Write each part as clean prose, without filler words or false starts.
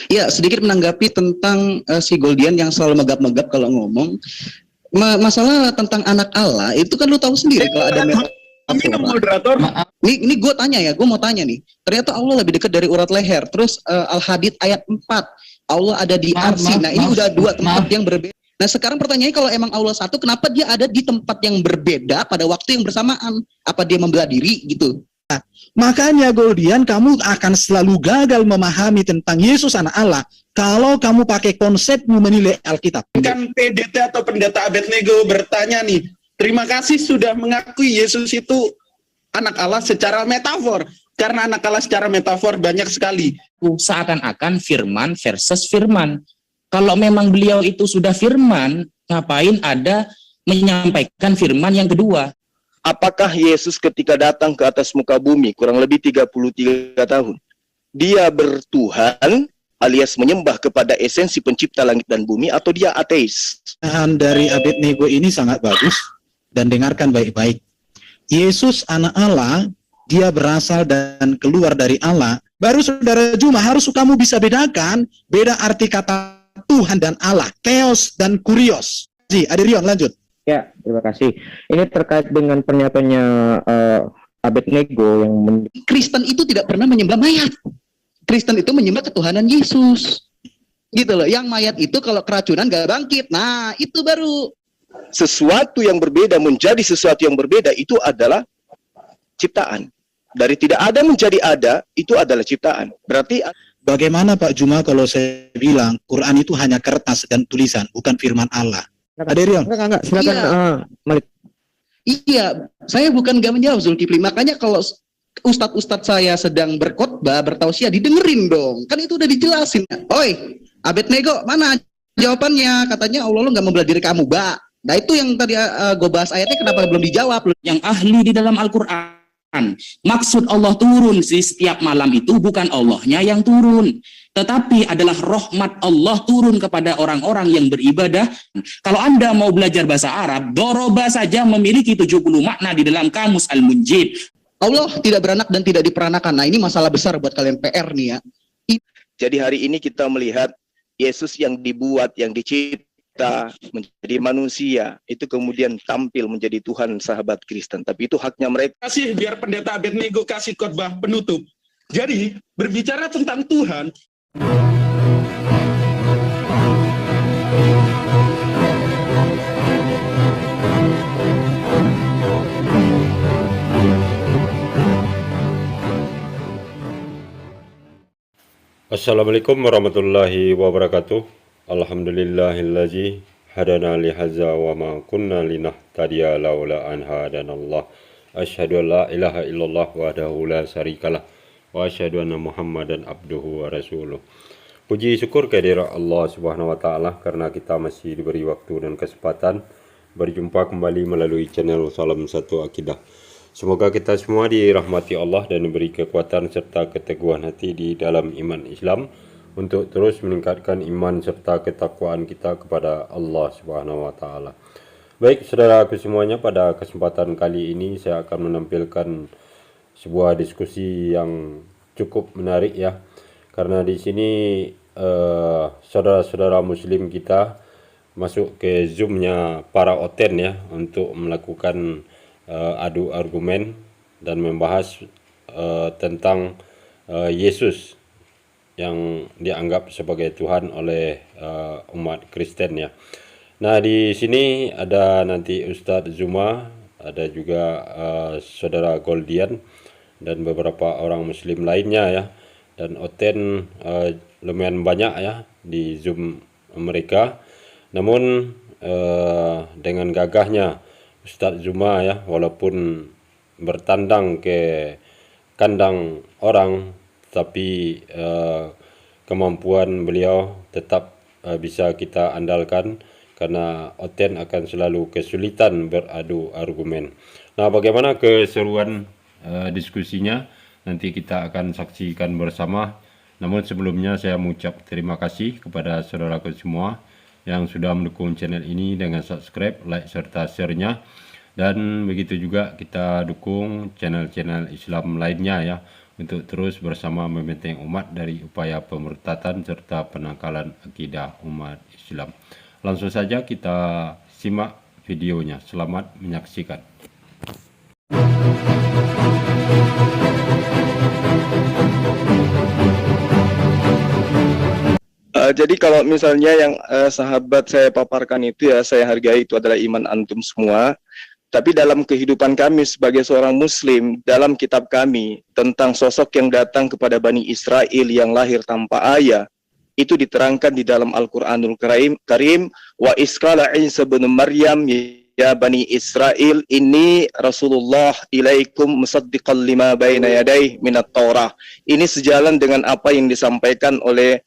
Ya, sedikit menanggapi tentang si Goldian yang selalu megap-megap kalau ngomong. Masalah tentang anak Allah, itu kan lu tahu sendiri kalau ada moderator. Ini gue tanya ya, gue mau tanya nih. Ternyata Allah lebih dekat dari urat leher. Terus Al-Hadid ayat 4, Allah ada di Arsy. Nah, ini udah dua tempat yang berbeda. Nah, sekarang pertanyaannya, kalau emang Allah satu, kenapa dia ada di tempat yang berbeda pada waktu yang bersamaan? Apa dia membelah diri gitu? Makanya Goldian, kamu akan selalu gagal memahami tentang Yesus anak Allah kalau kamu pakai konsepmu menilai Alkitab. Kan PDT atau pendeta Abednego bertanya nih, terima kasih sudah mengakui Yesus itu anak Allah secara metafor. Karena anak Allah secara metafor banyak sekali. Seakan-akan firman versus firman. Kalau memang beliau itu sudah firman, ngapain ada menyampaikan firman yang kedua? Apakah Yesus ketika datang ke atas muka bumi kurang lebih 33 tahun, dia bertuhan alias menyembah kepada esensi pencipta langit dan bumi, atau dia ateis? Dan dari Abednego ini sangat bagus, dan dengarkan baik-baik. Yesus anak Allah, dia berasal dan keluar dari Allah. Baru saudara Juma, harus kamu bisa bedakan beda arti kata Tuhan dan Allah, theos dan kurios. Adirion, lanjut. Ya, terima kasih. Ini terkait dengan pernyataannya Abednego yang Kristen itu tidak pernah menyembah mayat. Kristen itu menyembah ketuhanan Yesus. Gitu loh. Yang mayat itu kalau keracunan gak bangkit. Nah, itu baru. Sesuatu yang berbeda menjadi sesuatu yang berbeda itu adalah ciptaan. Dari tidak ada menjadi ada, itu adalah ciptaan. Berarti bagaimana Pak Juma kalau saya bilang Quran itu hanya kertas dan tulisan, bukan firman Allah? Adirion. Enggak, silakan. Iya. Malik. Iya, saya bukan gak menjawab Zulkifli. Makanya kalau ustadz-ustadz saya sedang berkhotbah, bertausiah, didengerin dong. Kan itu udah dijelasin. Oi, Abednego, mana jawabannya? Katanya Allah lo gak membelah diri kamu, Mbak. Nah itu yang tadi gue bahas ayatnya, kenapa belum dijawab? Yang ahli di dalam Al-Quran. Maksud Allah turun di setiap malam itu bukan Allahnya yang turun, tetapi adalah rahmat Allah turun kepada orang-orang yang beribadah. Kalau Anda mau belajar bahasa Arab, doroba saja memiliki 70 makna di dalam kamus Al-Munjid. Allah tidak beranak dan tidak diperanakan. Nah ini masalah besar buat kalian PR nih ya. jadi hari ini kita melihat Yesus yang dibuat, yang dicipta menjadi manusia, itu kemudian tampil menjadi Tuhan sahabat Kristen. Tapi itu haknya mereka. Kasih biar pendeta Abednego kasih khotbah penutup. Jadi berbicara tentang Tuhan. Assalamualaikum warahmatullahi wabarakatuh. Alhamdulillahillazi hadana lihaza wa ma kunna linahtadiya laula an hadanallah. Asyhadu an la ilaha illallah wahdahu la syarikalah wa asyhadu anna Muhammadan abduhu wa rasuluh. Puji syukur kehadirat Allah Subhanahu wa taala karena kita masih diberi waktu dan kesempatan berjumpa kembali melalui channel Salam Satu Akidah. Semoga kita semua dirahmati Allah dan diberi kekuatan serta keteguhan hati di dalam iman Islam untuk terus meningkatkan iman serta ketakwaan kita kepada Allah Subhanahu wa taala. Baik, saudaraku semuanya, pada kesempatan kali ini saya akan menampilkan sebuah diskusi yang cukup menarik ya. Karena di sini saudara-saudara muslim kita masuk ke Zoom-nya para oten ya untuk melakukan adu argumen dan membahas tentang Yesus yang dianggap sebagai Tuhan oleh umat Kristen ya. Nah, di sini ada nanti Ustadz Zuma, ada juga saudara Goldian dan beberapa orang muslim lainnya ya. Dan oten lumayan banyak ya di Zoom mereka. Namun dengan gagahnya Ustadz Zuma ya, walaupun bertandang ke kandang orang, tapi kemampuan beliau tetap bisa kita andalkan karena oten akan selalu kesulitan beradu argumen. Nah, bagaimana keseruan diskusinya nanti kita akan saksikan bersama. Namun sebelumnya saya mengucap terima kasih kepada saudaraku semua yang sudah mendukung channel ini dengan subscribe, like serta share-nya. Dan begitu juga kita dukung channel-channel Islam lainnya ya, untuk terus bersama membentengi umat dari upaya pemurtadan serta penangkalan akidah umat Islam. Langsung saja kita simak videonya. Selamat menyaksikan. Jadi kalau misalnya yang sahabat saya paparkan itu ya saya hargai, itu adalah iman antum semua. Tapi dalam kehidupan kami sebagai seorang muslim, dalam kitab kami tentang sosok yang datang kepada Bani Israel yang lahir tanpa ayah, itu diterangkan di dalam Al-Quranul Karim, wa iskala Isa bin Maryam ya Bani Israel ini Rasulullah ilaikum musaddiqan lima baina yadayhi minat Taurah. Ini sejalan dengan apa yang disampaikan oleh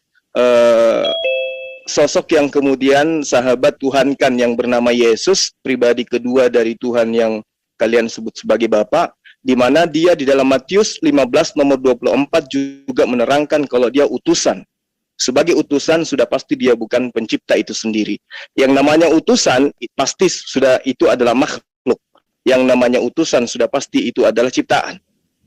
sosok yang kemudian sahabat Tuhan kan yang bernama Yesus, pribadi kedua dari Tuhan yang kalian sebut sebagai Bapa, di mana dia di dalam Matius 15 nomor 24 juga menerangkan kalau dia utusan. Sebagai utusan sudah pasti dia bukan pencipta itu sendiri. Yang namanya utusan pasti sudah itu adalah makhluk. Yang namanya utusan sudah pasti itu adalah ciptaan.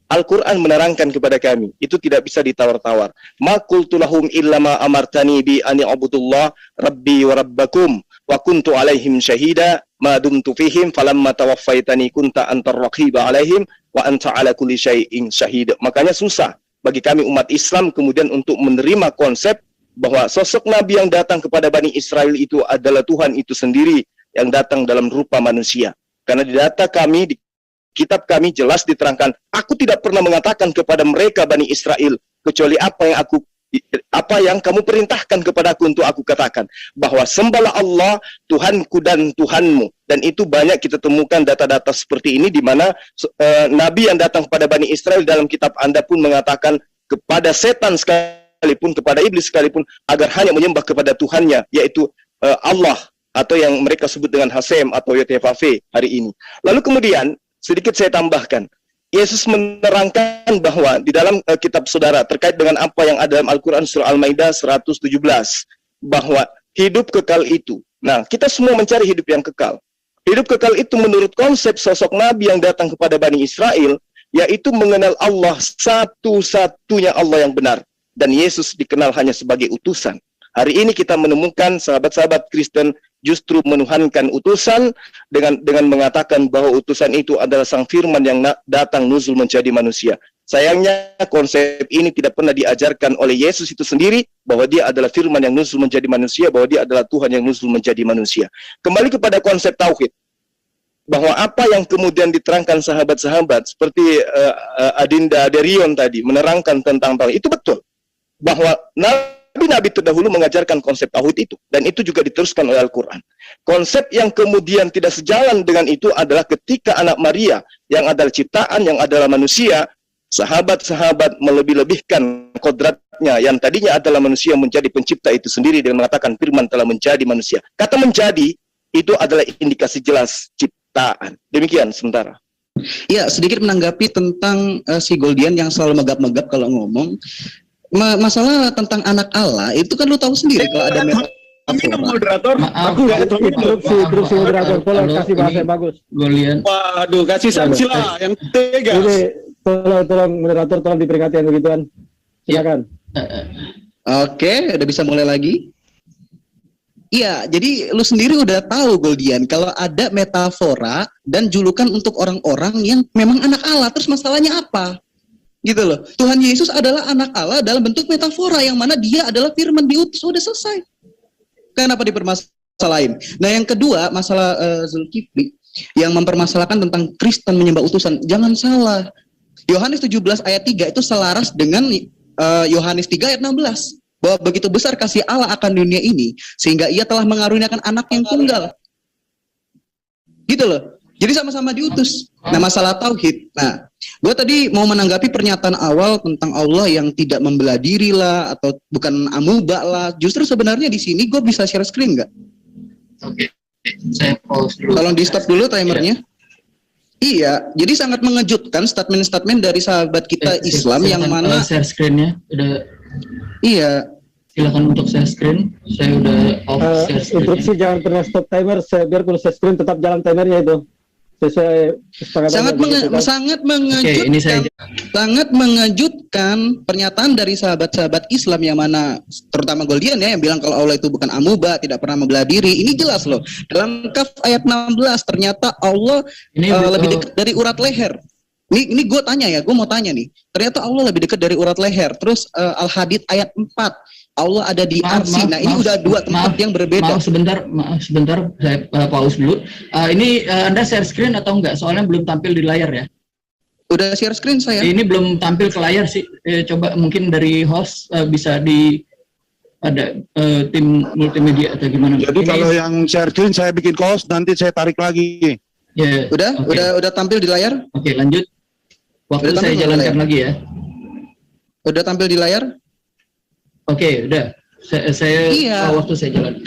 Al-Quran menerangkan kepada kami, itu tidak bisa ditawar-tawar. Ma qultu lahum illa ma amartani bi ani abudullah rabbi wa rabbakum wa kuntu alaihim syahida ma dumtu fihim falamma tawaffaitani kunta antar raqiba alaihim wa anta ala kulli syai'in syahid. Makanya susah bagi kami umat Islam kemudian untuk menerima konsep bahwa sosok Nabi yang datang kepada Bani Israel itu adalah Tuhan itu sendiri yang datang dalam rupa manusia. Karena di data kami, di kitab kami jelas diterangkan, aku tidak pernah mengatakan kepada mereka Bani Israel kecuali apa yang kamu perintahkan kepadaku untuk aku katakan, bahwa sembahlah Allah Tuhanku dan Tuhanmu. Dan itu banyak kita temukan data-data seperti ini di mana Nabi yang datang kepada Bani Israel dalam kitab Anda pun mengatakan kepada setan sekalipun, kepada iblis sekalipun, agar hanya menyembah kepada Tuhannya, yaitu Allah, atau yang mereka sebut dengan Hasem atau Yotevave hari ini. Lalu kemudian sedikit saya tambahkan, Yesus menerangkan bahwa di dalam kitab saudara terkait dengan apa yang ada dalam Al-Quran surah Al-Maidah 117, bahwa hidup kekal itu, nah kita semua mencari hidup yang kekal. Hidup kekal itu menurut konsep sosok Nabi yang datang kepada Bani Israel, yaitu mengenal Allah satu-satunya Allah yang benar. Dan Yesus dikenal hanya sebagai utusan. Hari ini kita menemukan sahabat-sahabat Kristen justru menuhankan utusan dengan mengatakan bahwa utusan itu adalah sang firman yang datang nuzul menjadi manusia. Sayangnya konsep ini tidak pernah diajarkan oleh Yesus itu sendiri, bahwa dia adalah firman yang nuzul menjadi manusia, bahwa dia adalah Tuhan yang nuzul menjadi manusia. Kembali kepada konsep tauhid, bahwa apa yang kemudian diterangkan sahabat-sahabat seperti Adinda Derion tadi menerangkan tentang tauhid, itu betul. Bahwa Nabi-Nabi terdahulu mengajarkan konsep tauhid itu, dan itu juga diteruskan oleh Al-Quran. Konsep yang kemudian tidak sejalan dengan itu adalah ketika anak Maria yang adalah ciptaan, yang adalah manusia, sahabat-sahabat melebih-lebihkan kodratnya yang tadinya adalah manusia menjadi pencipta itu sendiri dengan mengatakan firman telah menjadi manusia. Kata menjadi itu adalah indikasi jelas ciptaan. Demikian sementara. Ya, sedikit menanggapi tentang si Goldian yang selalu megap-megap kalau ngomong. Masalah tentang anak Allah itu kan lu tahu sendiri kalau ada moderator, Maaf, aku nggak interupsi moderator, tolong kasih bahasa yang bagus. Golian. Waduh, kasih sanksi lah yang tegas. Ini tolong moderator, tolong diperingati yang begituan. Silakan. Oke, udah bisa mulai lagi. Iya, jadi lu sendiri udah tahu Goldian kalau ada metafora dan julukan untuk orang-orang yang memang anak Allah. Terus masalahnya apa? Gitu loh. Tuhan Yesus adalah anak Allah dalam bentuk metafora yang mana dia adalah firman diutus. Udah selesai. Kenapa dipermasalahin? Nah, yang kedua, masalah Zulkifli yang mempermasalahkan tentang Kristen menyembah utusan. Jangan salah. Yohanes 17 ayat 3 itu selaras dengan Yohanes 3 ayat 16. Bahwa begitu besar kasih Allah akan dunia ini sehingga ia telah mengaruniakan anak yang tunggal. Gitu loh. Jadi sama-sama diutus. Nah, masalah tauhid. Nah, gue tadi mau menanggapi pernyataan awal tentang Allah yang tidak membelah diri lah, atau bukan amuba lah. Justru sebenarnya di sini gue bisa share screen nggak? Oke, saya pause dulu. Tolong di stop dulu timernya. Iya, jadi sangat mengejutkan statement-statement dari sahabat kita Islam yang mana share screen-nya udah. Iya. Silakan untuk share screen. Saya udah off share screen. Instruksi jangan pernah stop timer. Biar kalau share screen tetap jalan timernya itu. sesuai kesepakatan Sangat tadi, gitu kan. sangat Oke, ini mengejutkan, saya sangat mengejutkan pernyataan dari sahabat-sahabat Islam yang mana terutama Goldian ya yang bilang kalau Allah itu bukan amuba, tidak pernah membelah diri. Ini jelas loh. Dalam Kaf ayat 16 ternyata Allah ini lebih dekat dari urat leher. Ini gue tanya ya, gue mau tanya nih. Ternyata Allah lebih dekat dari urat leher. Terus Al-Hadid ayat 4 Allah ada di arsi. Nah, ini udah dua tempat yang berbeda. Maaf sebentar, saya pause dulu. Ini Anda share screen atau enggak? Soalnya belum tampil di layar ya. Udah share screen saya. Ini belum tampil ke layar sih. Coba mungkin dari host bisa ada tim multimedia atau gimana? Jadi kalau yang share screen saya bikin host, nanti saya tarik lagi. Ya. Udah tampil di layar? Oke, lanjut. Waktu Udah saya tampil jalankan lagi ya. Udah tampil di layar? Oke, udah. Saya Iya. waktu saya jalan.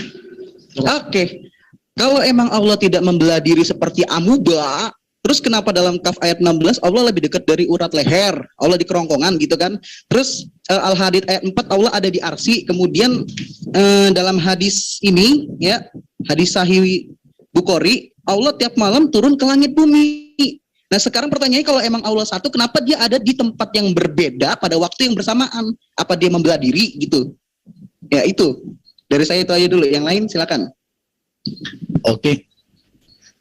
Oke. Kalau emang Allah tidak membelah diri seperti amuba, terus kenapa dalam Kaf ayat 16 Allah lebih dekat dari urat leher? Allah di kerongkongan gitu kan. Terus Al-Hadid ayat 4 Allah ada di arsi. Kemudian dalam hadis ini ya, hadis Sahih Bukhari, Allah tiap malam turun ke langit bumi. Nah, sekarang pertanyaannya kalau emang Allah satu, kenapa dia ada di tempat yang berbeda pada waktu yang bersamaan? Apa dia membelah diri gitu? Ya itu. Dari saya itu aja dulu. Yang lain silakan. Oke.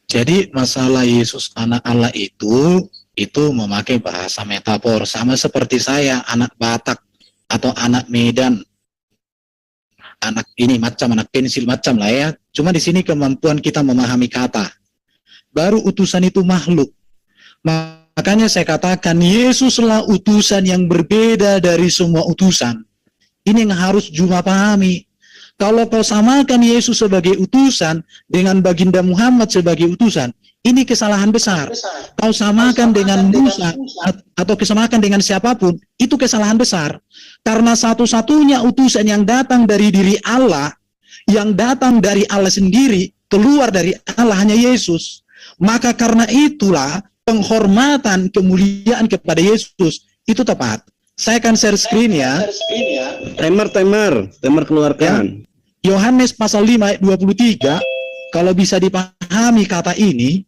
Jadi masalah Yesus anak Allah itu memakai bahasa metafor, sama seperti saya anak Batak atau anak Medan. Anak ini macam anak pensil macam lah ya. Cuma di sini kemampuan kita memahami kata. Baru utusan itu makhluk. Makanya saya katakan Yesuslah utusan yang berbeda dari semua utusan. Ini yang harus Juma pahami. Kalau kau samakan Yesus sebagai utusan dengan baginda Muhammad sebagai utusan, ini kesalahan besar. Kau samakan dengan Musa atau kesamakan dengan siapapun, itu kesalahan besar. Karena satu-satunya utusan yang datang dari diri Allah, yang datang dari Allah sendiri, keluar dari Allah hanya Yesus. Maka karena itulah penghormatan, kemuliaan kepada Yesus itu tepat. Saya akan share screen ya. Timer keluarkan. Yohanes pasal 5 ayat 23, kalau bisa dipahami kata ini,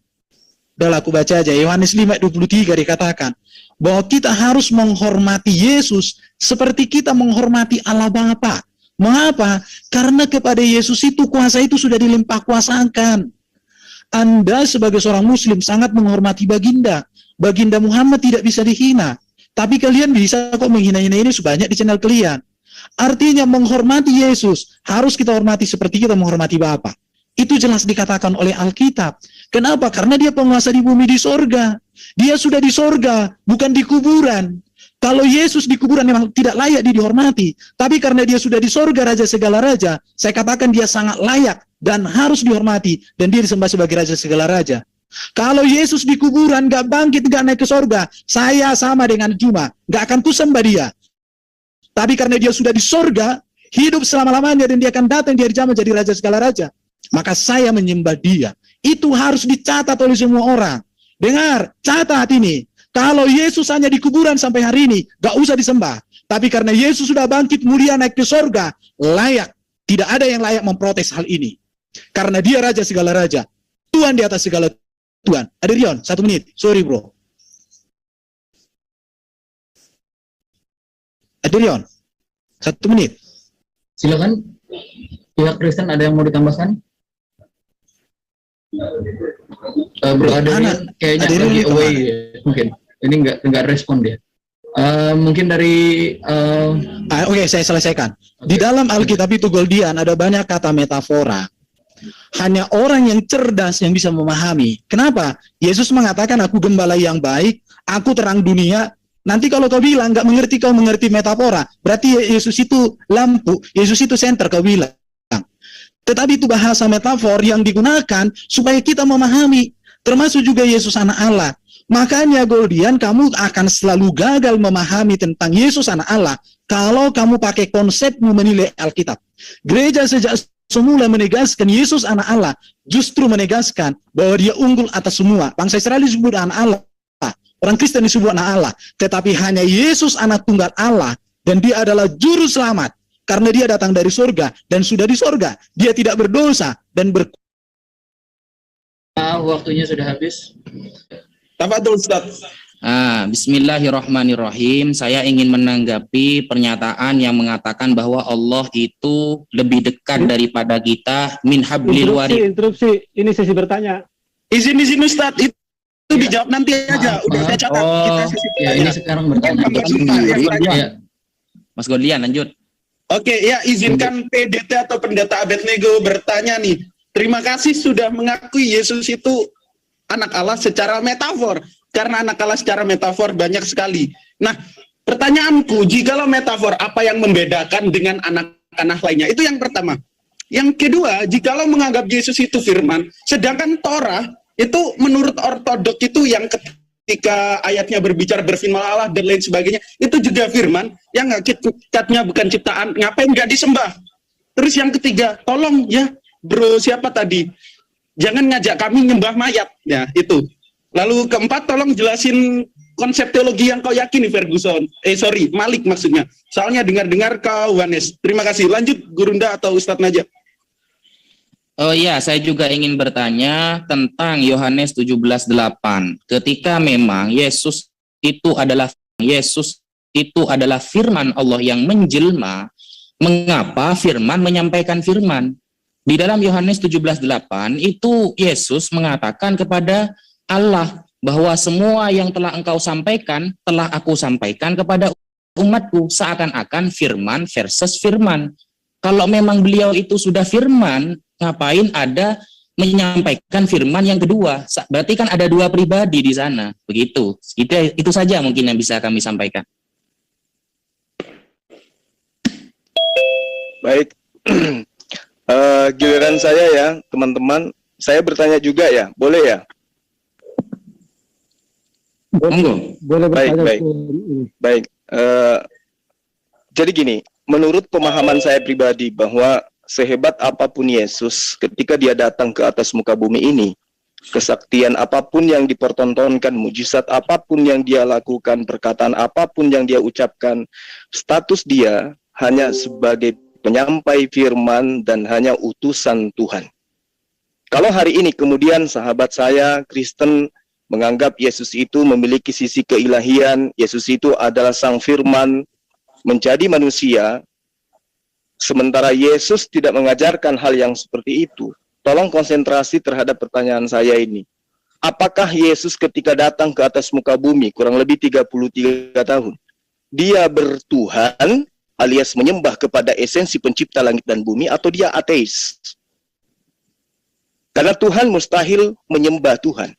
udah aku baca aja. Yohanes 5 ayat 23 dikatakan bahwa kita harus menghormati Yesus seperti kita menghormati Allah Bapa. Mengapa? Karena kepada Yesus itu kuasa itu sudah dilimpah kuasakan. Anda sebagai seorang muslim sangat menghormati baginda. Baginda Muhammad tidak bisa dihina. Tapi kalian bisa kok menghina-hina ini sebanyak di channel kalian. Artinya menghormati Yesus harus kita hormati seperti kita menghormati Bapa. Itu jelas dikatakan oleh Alkitab. Kenapa? Karena dia penguasa di bumi di sorga. Dia sudah di sorga, bukan di kuburan. Kalau Yesus di kuburan memang tidak layak dihormati, tapi karena dia sudah di sorga, raja segala raja, saya katakan dia sangat layak dan harus dihormati, dan dia disembah sebagai raja segala raja. Kalau Yesus di kuburan, gak bangkit, gak naik ke sorga, saya sama dengan Juma, gak akan kusembah dia. Tapi karena dia sudah di sorga, hidup selama-lamanya, dan dia akan datang di hari kiamat jadi raja segala raja, maka saya menyembah dia. Itu harus dicatat oleh semua orang. Dengar, catat ini. Kalau Yesus hanya di kuburan sampai hari ini, gak usah disembah. Tapi karena Yesus sudah bangkit mulia naik ke sorga, layak. Tidak ada yang layak memprotes hal ini. Karena dia raja segala raja. Tuhan di atas segala Tuhan. Adrian, 1 menit. Sorry bro. Adrian, 1 menit. Silakan. Pihak Kristen ada yang mau ditambahkan? Bro Adrian kayaknya lagi away ya, mungkin. Ini enggak respon dia. Mungkin dari Oke, saya selesaikan. Di dalam Alkitab itu Goldian ada banyak kata metafora. Hanya orang yang cerdas yang bisa memahami. Kenapa? Yesus mengatakan aku gembala yang baik, aku terang dunia. Nanti kalau kau bilang nggak mengerti, kau mengerti metafora, berarti Yesus itu lampu, Yesus itu senter kau bilang. Tetapi itu bahasa metafor yang digunakan supaya kita memahami. Termasuk juga Yesus anak Allah. Makanya Goldian, kamu akan selalu gagal memahami tentang Yesus anak Allah kalau kamu pakai konsepmu menilai Alkitab. Gereja sejak semula menegaskan Yesus anak Allah, justru menegaskan bahwa dia unggul atas semua. Bangsa Israel disebut anak Allah, orang Kristen disebut anak Allah, tetapi hanya Yesus anak tunggal Allah, dan dia adalah juru selamat karena dia datang dari surga dan sudah di surga. Dia tidak berdosa dan Waktunya sudah habis. Tafadhol Ustaz. Bismillahirrahmanirrahim. Saya ingin menanggapi pernyataan yang mengatakan bahwa Allah itu lebih dekat daripada kita min hablil warid. Interupsi. Ini sesi bertanya. Izin Ustaz, itu dijawab nanti aja. Udah saya catat. Kita sesi Ini sekarang bertanya. Ya. Mas Gordian, lanjut. Oke, ya izinkan PDT atau pendeta Abednego bertanya nih. Terima kasih sudah mengakui Yesus itu anak Allah secara metafor. Karena anak Allah secara metafor banyak sekali. Nah, pertanyaanku, jikalau metafor, apa yang membedakan dengan anak-anak lainnya? Itu yang pertama. Yang kedua, jikalau menganggap Yesus itu firman, sedangkan Torah itu menurut ortodok itu yang ketika ayatnya berbicara berfirman Allah dan lain sebagainya, itu juga firman, yang hakikatnya bukan ciptaan, ngapain nggak disembah? Terus yang ketiga, tolong ya, bro siapa tadi? Jangan ngajak kami nyembah mayat, ya itu. Lalu keempat, tolong jelasin konsep teologi yang kau yakini, Ferguson. Malik maksudnya. Soalnya dengar-dengar kau Yohanes. Terima kasih. Lanjut, Gurunda atau Ustadz Najib. Oh iya, saya juga ingin bertanya tentang Yohanes 17:8. Ketika memang Yesus itu adalah firman Allah yang menjelma, mengapa firman menyampaikan firman? Di dalam Yohanes 17:8 itu Yesus mengatakan kepada Allah bahwa semua yang telah engkau sampaikan telah aku sampaikan kepada umatku, seakan-akan firman versus firman. Kalau memang beliau itu sudah firman, ngapain ada menyampaikan firman yang kedua? Berarti kan ada dua pribadi di sana. Begitu. Itu saja mungkin yang bisa kami sampaikan. Baik. Giliran saya ya, teman-teman. Saya bertanya juga ya, boleh ya? Boleh bertanya. Baik. Jadi gini, menurut pemahaman saya pribadi bahwa sehebat apapun Yesus ketika dia datang ke atas muka bumi ini, kesaktian apapun yang dipertontonkan, mujizat apapun yang dia lakukan, perkataan apapun yang dia ucapkan, status dia hanya sebagai penyampai firman dan hanya utusan Tuhan. Kalau hari ini kemudian sahabat saya Kristen menganggap Yesus itu memiliki sisi keilahian, Yesus itu adalah sang firman menjadi manusia, sementara Yesus tidak mengajarkan hal yang seperti itu. Tolong konsentrasi terhadap pertanyaan saya ini. Apakah Yesus ketika datang ke atas muka bumi kurang lebih 33 tahun, dia bertuhan alias menyembah kepada esensi pencipta langit dan bumi, atau dia ateis? Karena Tuhan mustahil menyembah Tuhan.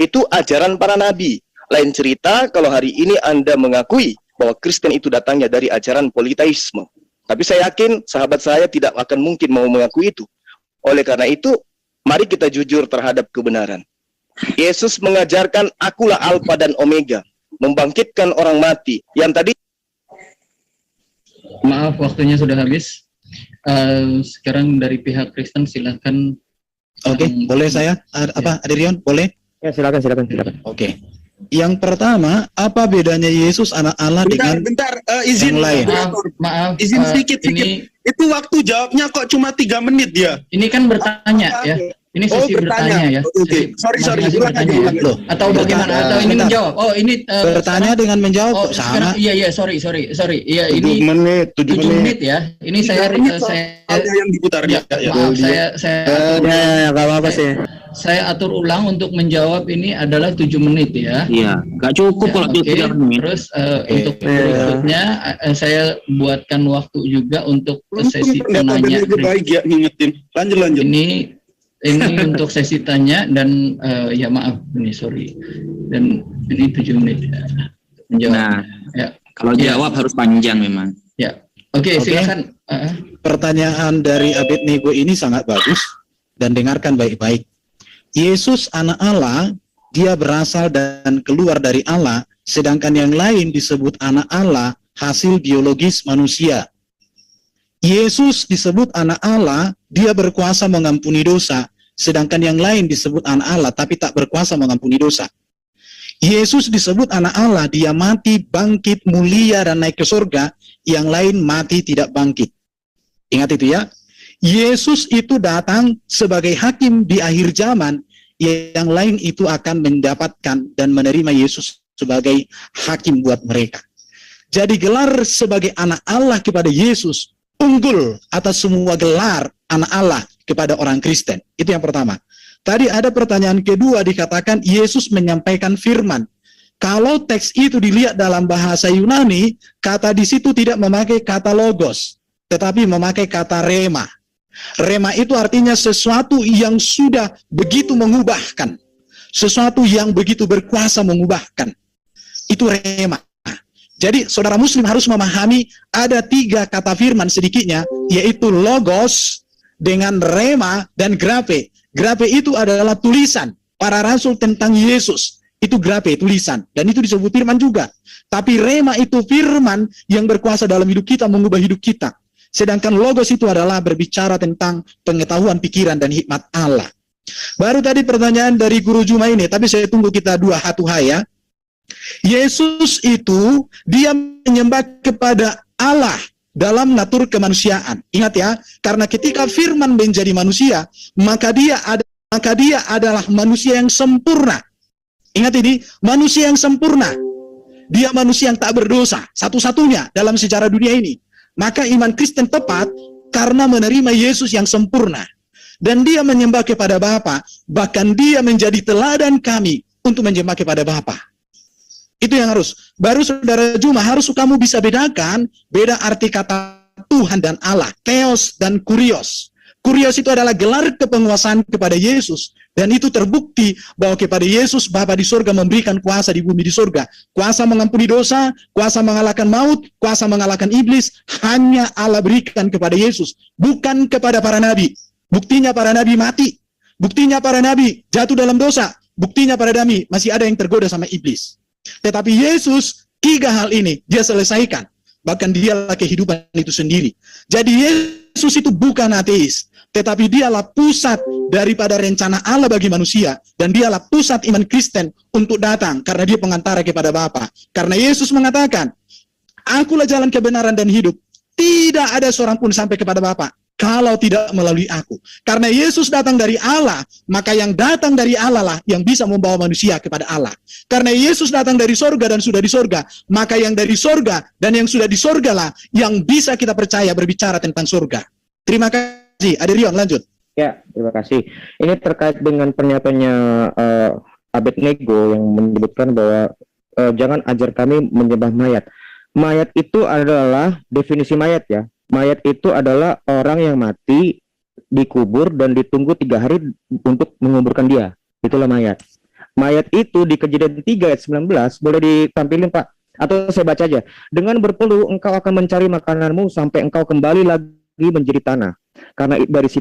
Itu ajaran para nabi. Lain cerita kalau hari ini Anda mengakui bahwa Kristen itu datangnya dari ajaran politeisme. Tapi saya yakin sahabat saya tidak akan mungkin mau mengakui itu. Oleh karena itu, mari kita jujur terhadap kebenaran. Yesus mengajarkan akulah Alfa dan Omega, membangkitkan orang mati. Yang tadi... Maaf, waktunya sudah habis. Sekarang dari pihak Kristen silahkan. Oke, boleh saya? Adrian, boleh? Ya, silakan. Oke. Yang pertama, apa bedanya Yesus anak Allah dengan izin yang lain? Maaf. Izin sedikit. Itu waktu jawabnya kok cuma 3 menit dia. Ini kan bertanya ya. Ini sesi bertanya ya. Oke. Sorry. Bertanya, ya. Atau bagaimana? Atau ini menjawab? Oh, ini bertanya dengan menjawab. Sama. Iya, sorry. Iya, ini 7 menit ya. Ini saya yang diputar ya. Maaf, enggak apa-apa sih. Saya atur ulang untuk menjawab ini adalah 7 menit ya. Iya, nggak cukup kalau 3 menit. Terus untuk berikutnya saya buatkan waktu juga untuk sesi tanya. Baik ya, ngingetin. Lanjut. Ini untuk sesi tanya dan ya maaf ini sorry. Dan ini 7 menit ya. Menjawab. Nah, ya. Kalau jawab harus panjang memang. Ya. Oke, silakan. Pertanyaan dari Abednego ini sangat bagus dan dengarkan baik-baik. Yesus anak Allah, dia berasal dan keluar dari Allah, sedangkan yang lain disebut anak Allah, hasil biologis manusia. Yesus disebut anak Allah, dia berkuasa mengampuni dosa, sedangkan yang lain disebut anak Allah, tapi tak berkuasa mengampuni dosa. Yesus disebut anak Allah, dia mati, bangkit, mulia, dan naik ke surga, yang lain mati tidak bangkit. Ingat itu ya. Yesus itu datang sebagai hakim di akhir zaman yang lain itu akan mendapatkan dan menerima Yesus sebagai hakim buat mereka. Jadi gelar sebagai anak Allah kepada Yesus unggul atas semua gelar anak Allah kepada orang Kristen. Itu yang pertama. Tadi ada pertanyaan kedua, dikatakan Yesus menyampaikan firman. Kalau teks itu dilihat dalam bahasa Yunani, kata di situ tidak memakai kata logos, tetapi memakai kata rema. Rema itu artinya sesuatu yang sudah begitu mengubahkan, sesuatu yang begitu berkuasa mengubahkan. Itu rema. Jadi saudara muslim harus memahami ada 3 kata firman sedikitnya, yaitu logos dengan rema dan grape. Grape itu adalah tulisan para rasul tentang Yesus. Itu grape, tulisan. Dan itu disebut firman juga. Tapi rema itu firman yang berkuasa dalam hidup kita, mengubah hidup kita. Sedangkan logos itu adalah berbicara tentang pengetahuan, pikiran, dan hikmat Allah. Baru tadi pertanyaan dari Guru Juma ini, tapi saya tunggu kita dua hatuhai ya. Yesus itu, dia menyembah kepada Allah dalam natur kemanusiaan. Ingat ya, karena ketika firman menjadi manusia, maka dia adalah manusia yang sempurna. Ingat ini, manusia yang sempurna. Dia manusia yang tak berdosa, satu-satunya dalam sejarah dunia ini. Maka iman Kristen tepat karena menerima Yesus yang sempurna. Dan dia menyembah kepada Bapa, bahkan dia menjadi teladan kami untuk menyembah kepada Bapa. Itu yang harus. Baru saudara Juma, harus kamu bisa bedakan beda arti kata Tuhan dan Allah, theos dan kurios. Kurios itu adalah gelar kepenguasaan kepada Yesus. Dan itu terbukti bahwa kepada Yesus Bapa di surga memberikan kuasa di bumi di surga. Kuasa mengampuni dosa, kuasa mengalahkan maut, kuasa mengalahkan iblis, hanya Allah berikan kepada Yesus, bukan kepada para nabi. Buktinya para nabi mati. Buktinya para nabi jatuh dalam dosa. Buktinya para nabi masih ada yang tergoda sama iblis. Tetapi Yesus 3 hal ini dia selesaikan. Bahkan dialah kehidupan itu sendiri. Jadi Yesus itu bukan ateis, tetapi dialah pusat daripada rencana Allah bagi manusia, dan dialah pusat iman Kristen untuk datang karena dia pengantara kepada Bapa. Karena Yesus mengatakan, akulah jalan kebenaran dan hidup. Tidak ada seorang pun sampai kepada Bapa kalau tidak melalui aku. Karena Yesus datang dari Allah, maka yang datang dari Allah lah yang bisa membawa manusia kepada Allah. Karena Yesus datang dari sorga dan sudah di sorga, maka yang dari sorga dan yang sudah di sorga lah yang bisa kita percaya berbicara tentang sorga. Terima kasih. Aderion, lanjut. Ya, terima kasih. Ini terkait dengan pernyataannya Abednego yang menyebutkan bahwa jangan ajar kami menyembah mayat. Mayat itu adalah definisi mayat ya. Mayat itu adalah orang yang mati, dikubur, dan ditunggu 3 hari untuk menguburkan dia. Itulah mayat. Mayat itu di Kejadian 3 ayat 19, boleh ditampilin Pak? Atau saya baca aja. Dengan berpeluh engkau akan mencari makananmu sampai engkau kembali lagi menjadi tanah. Karena dari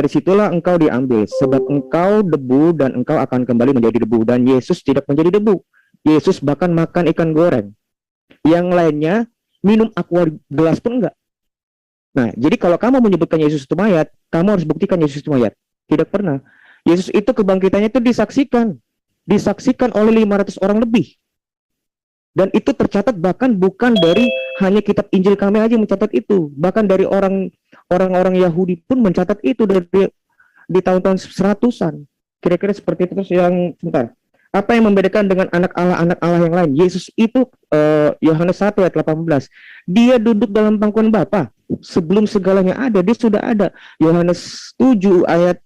situlah engkau diambil. Sebab engkau debu dan engkau akan kembali menjadi debu. Dan Yesus tidak menjadi debu. Yesus bahkan makan ikan goreng. Yang lainnya minum aqua gelas pun enggak. Nah, jadi kalau kamu menyebutkan Yesus itu mayat, kamu harus buktikan Yesus itu mayat. Tidak pernah. Yesus itu kebangkitannya itu disaksikan oleh 500 orang lebih. Dan itu tercatat bahkan bukan dari hanya kitab Injil kami aja mencatat itu, bahkan dari orang-orang Yahudi pun mencatat itu dari di tahun-tahun 100-an. Kira-kira seperti itu. Terus yang sebentar. Apa yang membedakan dengan anak Allah yang lain? Yesus itu Yohanes 1 ayat 18. Dia duduk dalam pangkuan Bapa. Sebelum segalanya ada, dia sudah ada. Yohanes 7 ayat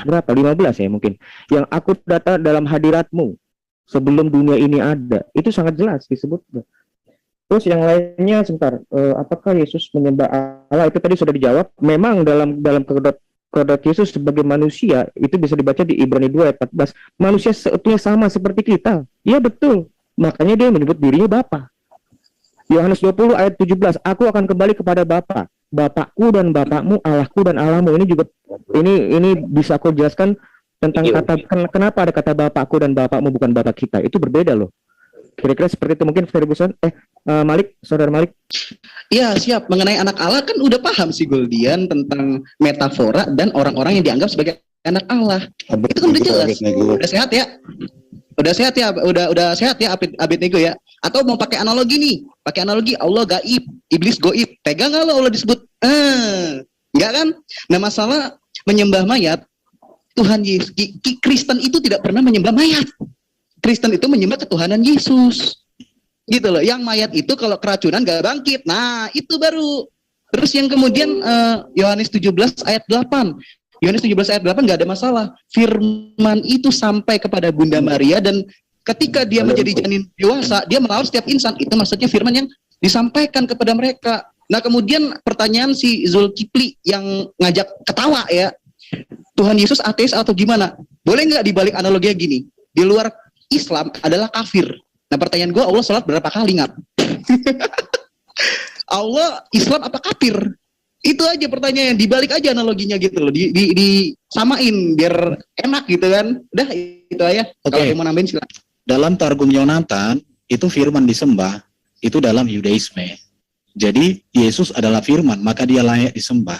berapa? 15 ya mungkin. Yang aku datang dalam hadiratmu sebelum dunia ini ada. Itu sangat jelas disebut. Terus yang lainnya sebentar. Apakah Yesus menyembah Allah? Itu tadi sudah dijawab. Memang dalam kodrat Yesus sebagai manusia itu bisa dibaca di Ibrani 2 ayat 14. Manusia seutuhnya sama seperti kita. Iya betul. Makanya dia menyebut dirinya Bapa. Yohanes 20 ayat 17. Aku akan kembali kepada Bapa. Bapakku dan Bapakmu, Allahku dan Allahmu. Ini juga ini bisa aku jelaskan tentang kenapa ada kata Bapakku dan Bapakmu bukan Bapak kita. Itu berbeda loh. Kira-kira seperti itu mungkin Ferguson. Malik, saudara Malik. Iya, siap. Mengenai anak Allah kan udah paham si Goldian tentang metafora dan orang-orang yang dianggap sebagai anak Allah. Itu kan udah jelas. Udah sehat ya? Udah sehat ya Abednego ya? Atau mau pakai analogi nih? Pakai analogi Allah gaib, iblis goib. Tega nggak lo Allah disebut? Enggak kan? Nah masalah menyembah mayat, Tuhan Yesus, Kristen itu tidak pernah menyembah mayat. Kristen itu menyembah ketuhanan Yesus. Gitu loh. Yang mayat itu kalau keracunan gak bangkit. Nah, itu baru. Terus yang kemudian Yohanes 17 ayat 8. Yohanes 17 ayat 8 gak ada masalah. Firman itu sampai kepada Bunda Maria, dan ketika dia menjadi janin dewasa, dia merawat setiap insan. Itu maksudnya firman yang disampaikan kepada mereka. Nah, kemudian pertanyaan si Zulkifli yang ngajak ketawa ya. Tuhan Yesus ateis atau gimana? Boleh nggak dibalik analoginya gini? Di luar Islam adalah kafir. Nah, pertanyaan gue, Allah sholat berapa kali nggak? Allah Islam apa kafir? Itu aja pertanyaannya. Dibalik aja analoginya gitu loh. Disamain biar enak gitu kan. Udah itu aja. Oke. Kalau mau nambahin silakan. Dalam Targum Yonatan, itu firman disembah, itu dalam Yudaisme. Jadi Yesus adalah firman, maka dia layak disembah.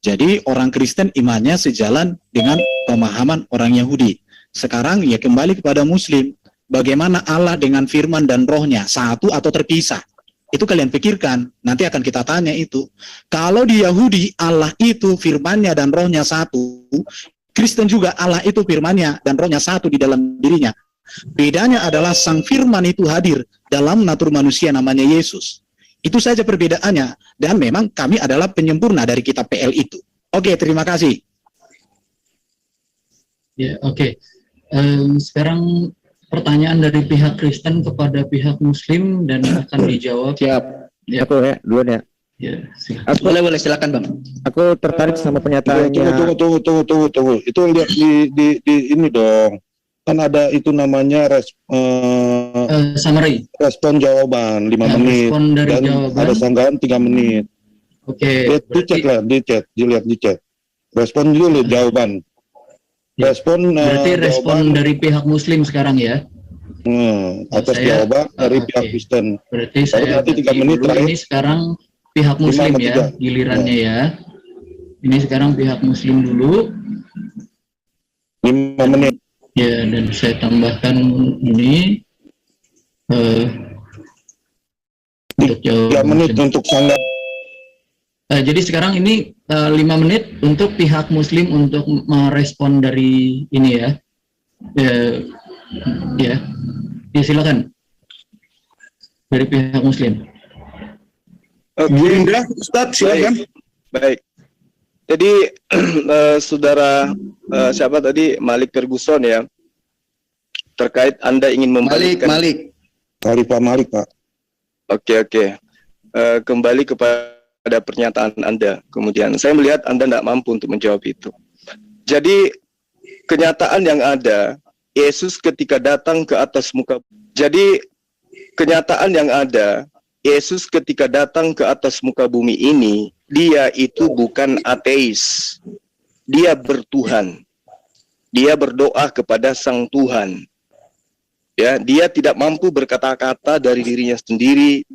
Jadi orang Kristen imannya sejalan dengan pemahaman orang Yahudi. Sekarang ya kembali kepada Muslim. Bagaimana Allah dengan firman dan rohnya, satu atau terpisah? Itu kalian pikirkan, nanti akan kita tanya itu. Kalau di Yahudi Allah itu firmannya dan rohnya satu, Kristen juga Allah itu firmannya dan rohnya satu di dalam dirinya. Bedanya adalah sang firman itu hadir dalam natur manusia namanya Yesus. Itu saja perbedaannya, dan memang kami adalah penyempurna dari kitab PL itu. Oke, terima kasih. Ya, oke. Sekarang pertanyaan dari pihak Kristen kepada pihak Muslim dan akan dijawab. Siap. Ya. Aku ya, duluan ya. Ya, silakan. Boleh silakan Bang. Aku tertarik sama pernyataannya. Tunggu. Itu lihat di ini dong. Kan ada itu namanya Summary. respon jawaban 5 menit. Respon dari Dan jawaban. ada sanggahan 3 menit. Oke. Dicek lah, dilihat di chat. Respon dulu jawaban. Respon Berarti respon jawaban, dari pihak Muslim sekarang ya. atas Saya- jawaban dari oke. pihak Kristen. Berarti Baru saya nanti 3 ganti menit dulu. terakhir. Ini sekarang pihak Muslim 5 ya, sama 3. gilirannya ya. Ini sekarang pihak Muslim dulu. 5 menit. Ya, dan saya tambahkan ini untuk 3 jawaban menit Muslim. untuk sanggah. Jadi sekarang ini 5 menit untuk pihak Muslim untuk merespon dari ini ya. Ya, silakan dari pihak Muslim. Gerindra, Ustadz, silakan. Baik. Jadi saudara siapa tadi, Malik Ferguson ya, terkait Anda ingin membalikkan. Malik. Pak Malik, Pak. Oke. Kembali kepada pernyataan Anda. Kemudian saya melihat Anda tidak mampu untuk menjawab itu. Jadi kenyataan yang ada, Yesus ketika datang ke atas muka. Jadi kenyataan yang ada, Yesus ketika datang ke atas muka bumi ini, dia itu bukan ateis. Dia bertuhan. Dia berdoa kepada Sang Tuhan. Ya, dia tidak mampu berkata-kata dari dirinya sendiri.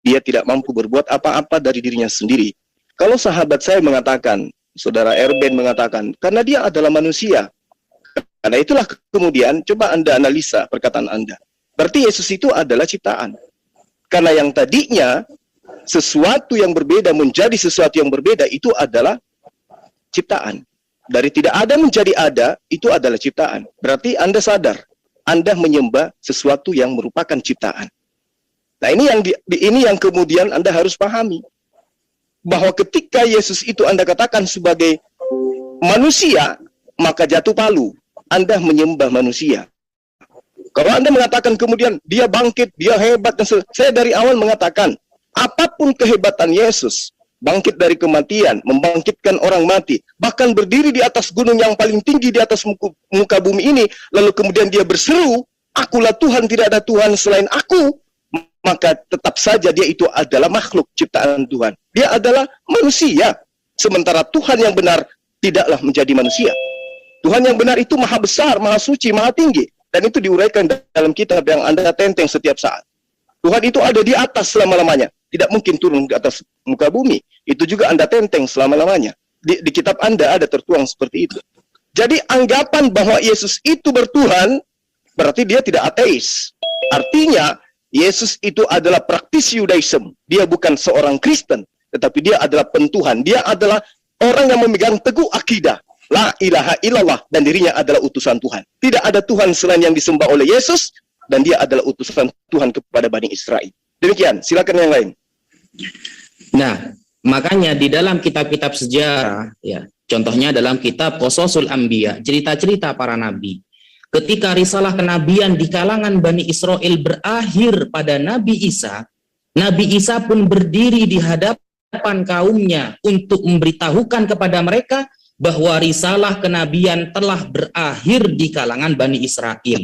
Dia tidak mampu berbuat apa-apa dari dirinya sendiri. Kalau sahabat saya mengatakan, saudara Erben mengatakan, karena dia adalah manusia. Karena itulah kemudian coba Anda analisa perkataan Anda. Berarti Yesus itu adalah ciptaan. Karena yang tadinya sesuatu yang berbeda menjadi sesuatu yang berbeda itu adalah ciptaan. Dari tidak ada menjadi ada itu adalah ciptaan. Berarti Anda sadar, Anda menyembah sesuatu yang merupakan ciptaan. Nah, ini yang kemudian Anda harus pahami. Bahwa ketika Yesus itu Anda katakan sebagai manusia, maka jatuh palu. Anda menyembah manusia. Kalau Anda mengatakan kemudian dia bangkit, dia hebat, dan saya dari awal mengatakan, apapun kehebatan Yesus, bangkit dari kematian, membangkitkan orang mati, bahkan berdiri di atas gunung yang paling tinggi di atas muka bumi ini, lalu kemudian dia berseru, akulah Tuhan, tidak ada Tuhan selain aku, maka tetap saja dia itu adalah makhluk ciptaan Tuhan. Dia adalah manusia, sementara Tuhan yang benar tidaklah menjadi manusia. Tuhan yang benar itu maha besar, maha suci, maha tinggi. Dan itu diuraikan dalam kitab yang Anda tenteng setiap saat. Tuhan itu ada di atas selama-lamanya. Tidak mungkin turun ke atas muka bumi. Itu juga Anda tenteng selama-lamanya. Di kitab Anda ada tertuang seperti itu. Jadi anggapan bahwa Yesus itu bertuhan, berarti dia tidak ateis. Artinya, Yesus itu adalah praktisi Yudaism. Dia bukan seorang Kristen, tetapi dia adalah pentuhan. Dia adalah Orang yang memegang teguh akidah la ilaha illallah dan dirinya adalah utusan Tuhan. Tidak ada Tuhan selain yang disembah oleh Yesus dan dia adalah utusan Tuhan kepada Bani Israel. Demikian, silakan yang lain. Nah, makanya di dalam kitab-kitab sejarah, ya, contohnya dalam kitab Qasasul Anbiya, cerita-cerita para nabi. Ketika risalah kenabian di kalangan Bani Israel berakhir pada Nabi Isa pun berdiri di hadapan kaumnya untuk memberitahukan kepada mereka bahwa risalah kenabian telah berakhir di kalangan Bani Israel.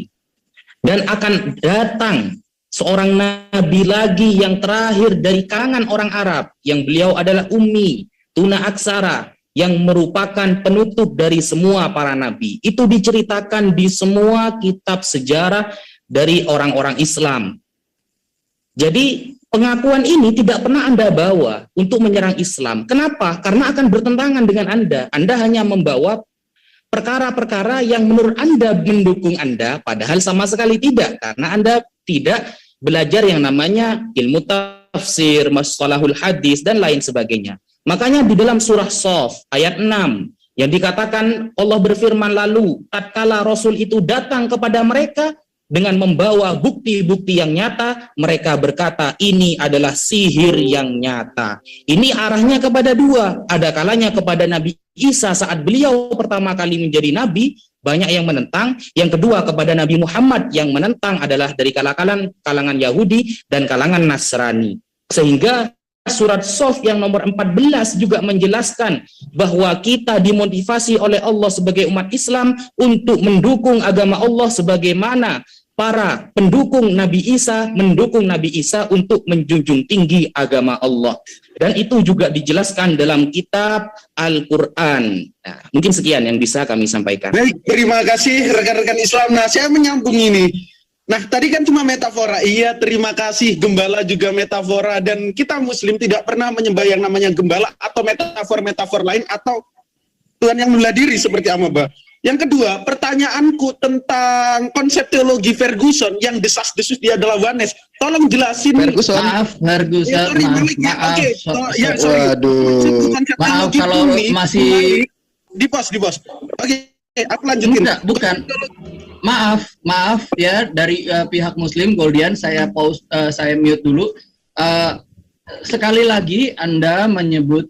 Dan akan datang seorang nabi lagi yang terakhir dari kalangan orang Arab, yang beliau adalah ummi, tuna aksara, yang merupakan penutup dari semua para nabi. Itu diceritakan di semua kitab sejarah dari orang-orang Islam. Jadi pengakuan ini tidak pernah Anda bawa untuk menyerang Islam. Kenapa? Karena akan bertentangan dengan Anda. Anda hanya membawa perkara-perkara yang menurut Anda mendukung Anda, padahal sama sekali tidak. Karena Anda tidak belajar yang namanya ilmu tafsir, mustalahul hadis, dan lain sebagainya. Makanya di dalam surah Shaf ayat 6 yang dikatakan Allah berfirman, lalu tatkala Rasul itu datang kepada mereka dengan membawa bukti-bukti yang nyata, mereka berkata ini adalah sihir yang nyata. Ini arahnya kepada dua, ada kalanya kepada Nabi Isa saat beliau pertama kali menjadi nabi, banyak yang menentang. Yang kedua kepada Nabi Muhammad, yang menentang adalah dari kalangan Yahudi dan kalangan Nasrani. Sehingga surat Shaf yang nomor 14 juga menjelaskan bahwa kita dimotivasi oleh Allah sebagai umat Islam untuk mendukung agama Allah sebagaimana para pendukung Nabi Isa mendukung Nabi Isa untuk menjunjung tinggi agama Allah. Dan itu juga dijelaskan dalam kitab Al-Quran. Nah, mungkin sekian yang bisa kami sampaikan. Baik, terima kasih rekan-rekan Islam. Nah, saya menyambung ini. Nah, tadi kan cuma metafora. Iya, terima kasih. Gembala juga metafora. Dan kita Muslim tidak pernah menyembah yang namanya gembala atau metafor-metafor lain atau Tuhan yang menulah diri seperti Amaba. Yang kedua, pertanyaanku tentang konsep teologi Ferguson yang desas-desus dia adalah Wanes. Tolong jelasin. Ferguson. Maaf, Ferguson. Maaf. Waduh. Maaf kalau masih di pos. Oke, aku lanjutin. Enggak, bukan. Maaf ya, dari pihak Muslim Goldian saya pause, saya mute dulu. Sekali lagi Anda menyebut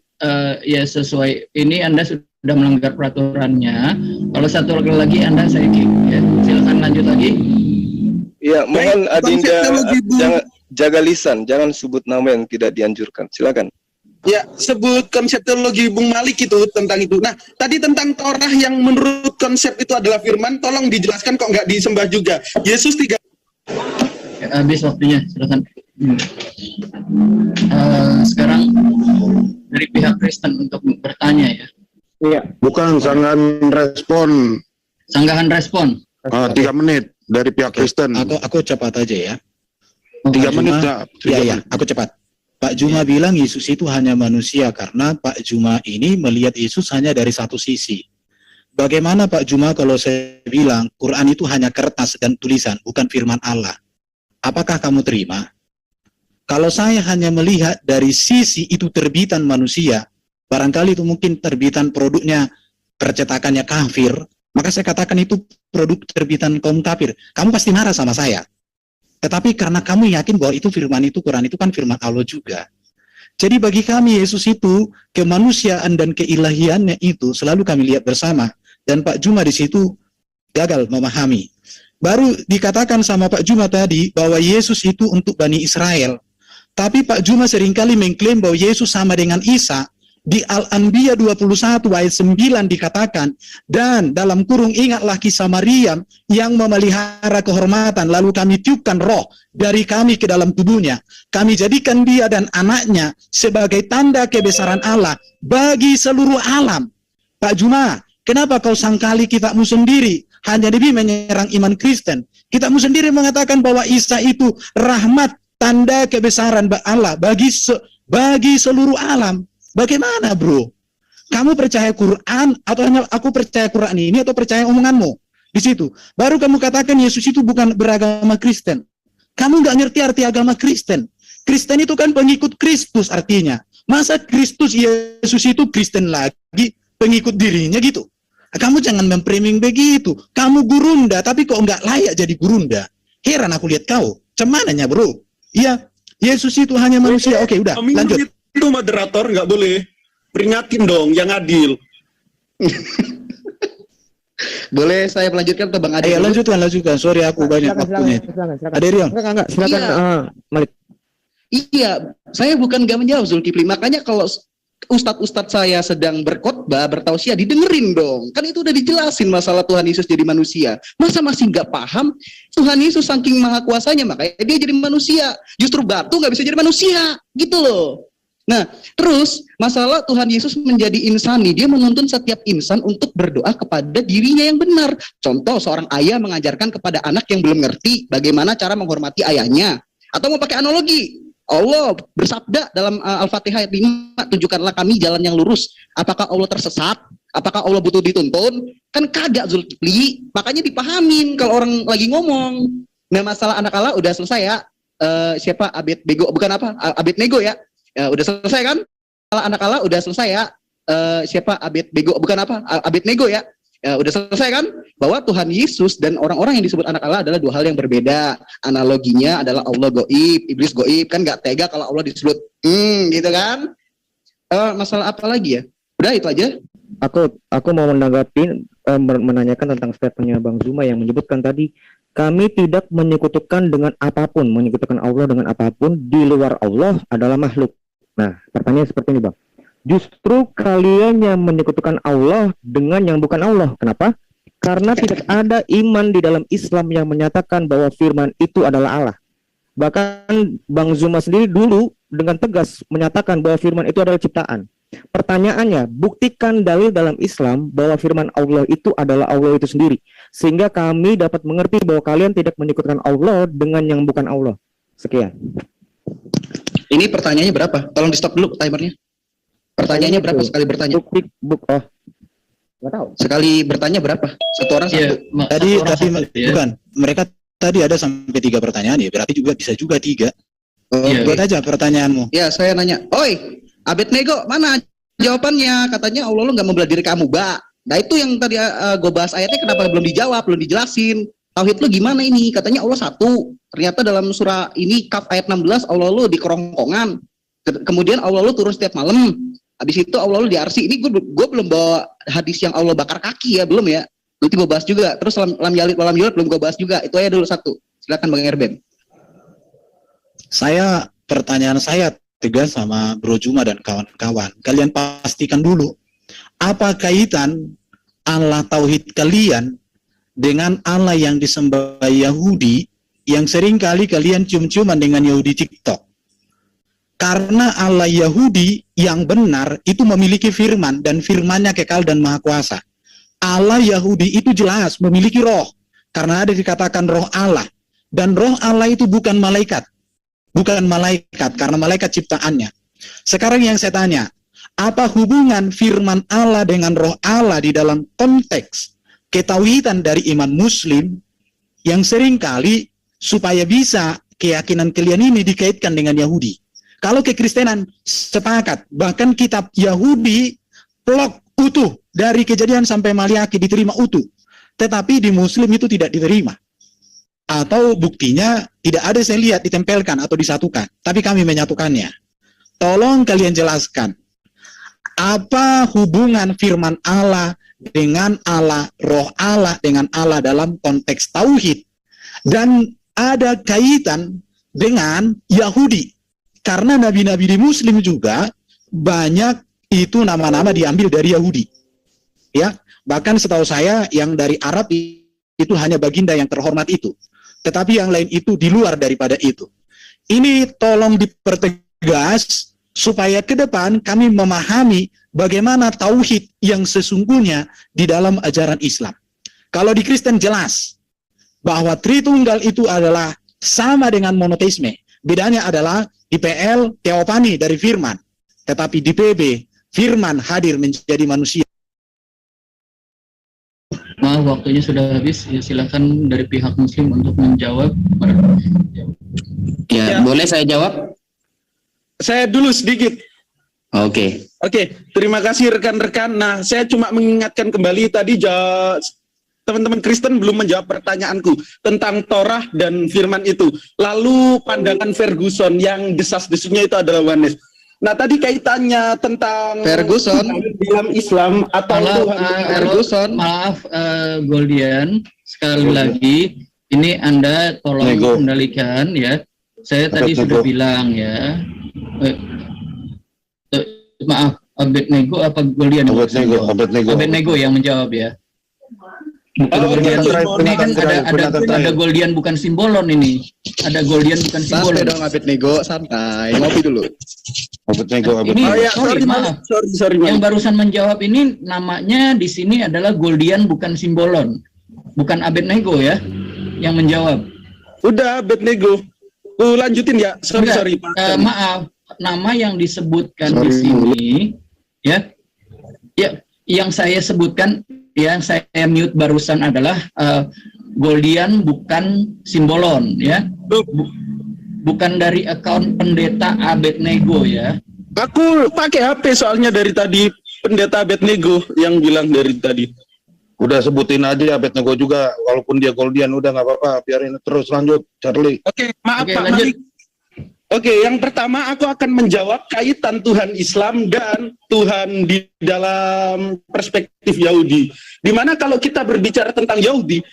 ya sesuai ini Anda sudah melanggar peraturannya. Kalau satu lagi Anda saya kick ya. Silakan lanjut lagi. Ya, mohon Adinda jangan jaga lisan, jangan sebut nama yang tidak dianjurkan. Silakan. Ya, sebut konsep teologi Bung Malik itu tentang itu. Nah, tadi tentang Torah yang menurut konsep itu adalah firman, tolong dijelaskan kok nggak disembah juga. Yesus 3. Ya, habis waktunya, silakan. Sekarang dari pihak Kristen untuk bertanya ya. Iya. Bukan sanggahan respon. Sanggahan respon. 3 menit dari pihak Kristen. Aku cepat aja ya. 3 menit ya. Iya, aku cepat. Pak Juma bilang Yesus itu hanya manusia karena Pak Juma ini melihat Yesus hanya dari satu sisi. Bagaimana Pak Juma kalau saya bilang Quran itu hanya kertas dan tulisan, bukan firman Allah? Apakah kamu terima? Kalau saya hanya melihat dari sisi itu terbitan manusia, barangkali itu mungkin terbitan produknya, percetakannya kafir, maka saya katakan itu produk terbitan kaum kafir. Kamu pasti marah sama saya. Tetapi karena kamu yakin bahwa itu firman itu, Quran itu kan firman Allah juga. Jadi bagi kami Yesus itu kemanusiaan dan keilahiannya itu selalu kami lihat bersama. Dan Pak Juma di situ gagal memahami. Baru dikatakan sama Pak Juma tadi bahwa Yesus itu untuk Bani Israel. Tapi Pak Juma seringkali mengklaim bahwa Yesus sama dengan Isa. Di Al-Anbiya 21 ayat 9 dikatakan, dan dalam kurung ingatlah kisah Maryam yang memelihara kehormatan, lalu kami tiupkan roh dari kami ke dalam tubuhnya. Kami jadikan dia dan anaknya sebagai tanda kebesaran Allah bagi seluruh alam. Pak Juma, kenapa kau sangkali kitabmu sendiri hanya demi menyerang iman Kristen? Kitabmu sendiri mengatakan bahwa Isa itu rahmat, tanda kebesaran Allah bagi seluruh alam. Bagaimana bro? Kamu percaya Quran atau hanya aku percaya Quran ini atau percaya omonganmu? Di situ. Baru kamu katakan Yesus itu bukan beragama Kristen. Kamu nggak ngerti arti agama Kristen. Kristen itu kan pengikut Kristus artinya. Masa Kristus Yesus itu Kristen lagi, pengikut dirinya gitu? Kamu jangan memframing begitu. Kamu gurunda, tapi kok nggak layak jadi gurunda. Heran aku lihat kau. Cemananya bro. Iya, Yesus itu hanya manusia. Oke, udah, lanjut. Itu moderator nggak boleh. Peringatin dong, yang adil. Boleh saya melanjutkan ke Bang Ade? Ayo lanjutkan. Sorry aku banyak waktunya. Ada Rion. Enggak, silakan. Iya. Malik. Iya, saya bukan gak menjawab Zulkifli. Makanya kalau ustadz-ustadz saya sedang berkhotbah, bertausiah, didengerin dong. Kan itu udah dijelasin masalah Tuhan Yesus jadi manusia. Masa masih nggak paham? Tuhan Yesus saking maha kuasanya, makanya dia jadi manusia. Justru batu nggak bisa jadi manusia, gitu loh. Nah, terus masalah Tuhan Yesus menjadi insani, dia menuntun setiap insan untuk berdoa kepada dirinya yang benar. Contoh, seorang ayah mengajarkan kepada anak yang belum ngerti bagaimana cara menghormati ayahnya. Atau mau pakai analogi, Allah bersabda dalam Al-Fatihah ayat 5, tunjukkanlah kami jalan yang lurus. Apakah Allah tersesat? Apakah Allah butuh dituntun? Kan kagak Zulkifli, makanya dipahamin kalau orang lagi ngomong. Nah, masalah anak Allah udah selesai ya. Siapa? Abednego, bukan apa? Abednego ya. Ya, udah selesai kan? Kalau anak Allah udah selesai ya. Siapa? Abednego, bukan apa? Abednego ya. Ya, udah selesai kan? Bahwa Tuhan Yesus dan orang-orang yang disebut anak Allah adalah dua hal yang berbeda. Analoginya adalah Allah goib, iblis goib, kan nggak tega kalau Allah disebut gitu kan? Masalah apa lagi ya? Udah itu aja. Aku mau menanggapi, menanyakan tentang statementnya Bang Zuma yang menyebutkan tadi, kami tidak menyekutukan dengan apapun, menyekutukan Allah dengan apapun di luar Allah adalah makhluk. Nah, pertanyaan seperti ini Bang. Justru kalian yang menyekutukan Allah dengan yang bukan Allah. Kenapa? Karena tidak ada iman di dalam Islam yang menyatakan bahwa firman itu adalah Allah. Bahkan Bang Zuma sendiri dulu dengan tegas menyatakan bahwa firman itu adalah ciptaan. Pertanyaannya, buktikan dalil dalam Islam bahwa firman Allah itu adalah Allah itu sendiri. Sehingga kami dapat mengerti bahwa kalian tidak menyekutukan Allah dengan yang bukan Allah. Sekian. Ini pertanyaannya berapa? Tolong di stop dulu timernya. Pertanyaannya berapa sekali bertanya? Nggak tahu. Sekali bertanya berapa? Satu orang satu. Tadi bukan. Mereka tadi ada sampai 3 pertanyaan ya. Berarti juga bisa juga 3. Buat aja pertanyaanmu. Ya, saya nanya. Oi, Abednego, mana jawabannya? Katanya Allah lu nggak membelah diri kamu, Mbak. Nah, itu yang tadi gue bahas ayatnya kenapa belum dijawab, belum dijelasin. Tauhid lu gimana ini? Katanya Allah satu. Ternyata dalam surah ini Kaf ayat 16 Allah lu di kerongkongan. Kemudian Allah lu turun setiap malam. Habis itu Allah lu di arsy. Ini gue belum bawa hadis yang Allah bakar kaki ya, belum ya. Nanti gue bahas juga. Terus lam yalid walam yulad belum gue bahas juga. Itu aja dulu satu. Silakan Bang Erbem. Pertanyaan saya tegas sama Bro Juma dan kawan-kawan. Kalian pastikan dulu, apa kaitan Allah tauhid kalian dengan Allah yang disembah Yahudi yang sering kali kalian cium-ciuman dengan Yahudi TikTok? Karena Allah Yahudi yang benar itu memiliki firman dan firmannya kekal dan maha kuasa. Allah Yahudi itu jelas memiliki roh. Karena ada dikatakan roh Allah. Dan roh Allah itu bukan malaikat. Bukan malaikat, karena malaikat ciptaannya. Sekarang yang saya tanya, apa hubungan firman Allah dengan roh Allah di dalam konteks ketauhidan dari iman muslim yang seringkali supaya bisa keyakinan kalian ini dikaitkan dengan Yahudi? Kalau kekristenan sepakat, bahkan kitab Yahudi plok utuh dari Kejadian sampai Maliaki diterima utuh, tetapi di muslim itu tidak diterima. Atau buktinya tidak ada saya lihat ditempelkan atau disatukan, tapi kami menyatukannya. Tolong kalian jelaskan, apa hubungan firman Allah dengan Allah, roh Allah dengan Allah dalam konteks tauhid, dan ada kaitan dengan Yahudi. Karena nabi-nabi di muslim juga banyak itu nama-nama diambil dari Yahudi. Ya, bahkan setahu saya yang dari Arab itu hanya baginda yang terhormat itu. Tetapi yang lain itu di luar daripada itu. Ini tolong dipertegas supaya ke depan kami memahami bagaimana tauhid yang sesungguhnya di dalam ajaran Islam. Kalau di Kristen jelas bahwa Tritunggal itu adalah sama dengan monoteisme. Bedanya adalah di PL teopani dari firman, tetapi di PB firman hadir menjadi manusia. Maaf, waktunya sudah habis. Ya, silakan dari pihak muslim untuk menjawab. Ya, boleh saya jawab? Saya dulu sedikit. Oke. Oke, terima kasih rekan-rekan. Nah, saya cuma mengingatkan kembali tadi teman-teman Kristen belum menjawab pertanyaanku tentang Torah dan firman itu. Lalu pandangan Ferguson yang desas-desusnya itu adalah oneness. Nah, tadi kaitannya tentang Ferguson dalam Islam atau Tuhan. Ferguson. Maaf, Goldian, sekali lagi, ini Anda tolong Nego. kendalikan ya. Saya tadi Nego. sudah bilang ya. Maaf, Abednego apa Goldian? Abednego yang menjawab ya. Bukan Goldian. Ini kan ada Goldian bukan simbolon ini. Ada Goldian bukan simbolon. Santai dong Abednego, santai. Ngopi dulu. Ini sorry, maaf. Sorry, Yang barusan menjawab ini namanya di sini adalah Goldian bukan simbolon. Bukan Abednego ya yang menjawab. Udah, Abednego. Lanjutin ya. Sorry. Maaf, nama yang disebutkan di sini ya yang saya sebutkan, yang saya mute barusan adalah Goldian bukan simbolon ya. Bukan dari akun pendeta Abednego ya. Aku pakai HP soalnya dari tadi pendeta Abednego yang bilang dari tadi. Udah sebutin aja Abednego juga, walaupun dia Goldian udah nggak apa-apa, biarin terus lanjut, Charlie. Oke, maaf Oke, Pak lanjut. Malik. Oke, yang pertama aku akan menjawab kaitan Tuhan Islam dan Tuhan di dalam perspektif Yahudi. Dimana kalau kita berbicara tentang Yahudi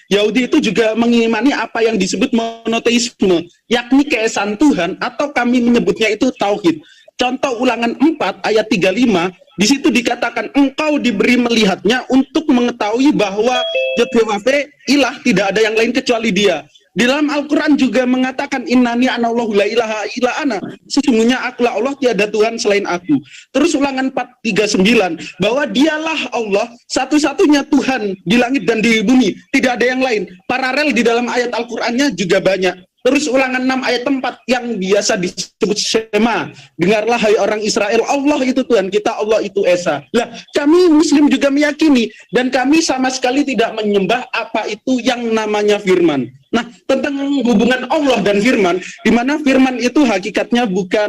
itu juga mengimani apa yang disebut monoteisme, yakni keesaan Tuhan, atau kami menyebutnya itu tauhid. Contoh Ulangan 4 ayat 35, di situ dikatakan engkau diberi melihatnya untuk mengetahui bahwa Yahweh ilah, tidak ada yang lain kecuali Dia. Di dalam Al-Quran juga mengatakan innani anallahu la ilaha illa ana, sesungguhnya akulah Allah, tiada Tuhan selain aku. Terus Ulangan 4:39 bahwa dialah Allah, satu-satunya Tuhan di langit dan di bumi, tidak ada yang lain. Paralel di dalam ayat Al-Qur'annya juga banyak. Terus Ulangan 6 ayat 4 yang biasa disebut Shema, dengarlah hai orang Israel, Allah itu Tuhan kita, Allah itu Esa. Lah, kami Muslim juga meyakini dan kami sama sekali tidak menyembah apa itu yang namanya firman. Nah, tentang hubungan Allah dan firman, di mana firman itu hakikatnya bukan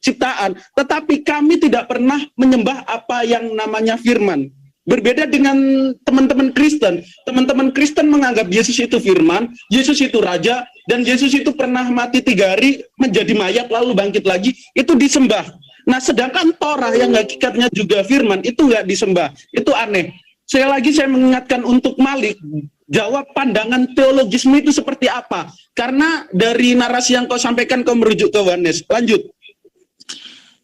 ciptaan, tetapi kami tidak pernah menyembah apa yang namanya firman. Berbeda dengan teman-teman Kristen. Teman-teman Kristen menganggap Yesus itu firman, Yesus itu raja, dan Yesus itu pernah mati 3 hari, menjadi mayat, lalu bangkit lagi, itu disembah. Nah, sedangkan Torah yang hakikatnya juga firman, itu nggak disembah. Itu aneh. Saya mengingatkan untuk Malik, jawab pandangan teologisme itu seperti apa. Karena dari narasi yang kau sampaikan, kau merujuk ke oneness. Lanjut.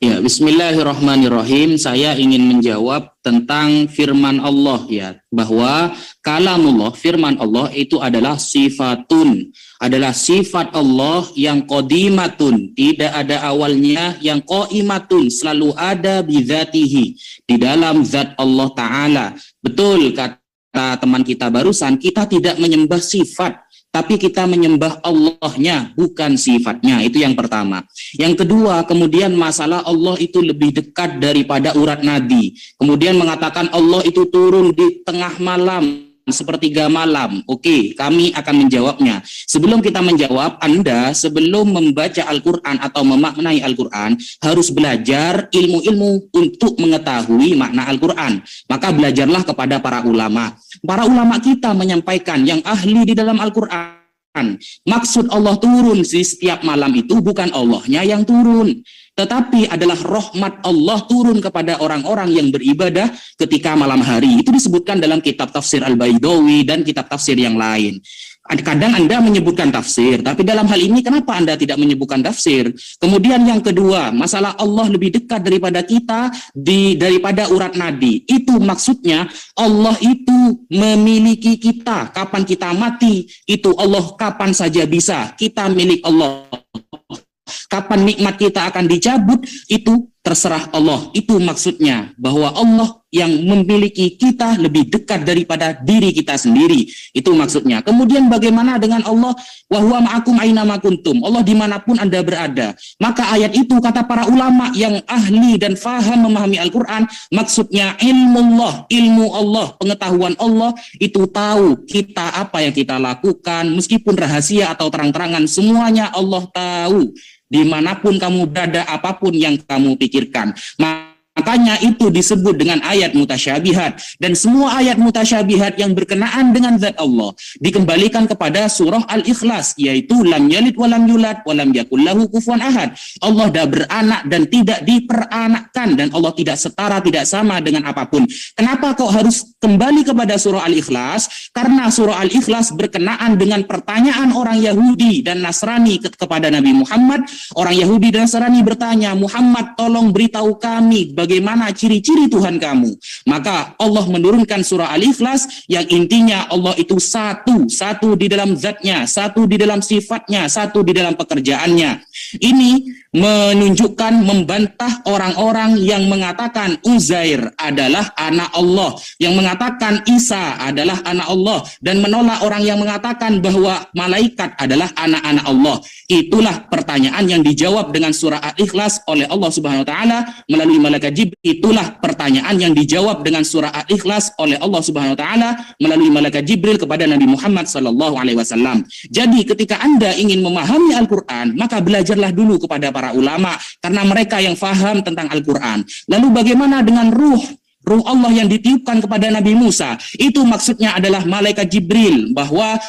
Ya, bismillahirrahmanirrahim. Saya ingin menjawab tentang firman Allah ya, bahwa kalamullah, firman Allah itu adalah sifatun, adalah sifat Allah yang qadimatun, tidak ada awalnya, yang qaimatun, selalu ada bidzatihi, di dalam zat Allah Ta'ala. Betul kata teman kita barusan, kita tidak menyembah sifat, tapi kita menyembah Allahnya, bukan sifatnya. Itu yang pertama. Yang kedua, kemudian masalah Allah itu lebih dekat daripada urat nadi. Kemudian mengatakan Allah itu turun di tengah malam, sepertiga malam. Oke, kami akan menjawabnya. Sebelum kita menjawab, Anda sebelum membaca Al-Quran atau memaknai Al-Quran, harus belajar ilmu-ilmu untuk mengetahui makna Al-Quran. Maka belajarlah kepada para ulama. Para ulama kita menyampaikan yang ahli di dalam Al-Quran. Maksud Allah turun di setiap malam itu bukan Allahnya yang turun, tetapi adalah rahmat Allah turun kepada orang-orang yang beribadah ketika malam hari. Itu disebutkan dalam kitab tafsir Al-Baidawi dan kitab tafsir yang lain. Kadang Anda menyebutkan tafsir, tapi dalam hal ini kenapa Anda tidak menyebutkan tafsir? Kemudian yang kedua, masalah Allah lebih dekat daripada kita daripada urat nadi. Itu maksudnya Allah itu memiliki kita. Kapan kita mati, itu Allah kapan saja bisa. Kita milik Allah. Kapan nikmat kita akan dicabut, itu terserah Allah. Itu maksudnya bahwa Allah yang memiliki kita lebih dekat daripada diri kita sendiri. Itu maksudnya. Kemudian bagaimana dengan Allah? Wa huwa ma'akum aina ma kuntum. Allah dimanapun Anda berada. Maka ayat itu kata para ulama yang ahli dan faham memahami Al-Quran, maksudnya ilmu Allah, pengetahuan Allah, itu tahu kita apa yang kita lakukan, meskipun rahasia atau terang-terangan, semuanya Allah tahu. Dimanapun kamu berada, apapun yang kamu pikirkan. Makanya itu disebut dengan ayat mutasyabihat. Dan semua ayat mutasyabihat yang berkenaan dengan zat Allah dikembalikan kepada surah Al-Ikhlas, yaitu lam yalid walam yulad walam yakul lahu kufuwan ahad. Allah dah beranak dan tidak diperanakkan, dan Allah tidak setara, tidak sama dengan apapun. Kenapa kok harus kembali kepada surah Al-Ikhlas? Karena surah Al-Ikhlas berkenaan dengan pertanyaan orang Yahudi dan Nasrani kepada Nabi Muhammad. Orang Yahudi dan Nasrani bertanya, Muhammad, tolong beritahu kami bagaimana ciri-ciri Tuhan kamu. Maka Allah menurunkan surah Al-Ikhlas yang intinya Allah itu satu di dalam zatnya, satu di dalam sifatnya, satu di dalam pekerjaannya. Ini menunjukkan, membantah orang-orang yang mengatakan Uzair adalah anak Allah, yang mengatakan Isa adalah anak Allah, dan menolak orang yang mengatakan bahwa malaikat adalah anak-anak Allah. Itulah pertanyaan yang dijawab dengan surah Al-Ikhlas oleh Allah Subhanahu wa taala melalui malaikat Jibril. Itulah pertanyaan yang dijawab dengan surah Al-Ikhlas oleh Allah Subhanahu wa taala melalui malaikat Jibril kepada Nabi Muhammad sallallahu alaihi wasallam. Jadi ketika Anda ingin memahami Al-Qur'an, maka belajarlah dulu kepada para ulama, karena mereka yang faham tentang Al-Qur'an. Lalu bagaimana dengan ruh Allah yang ditiupkan kepada Nabi Musa? Itu maksudnya adalah malaikat Jibril, bahwa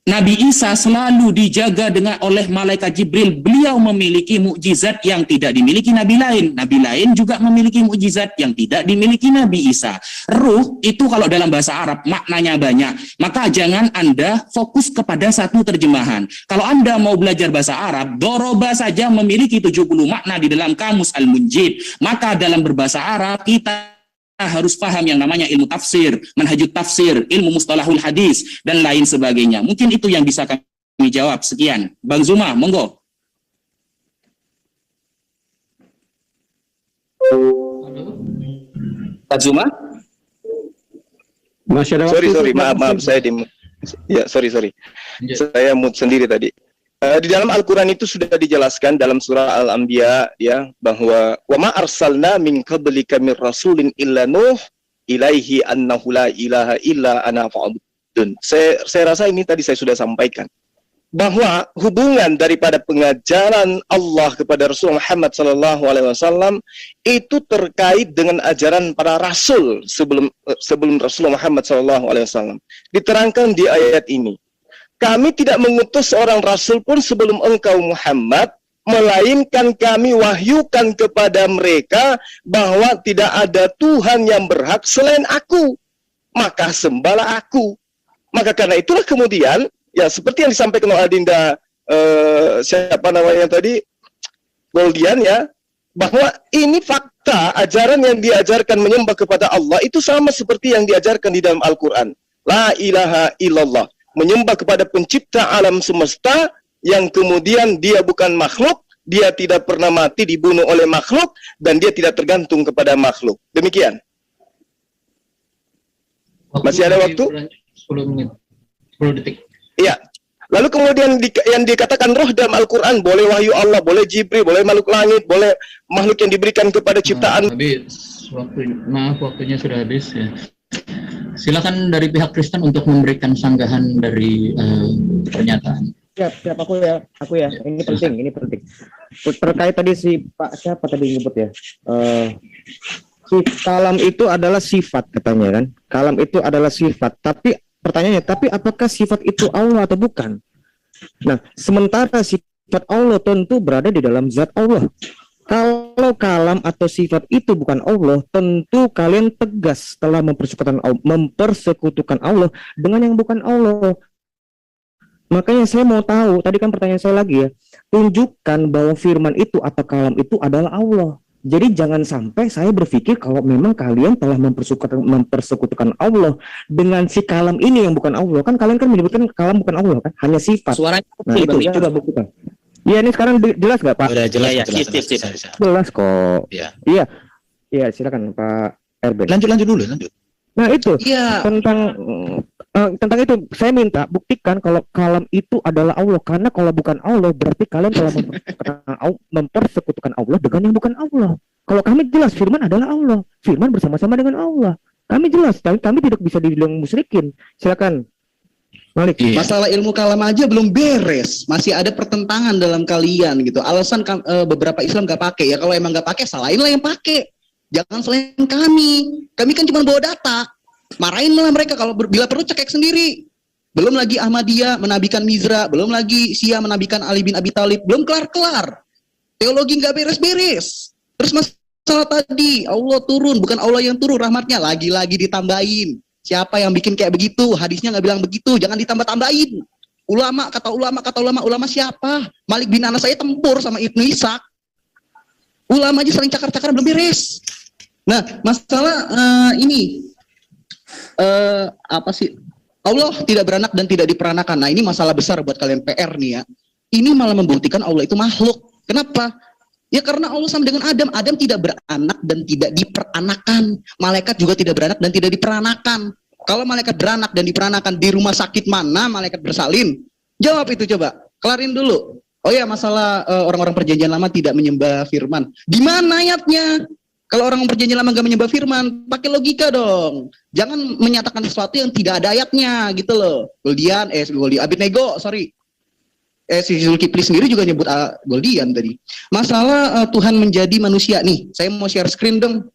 Nabi Isa selalu dijaga oleh malaikat Jibril. Beliau memiliki mukjizat yang tidak dimiliki nabi lain. Nabi lain juga memiliki mukjizat yang tidak dimiliki Nabi Isa. Ruh itu kalau dalam bahasa Arab maknanya banyak. Maka jangan Anda fokus kepada satu terjemahan. Kalau Anda mau belajar bahasa Arab, doroba saja memiliki 70 makna di dalam kamus Al-Munjid. Maka dalam berbahasa Arab kita harus paham yang namanya ilmu tafsir, manhajut tafsir, ilmu mustalahul hadis, dan lain sebagainya. Mungkin itu yang bisa kami jawab. Sekian. Bang Zuma, monggo. Pak Zuma? Masih ada Sorry, maaf, saya sorry. Saya mute sendiri tadi. Di dalam Al-Quran itu sudah dijelaskan dalam surah Al-Anbiya ya, bahwa wa ma arsalna min qablika min rasulin illa nuh ilaihi annahu la ilaha illa ana fa'budun. Saya rasa ini tadi saya sudah sampaikan, bahwa hubungan daripada pengajaran Allah kepada Rasul Muhammad SAW itu terkait dengan ajaran para rasul sebelum Rasul Muhammad SAW. Diterangkan di ayat ini, kami tidak mengutus seorang rasul pun sebelum engkau Muhammad, melainkan kami wahyukan kepada mereka bahwa tidak ada Tuhan yang berhak selain aku, maka sembahlah aku. Maka karena itulah kemudian, ya seperti yang disampaikan oleh Adinda siapa namanya tadi, Goldian ya, bahwa ini fakta ajaran yang diajarkan menyembah kepada Allah itu sama seperti yang diajarkan di dalam Al-Quran. La ilaha illallah, menyembah kepada pencipta alam semesta yang kemudian dia bukan makhluk, dia tidak pernah mati dibunuh oleh makhluk, dan dia tidak tergantung kepada makhluk. Demikian. Masih ada waktu? 10 menit, 10 detik. Iya. Lalu kemudian yang dikatakan roh dalam Al-Quran, boleh wahyu Allah, boleh Jibril, boleh makhluk langit, boleh makhluk yang diberikan kepada ciptaan. Habis waktunya sudah habis ya. Silakan dari pihak Kristen untuk memberikan sanggahan dari pernyataan. Siap aku ya. Ini penting. Terkait tadi si Pak siapa tadi nyebut ya? Si kalam itu adalah sifat katanya kan? Kalam itu adalah sifat. Tapi pertanyaannya, tapi apakah sifat itu Allah atau bukan? Nah, sementara sifat Allah tentu berada di dalam zat Allah. Kalau kalam atau sifat itu bukan Allah, tentu kalian tegas telah mempersekutukan Allah dengan yang bukan Allah. Makanya saya mau tahu, tadi kan pertanyaan saya lagi ya, tunjukkan bahwa firman itu atau kalam itu adalah Allah. Jadi jangan sampai saya berpikir kalau memang kalian telah mempersekutukan Allah dengan si kalam ini yang bukan Allah. Kan kalian kan menyebutkan kalam bukan Allah kan, hanya sifat. Suaranya nah, itu coba buktikan. Iya, ini sekarang jelas nggak Pak? Udah jelas, Ya, jelas. Jelas kok. Iya. Iya, silakan Pak Erben. Lanjut dulu. Nah itu Iya. tentang itu saya minta buktikan kalau kalam itu adalah Allah, karena kalau bukan Allah berarti kalian telah mempersekutukan Allah dengan yang bukan Allah. Kalau kami jelas firman adalah Allah, firman bersama-sama dengan Allah. Kami jelas, kami tidak bisa dibilang musyrikin. Silakan. Malik. Masalah ilmu kalam aja belum beres, masih ada pertentangan dalam kalian gitu. Alasan beberapa Islam nggak pakai ya, kalau emang nggak pakai salahin lah yang pakai. Jangan selain kami. Kami kan cuma bawa data. Marahin malah mereka kalau bila perlu cekek sendiri. Belum lagi Ahmadiyah menabikan Mizra, belum lagi Syiah menabikan Ali bin Abi Thalib, belum kelar-kelar. Teologi nggak beres-beres. Terus masalah tadi, Allah turun, bukan Allah yang turun rahmatnya, lagi-lagi ditambahin. Siapa yang bikin kayak begitu? Hadisnya nggak bilang begitu, jangan ditambah-tambahin. Ulama siapa? Malik bin Anas saya tempur sama Ibnu Ishaq. Ulama aja saling cakar-cakar belum beres. Nah, masalah ini apa sih? Allah tidak beranak dan tidak diperanakan. Nah, ini masalah besar buat kalian PR nih ya. Ini malah membuktikan Allah itu makhluk. Kenapa? Ya karena Allah sama dengan Adam. Adam tidak beranak dan tidak diperanakan. Malaikat juga tidak beranak dan tidak diperanakan. Kalau malaikat beranak dan diperanakan, di rumah sakit mana malaikat bersalin? Jawab itu coba. Kelarin dulu. Oh ya, masalah orang-orang perjanjian lama tidak menyembah firman. Di mana ayatnya? Kalau orang perjanjian lama nggak menyembah firman, pakai logika dong. Jangan menyatakan sesuatu yang tidak ada ayatnya gitu loh. Abednego, sorry. Si Zulkifli sendiri juga nyebut Goldian tadi. Masalah Tuhan menjadi manusia nih. Saya mau share screen dong.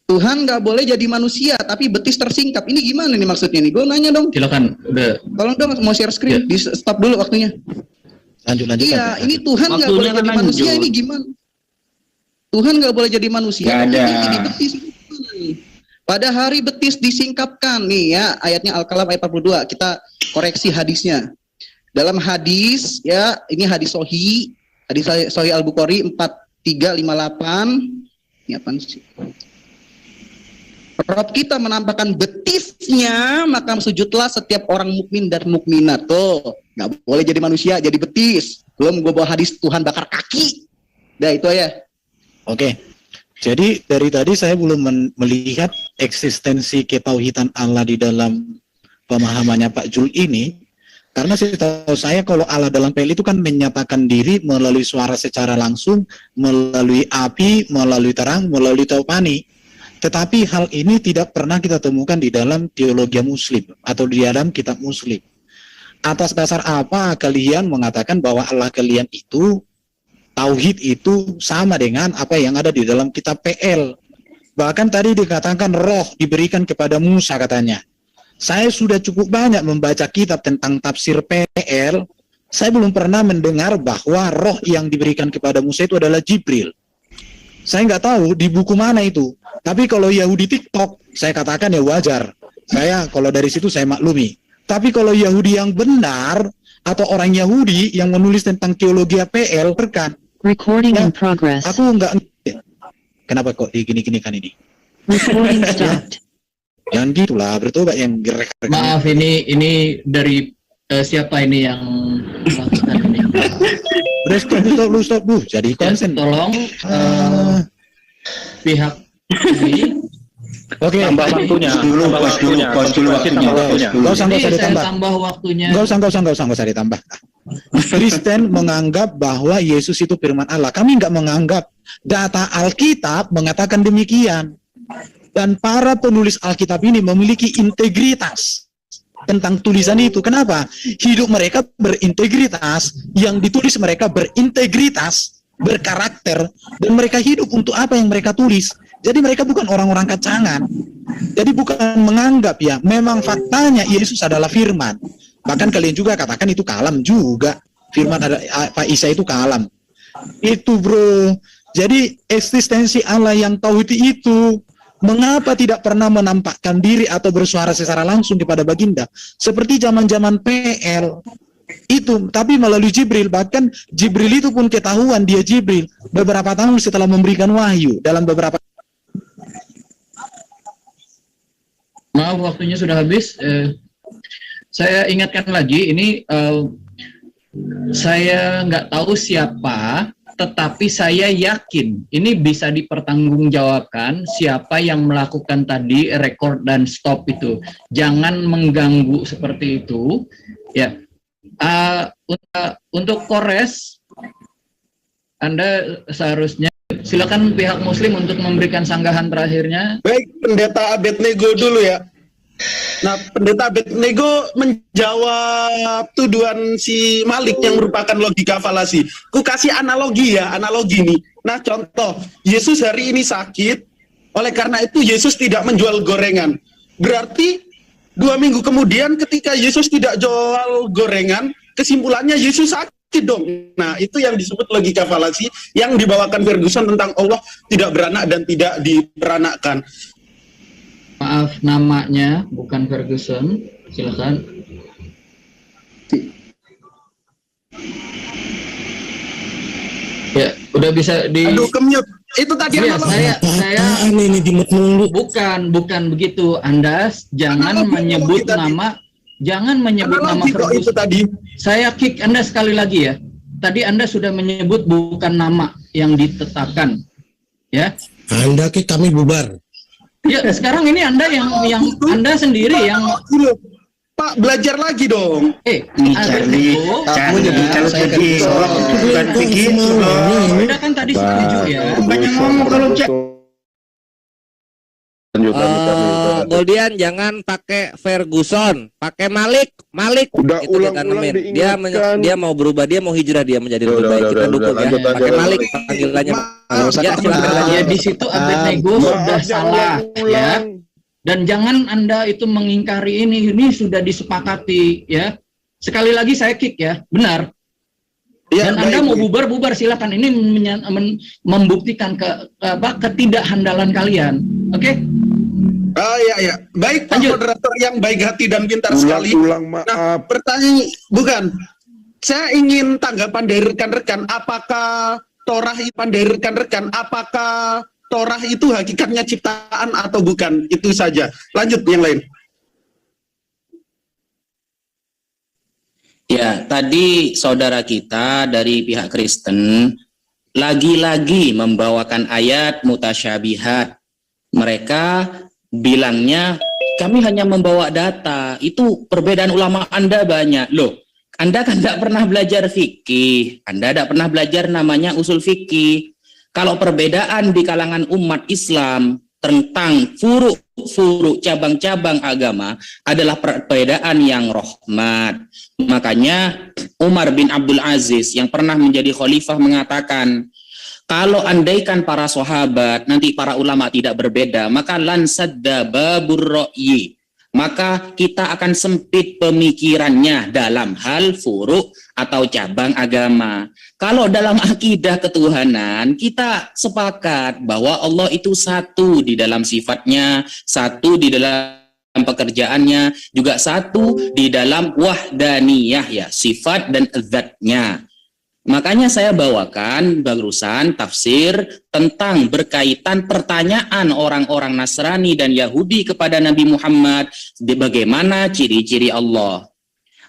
Tuhan nggak boleh jadi manusia, tapi betis tersingkap. Ini gimana nih maksudnya nih? Gue nanya dong. Silakan. Udah. Tolong dong, mau share screen. Di stop dulu waktunya. Lanjut. Iya, ini Tuhan nggak boleh jadi manusia. Ini gimana? Tuhan nggak boleh jadi manusia. Jadi betis. Pada hari betis disingkapkan nih ya, ayatnya Al-Kalam ayat 42. Kita koreksi hadisnya. Dalam hadis ya, ini hadis Sahih Al-Bukhari 4358. Ini apa sih? Rob kita menampakkan betisnya, maka sujudlah setiap orang mukmin dan mukminat. Tuh, nggak boleh jadi manusia, jadi betis. Belum gue bawa hadis Tuhan bakar kaki. Dah itu aja. Oke. Jadi dari tadi saya belum melihat eksistensi ketauhidan Allah di dalam pemahamannya Pak Jul ini. Karena setahu saya kalau Allah dalam PL itu kan menyatakan diri melalui suara secara langsung, melalui api, melalui terang, melalui taupani. Tetapi hal ini tidak pernah kita temukan di dalam teologi Muslim atau di dalam kitab Muslim. Atas dasar apa kalian mengatakan bahwa Allah kalian itu, tauhid itu sama dengan apa yang ada di dalam kitab PL? Bahkan tadi dikatakan roh diberikan kepada Musa katanya. Saya sudah cukup banyak membaca kitab tentang tafsir PL. Saya belum pernah mendengar bahwa roh yang diberikan kepada Musa itu adalah Jibril. Saya nggak tahu di buku mana itu. Tapi kalau Yahudi TikTok, saya katakan ya wajar. Saya kalau dari situ saya maklumi. Tapi kalau Yahudi yang benar atau orang Yahudi yang menulis tentang teologi PL, berkan. Recording in progress. Aku nggak. Kenapa kok digini-ginikan ini? Recording stopped. Jangan gitulah, bertobat yang gerek. Maaf, ini dari siapa ini yang melakukan ini? Udah stop. Jadi konsen. Tolong pihak ini. Oke, tambah waktunya. Tambah waktunya. Enggak usah ditambah. Tambah waktunya. Enggak usah ditambah. Kristen menganggap bahwa Yesus itu firman Allah. Kami enggak menganggap. Data Alkitab mengatakan demikian. Dan para penulis Alkitab ini memiliki integritas tentang tulisan itu. Kenapa? Hidup mereka berintegritas, yang ditulis mereka berintegritas, berkarakter, dan mereka hidup untuk apa yang mereka tulis. Jadi mereka bukan orang-orang kacangan. Jadi bukan menganggap ya, memang faktanya Yesus adalah firman. Bahkan kalian juga katakan itu kalam juga. Firman ada Pak Isa itu kalam. Itu bro. Jadi eksistensi Allah yang tauhid itu, mengapa tidak pernah menampakkan diri atau bersuara secara langsung kepada baginda seperti zaman-zaman PL itu, tapi melalui Jibril. Bahkan Jibril itu pun ketahuan dia Jibril beberapa tahun setelah memberikan wahyu dalam beberapa. Maaf, waktunya sudah habis. Saya ingatkan lagi, ini saya nggak tahu siapa, tetapi saya yakin ini bisa dipertanggungjawabkan siapa yang melakukan tadi record dan stop itu. Jangan mengganggu seperti itu. Ya, untuk Kores, Anda seharusnya silakan pihak Muslim untuk memberikan sanggahan terakhirnya. Baik, Pendeta Abednego dulu ya. Nah, pendeta Abednego menjawab tuduhan si Malik yang merupakan logika falasi. Ku kasih analogi nih. Nah, contoh, Yesus hari ini sakit, oleh karena itu Yesus tidak menjual gorengan. Berarti 2 minggu kemudian ketika Yesus tidak jual gorengan, kesimpulannya Yesus sakit dong. Nah, itu yang disebut logika falasi yang dibawakan Ferguson tentang Allah tidak beranak dan tidak diperanakkan. Maaf, namanya bukan Ferguson. Silakan. Ya, udah bisa di. Aduh, kemute. Itu tadi ya, saya ini dimut mulu. Bukan begitu. Anda jangan menyebut nama, jangan menyebut nama Ferguson. Itu tadi. Saya kick Anda sekali lagi ya. Tadi Anda sudah menyebut bukan nama yang ditetapkan. Ya. Anda kick, kami bubar. Ya, sekarang ini Anda yang Anda sendiri yang Pak, belajar lagi dong. Charlie, saya bukan begitu. Anda kan tadi setuju ya. Banyak ngomong kalau cek. Goldian jangan pakai Ferguson, pakai Malik. Udah Itu ditanemin. Dia mau berubah, dia mau hijrah, dia menjadi lebih baik. Kita dukung ya. Pakai Malik panggilannya. Ya, silakan. Ya di situ Abednego sudah salah ya. Dan jangan Anda itu mengingkari ini sudah disepakati ya. Sekali lagi saya kick ya, benar. Ya, dan Anda mau bubar silakan. Ini membuktikan ketidakhandalan kalian. Oke? Ya. Baik, Pak moderator yang baik hati dan pintar sekali. Maaf. Nah, pertanyaan bukan. Saya ingin tanggapan dari rekan-rekan apakah Torah itu hakikatnya ciptaan atau bukan? Itu saja. Lanjut yang lain. Ya, tadi saudara kita dari pihak Kristen lagi-lagi membawakan ayat mutasyabihat. Mereka bilangnya kami hanya membawa data. Itu perbedaan ulama Anda banyak. Loh, Anda kan tidak pernah belajar fikih. Anda tidak pernah belajar namanya usul fikih. Kalau perbedaan di kalangan umat Islam tentang furuk cabang-cabang agama adalah perbedaan yang rahmat. Makanya Umar bin Abdul Aziz yang pernah menjadi khalifah mengatakan, kalau andaikan para sahabat, nanti para ulama tidak berbeda, maka lansadda babur ro'yi. Maka kita akan sempit pemikirannya dalam hal furuk atau cabang agama. Kalau dalam akidah ketuhanan, kita sepakat bahwa Allah itu satu di dalam sifatnya, satu di dalam pekerjaannya, juga satu di dalam wahdaniyah ya, sifat dan zatnya. Makanya saya bawakan barusan tafsir tentang berkaitan pertanyaan orang-orang Nasrani dan Yahudi kepada Nabi Muhammad, bagaimana ciri-ciri Allah.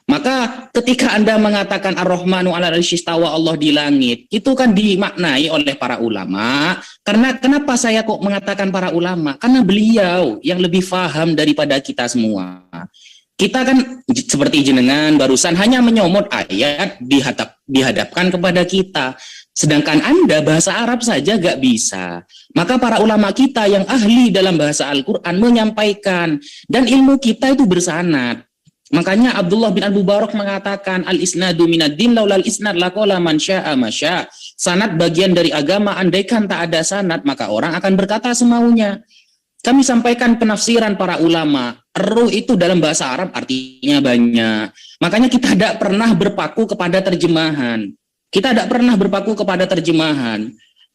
Maka ketika Anda mengatakan Ar-Rahmanu 'alal 'arsy istawa, Allah di langit, itu kan dimaknai oleh para ulama. Karena kenapa saya kok mengatakan para ulama? Karena beliau yang lebih paham daripada kita semua. Kita kan seperti jenengan barusan hanya menyomot ayat dihadapkan kepada kita. Sedangkan Anda bahasa Arab saja gak bisa. Maka para ulama kita yang ahli dalam bahasa Al-Quran menyampaikan. Dan ilmu kita itu bersanad. Makanya Abdullah bin Al-Mubarak mengatakan al-isnadu minad-din laulal isnad laqala man syaa ma syaa. Sanad bagian dari agama, andaikan tak ada sanad maka orang akan berkata semaunya. Kami sampaikan penafsiran para ulama. Ruh itu dalam bahasa Arab artinya banyak. Makanya kita tidak pernah berpaku kepada terjemahan.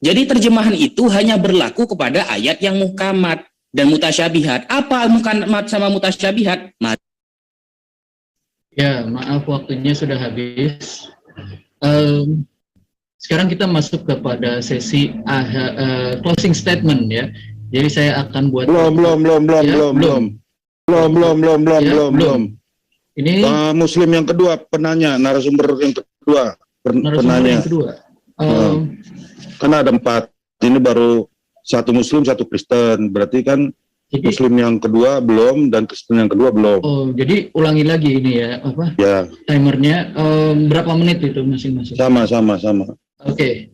Jadi terjemahan itu hanya berlaku kepada ayat yang muhkamat dan mutasyabihat. Apa muhkamat sama mutasyabihat? Ya, maaf waktunya sudah habis. Sekarang kita masuk kepada sesi closing statement ya. Jadi saya akan buat belum. Ini Muslim yang kedua penanya, narasumber yang kedua penanya. Karena ada 4. Ini baru 1 Muslim, 1 Kristen. Berarti kan Muslim yang kedua belum dan Kristen yang kedua belum. Oh, jadi ulangi lagi ini ya, apa? Ya. Timernya berapa menit itu masing-masing? Sama. Oke.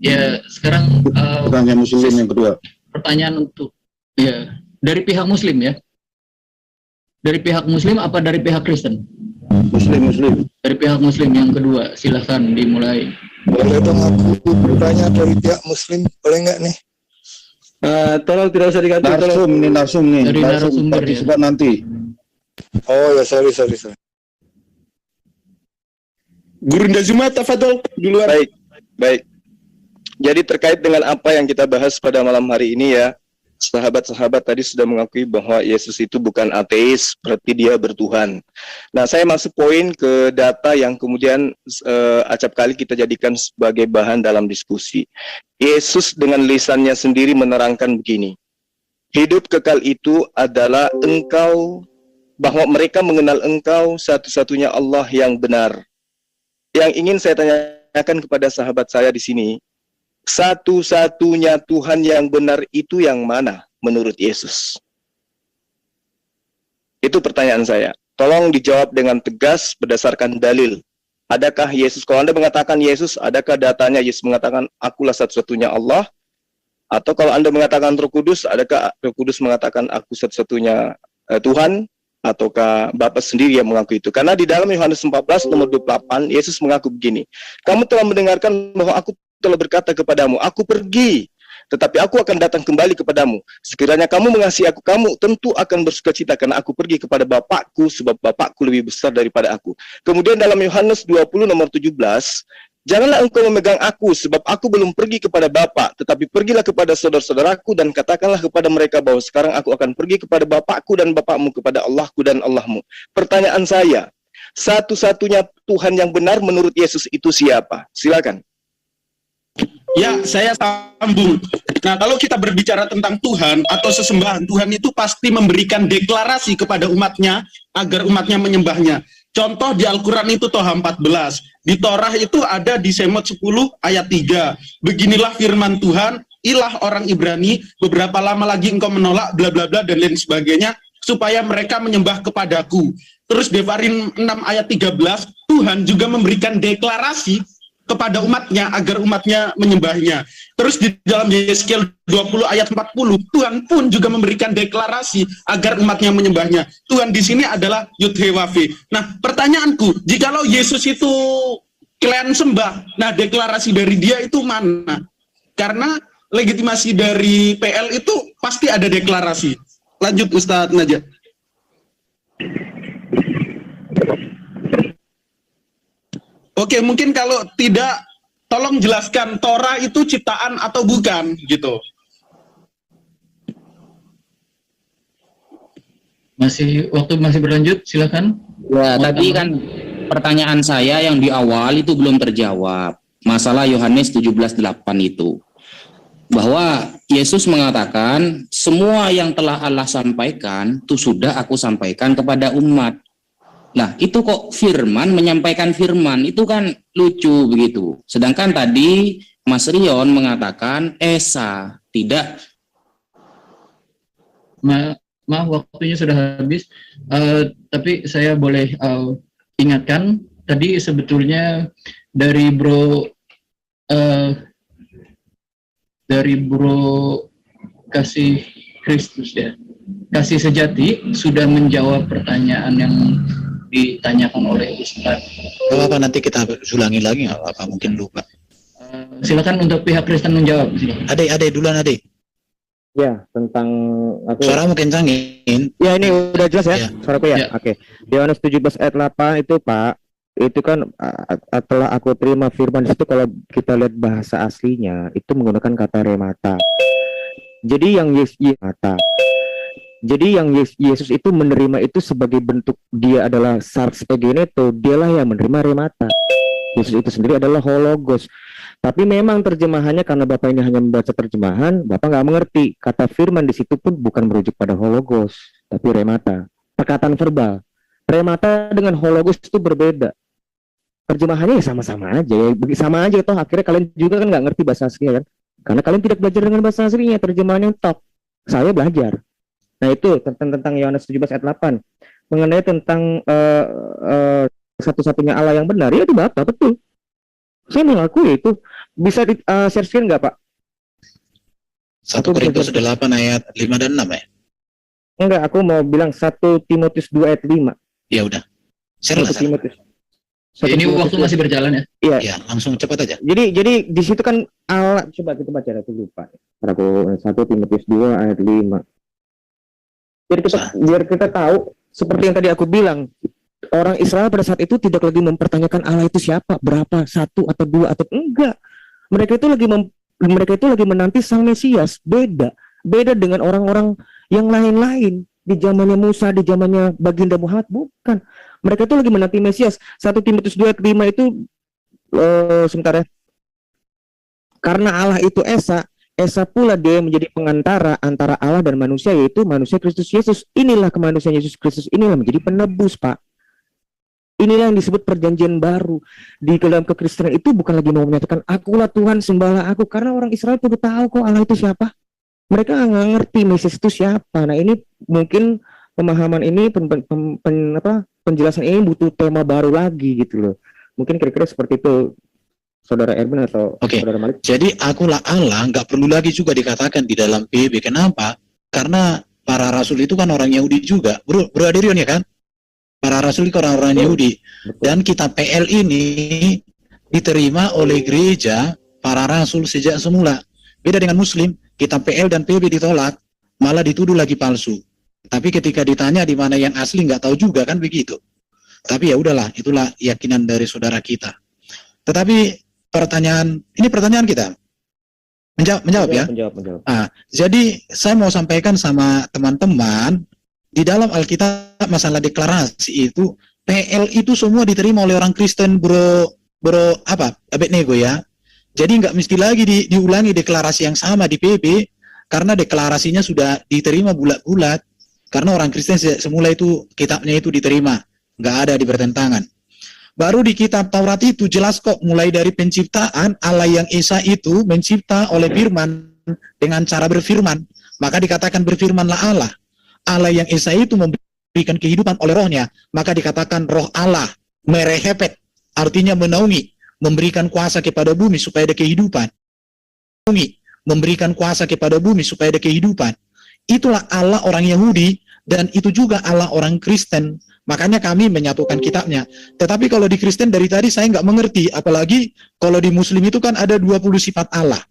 Ya, sekarang pertanyaan Muslim yang kedua. Pertanyaan untuk ya dari pihak Muslim ya. Dari pihak Muslim apa dari pihak Kristen? Muslim. Dari pihak Muslim yang kedua, silahkan dimulai. Boleh dong aku bertanya dari pihak Muslim, boleh nggak nih? Tolong tidak usah diganti. Narsum nih. Dari narasumber ya. Partisipan nanti. Oh ya, sorry. Gurunda Zuma, tafadhol duluan. Baik. Jadi terkait dengan apa yang kita bahas pada malam hari ini ya, sahabat-sahabat tadi sudah mengakui bahwa Yesus itu bukan ateis, berarti dia bertuhan. Nah, saya masuk poin ke data yang kemudian acap kali kita jadikan sebagai bahan dalam diskusi. Yesus dengan lisannya sendiri menerangkan begini, hidup kekal itu adalah engkau, bahwa mereka mengenal engkau satu-satunya Allah yang benar. Yang ingin saya tanyakan kepada sahabat saya di sini, satu-satunya Tuhan yang benar itu yang mana menurut Yesus? Itu pertanyaan saya. Tolong dijawab dengan tegas berdasarkan dalil. Adakah Yesus, kalau Anda mengatakan Yesus, adakah datanya Yesus mengatakan akulah satu-satunya Allah? Atau kalau Anda mengatakan Roh Kudus, adakah Roh Kudus mengatakan aku satu-satunya Tuhan? Ataukah Bapa sendiri yang mengaku itu? Karena di dalam Yohanes 14 nomor 28, Yesus mengaku begini, kamu telah mendengarkan bahwa aku telah berkata kepadamu, aku pergi, tetapi aku akan datang kembali kepadamu. Sekiranya kamu mengasihi aku, kamu tentu akan bersukacita karena aku pergi kepada Bapakku, sebab Bapakku lebih besar daripada aku. Kemudian dalam Yohanes 20 nomor 17, janganlah engkau memegang aku, sebab aku belum pergi kepada Bapa, tetapi pergilah kepada saudara-saudaraku dan katakanlah kepada mereka bahwa sekarang aku akan pergi kepada Bapakku dan Bapakmu, kepada Allahku dan Allahmu. Pertanyaan saya, satu-satunya Tuhan yang benar menurut Yesus itu siapa? Silakan. Ya, saya sambung. Nah, kalau kita berbicara tentang Tuhan atau sesembahan, Tuhan itu pasti memberikan deklarasi kepada umatnya agar umatnya menyembahnya. Contoh di Al-Quran itu Toha 14. Di Torah itu ada di Semot 10 ayat 3. Beginilah firman Tuhan, ilah orang Ibrani, beberapa lama lagi engkau menolak, bla bla bla dan lain sebagainya, supaya mereka menyembah kepadaku. Terus Devarim 6 ayat 13, Tuhan juga memberikan deklarasi kepada umatnya agar umatnya menyembahnya. Terus di dalam Yeskiel 20 ayat 40, Tuhan pun juga memberikan deklarasi agar umatnya menyembahnya. Tuhan di sini adalah Yud-He-Wav-He. Nah, pertanyaanku, jikalau Yesus itu kalian sembah, nah deklarasi dari dia itu mana? Karena legitimasi dari PL itu pasti ada deklarasi. Lanjut Ustadz Najat. Oke, mungkin kalau tidak, tolong jelaskan Torah itu ciptaan atau bukan, gitu. Waktu masih berlanjut, silakan. Ya, tadi kan pertanyaan saya yang di awal itu belum terjawab. Masalah Yohanes 17:8 itu. Bahwa Yesus mengatakan, semua yang telah Allah sampaikan, itu sudah aku sampaikan kepada umat. Nah, itu kok firman menyampaikan firman, itu kan lucu begitu. Sedangkan tadi Mas Rion mengatakan Esa, tidak. Maaf, waktunya sudah habis. Tapi saya boleh ingatkan, tadi sebetulnya dari Bro Kasih Kristus ya, Kasih Sejati sudah menjawab pertanyaan yang ditanyakan oleh Ustaz. Kalau apa nanti kita ulangi lagi nggak apa mungkin lupa. Silakan untuk pihak Kristen menjawab. Ade duluan Ade. Ya, tentang suara mungkin kencangin. Ya, ini udah jelas ya, suaraku ya. Ya. Oke. Di Yohanes 17 ayat 8 itu Pak, itu kan telah aku terima firman di situ, kalau kita lihat bahasa aslinya itu menggunakan kata remata. Jadi yang Yesus itu menerima itu sebagai bentuk dia adalah sarx egeneto, dialah yang menerima remata. Yesus itu sendiri adalah hologos. Tapi memang terjemahannya, karena Bapak ini hanya membaca terjemahan, Bapak nggak mengerti. Kata firman di situ pun bukan merujuk pada hologos, tapi remata. Perkataan verbal. Remata dengan hologos itu berbeda. Terjemahannya ya sama-sama aja, ya sama aja toh. Akhirnya kalian juga kan nggak ngerti bahasa aslinya kan? Karena kalian tidak belajar dengan bahasa aslinya, terjemahannya top. Saya belajar. Nah itu tentang Yohanes 17 ayat 8 mengenai tentang satu-satunya Allah yang benar, ya itu Bapak, betul. Saya mengakui itu. Bisa share screen nggak Pak? 1 Korintus 8 ayat 5 dan 6 ya? Enggak, aku mau bilang 1 Timotius 2 ayat 5. Ya udah. 1 Timotius. Ini waktu masih berjalan ya? Iya. Ya, langsung cepat aja. Jadi di situ kan Allah, coba kita baca, aku lupa. Aku 1 Timotius 2 ayat 5. Biar kita tahu, seperti yang tadi aku bilang, orang Israel pada saat itu tidak lagi mempertanyakan Allah itu siapa, berapa, 1 atau 2 atau enggak. Mereka itu lagi menanti Sang Mesias. Beda dengan orang-orang yang lain-lain di zamannya Musa, di zamannya Baginda Muhammad, bukan. Mereka itu lagi menanti Mesias. 1 Timotius 2 ayat 5 itu sebentar ya. Karena Allah itu Esa pula dia menjadi pengantara antara Allah dan manusia, yaitu manusia Kristus Yesus. Inilah kemanusiaan Yesus Kristus, inilah menjadi penebus, Pak. Inilah yang disebut perjanjian baru. Di dalam kekristenan itu bukan lagi mau menyatakan akulah Tuhan, sembahlah aku, karena orang Israel sudah tahu kok Allah itu siapa. Mereka nggak ngerti Mesias itu siapa. Nah, ini mungkin pemahaman ini penjelasan ini butuh tema baru lagi gitu loh. Mungkin kira-kira seperti itu, Saudara Erwin atau Saudara Malik. Jadi akulah Allah nggak perlu lagi juga dikatakan di dalam PB. Kenapa? Karena para rasul itu kan orang Yahudi juga, Bro Aderion ya kan? Para rasul itu orang-orang Yahudi. Dan kitab PL ini diterima oleh gereja para rasul sejak semula. Beda dengan Muslim, kitab PL dan PB ditolak, malah dituduh lagi palsu. Tapi ketika ditanya di mana yang asli nggak tahu juga kan begitu. Tapi ya udahlah, itulah keyakinan dari saudara kita. Tetapi pertanyaan kita menjawab ya. Menjawab. Jadi saya mau sampaikan sama teman-teman di dalam Alkitab masalah deklarasi itu PL itu semua diterima oleh orang Kristen, bro Abednego ya. Jadi nggak mesti lagi diulangi deklarasi yang sama di PB karena deklarasinya sudah diterima bulat-bulat. Karena orang Kristen semula itu kitabnya itu diterima, nggak ada di pertentangan. Baru di kitab Taurat itu jelas kok mulai dari penciptaan Allah yang Esa itu mencipta oleh firman dengan cara berfirman. Maka dikatakan berfirmanlah Allah. Allah yang Esa itu memberikan kehidupan oleh rohnya. Maka dikatakan roh Allah merehepet, artinya menaungi, memberikan kuasa kepada bumi supaya ada kehidupan. Memberikan kuasa kepada bumi supaya ada kehidupan. Itulah Allah orang Yahudi dan itu juga Allah orang Kristen. Makanya kami menyatukan kitabnya. Tetapi kalau di Kristen dari tadi saya nggak mengerti, apalagi kalau di Muslim itu kan ada 20 sifat Allah.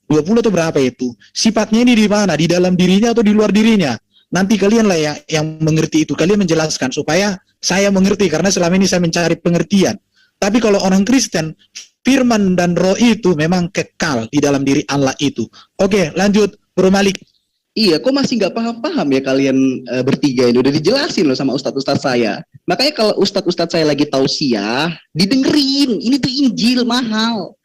20 atau berapa itu? Sifatnya ini di mana? Di dalam dirinya atau di luar dirinya? Nanti kalian lah yang mengerti itu. Kalian menjelaskan supaya saya mengerti, karena selama ini saya mencari pengertian. Tapi kalau orang Kristen, firman dan roh itu memang kekal di dalam diri Allah itu. Oke, lanjut, Bro Malik. Iya, kok masih nggak paham-paham ya kalian bertiga ini? Udah dijelasin loh sama ustadz-ustadz saya. Makanya kalau ustadz-ustadz saya lagi tausiah, didengerin. Ini tuh Injil mahal.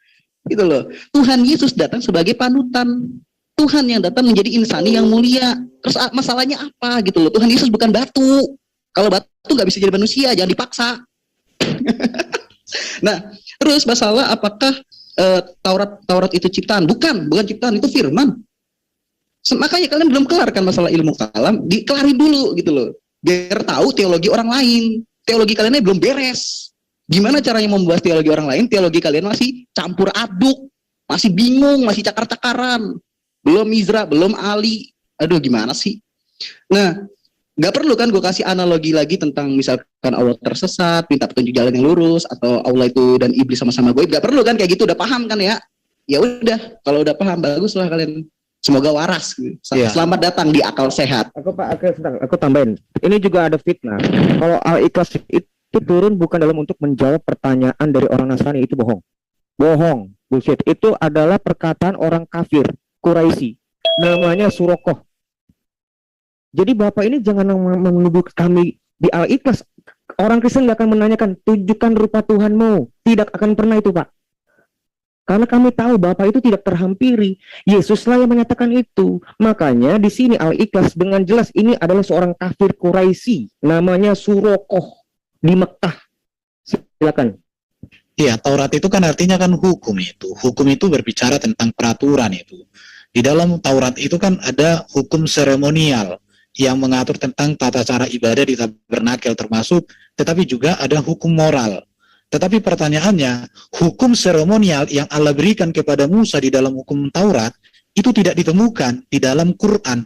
Gitu loh. Tuhan Yesus datang sebagai panutan. Tuhan yang datang menjadi insani yang mulia. Terus masalahnya apa gitu loh? Tuhan Yesus bukan batu. Kalau batu nggak bisa jadi manusia, jangan dipaksa. Nah, terus masalah apakah Taurat itu ciptaan? Bukan ciptaan, itu firman. Makanya kalian belum kelar kan masalah ilmu kalam, dikelari dulu gitu loh. Biar tahu teologi orang lain. Teologi kalian belum beres. Gimana caranya membahas teologi orang lain? Teologi kalian masih campur aduk, masih bingung, masih cakar-cakaran. Belum Mizra, belum Ali. Aduh, gimana sih? Nah, nggak perlu kan gue kasih analogi lagi tentang misalkan Allah tersesat, minta petunjuk jalan yang lurus, atau Allah itu dan iblis sama-sama goib. Nggak perlu kan kayak gitu, udah paham kan ya? Ya udah, kalau udah paham baguslah kalian. Semoga waras. Selamat datang di akal sehat. Aku tambahin. Ini juga ada fitnah. Kalau Al-Ikhlas itu turun bukan dalam untuk menjawab pertanyaan dari orang Nasrani, itu bohong. Bohong, bullshit. Itu adalah perkataan orang kafir, Quraisy. Namanya Surokoh. Jadi Bapak ini jangan menuduh kami di Al-Ikhlas. Orang Kristen nggak akan menanyakan, tunjukkan rupa Tuhanmu. Tidak akan pernah itu, Pak. Karena kami tahu Bapak itu tidak terhampiri. Yesuslah yang menyatakan itu. Makanya di sini Al-Ikhlas dengan jelas ini adalah seorang kafir Quraisy, namanya Surokoh di Mekah. Silakan. Iya, Taurat itu kan artinya kan hukum itu. Hukum itu berbicara tentang peraturan itu. Di dalam Taurat itu kan ada hukum seremonial yang mengatur tentang tata cara ibadah di tabernakel termasuk, tetapi juga ada hukum moral. Tetapi pertanyaannya, hukum seremonial yang Allah berikan kepada Musa di dalam hukum Taurat, itu tidak ditemukan di dalam Quran.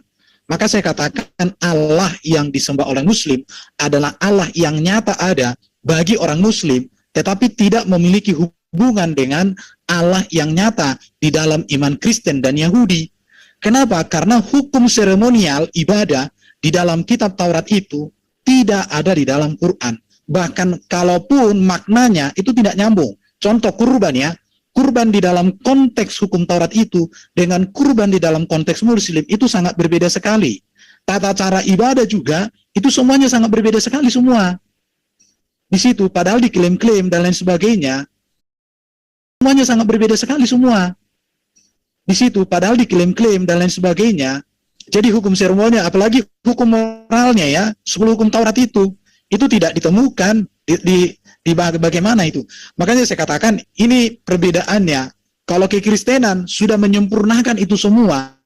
Maka saya katakan Allah yang disembah oleh Muslim adalah Allah yang nyata ada bagi orang Muslim, tetapi tidak memiliki hubungan dengan Allah yang nyata di dalam iman Kristen dan Yahudi. Kenapa? Karena hukum seremonial ibadah di dalam kitab Taurat itu tidak ada di dalam Quran. Bahkan kalaupun maknanya itu tidak nyambung. Contoh kurban ya. Kurban di dalam konteks hukum Taurat itu dengan kurban di dalam konteks Muslim itu sangat berbeda sekali. Tata cara ibadah juga itu semuanya sangat berbeda sekali semua. Di situ padahal diklaim-klaim dan lain sebagainya semuanya sangat berbeda sekali semua. Di situ padahal diklaim-klaim dan lain sebagainya. Jadi hukum seremonial apalagi hukum moralnya ya, 10 hukum Taurat itu tidak ditemukan di bagaimana itu. Makanya saya katakan ini perbedaannya. Kalau kekristenan sudah menyempurnakan itu semua,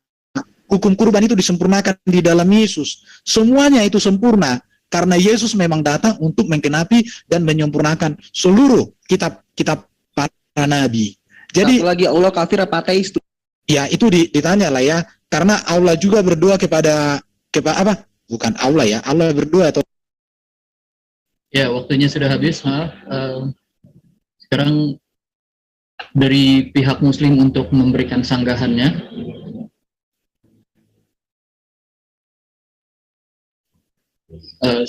hukum kurban itu disempurnakan di dalam Yesus. Semuanya itu sempurna karena Yesus memang datang untuk menggenapi dan menyempurnakan seluruh kitab para nabi. Jadi satu lagi, Allah kafir apa ateis tuh? Ya itu ditanya lah ya. Karena Allah juga berdoa kepada apa? Bukan Allah ya. Allah berdoa atau Ya, waktunya sudah habis. Sekarang dari pihak Muslim untuk memberikan sanggahannya.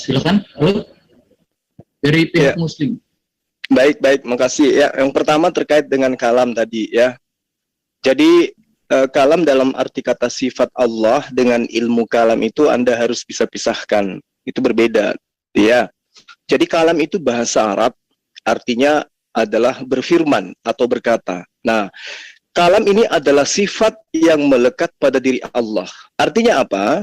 Silakan. Halo. Dari pihak Muslim. Baik, makasih. Ya, yang pertama terkait dengan kalam tadi ya. Jadi kalam dalam arti kata sifat Allah dengan ilmu kalam itu Anda harus bisa pisahkan. Itu berbeda. Ya. Jadi kalam itu bahasa Arab, artinya adalah berfirman atau berkata. Nah, kalam ini adalah sifat yang melekat pada diri Allah. Artinya apa?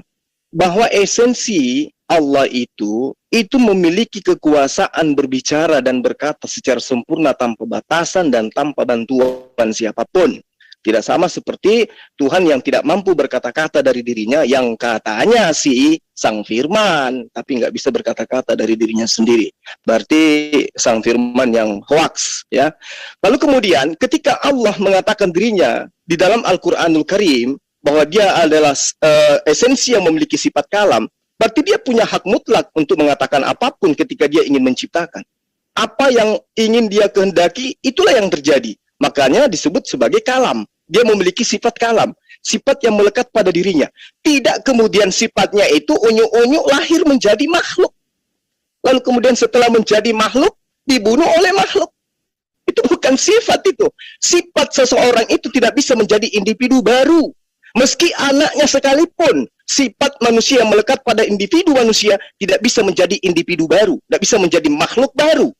Bahwa esensi Allah itu memiliki kekuasaan berbicara dan berkata secara sempurna tanpa batasan dan tanpa bantuan siapapun. Tidak sama seperti Tuhan yang tidak mampu berkata-kata dari dirinya, yang katanya si Sang Firman, tapi nggak bisa berkata-kata dari dirinya sendiri. Berarti Sang Firman yang hoax, ya. Lalu kemudian ketika Allah mengatakan dirinya di dalam Al-Quranul Karim, bahwa dia adalah esensi yang memiliki sifat kalam, berarti dia punya hak mutlak untuk mengatakan apapun ketika dia ingin menciptakan. Apa yang ingin dia kehendaki, itulah yang terjadi. Makanya disebut sebagai kalam. Dia memiliki sifat kalam, sifat yang melekat pada dirinya. Tidak kemudian sifatnya itu unyu-unyu lahir menjadi makhluk. Lalu kemudian setelah menjadi makhluk, dibunuh oleh makhluk. Itu bukan sifat itu. Sifat seseorang itu tidak bisa menjadi individu baru. Meski anaknya sekalipun, sifat manusia yang melekat pada individu manusia tidak bisa menjadi individu baru, tidak bisa menjadi makhluk baru.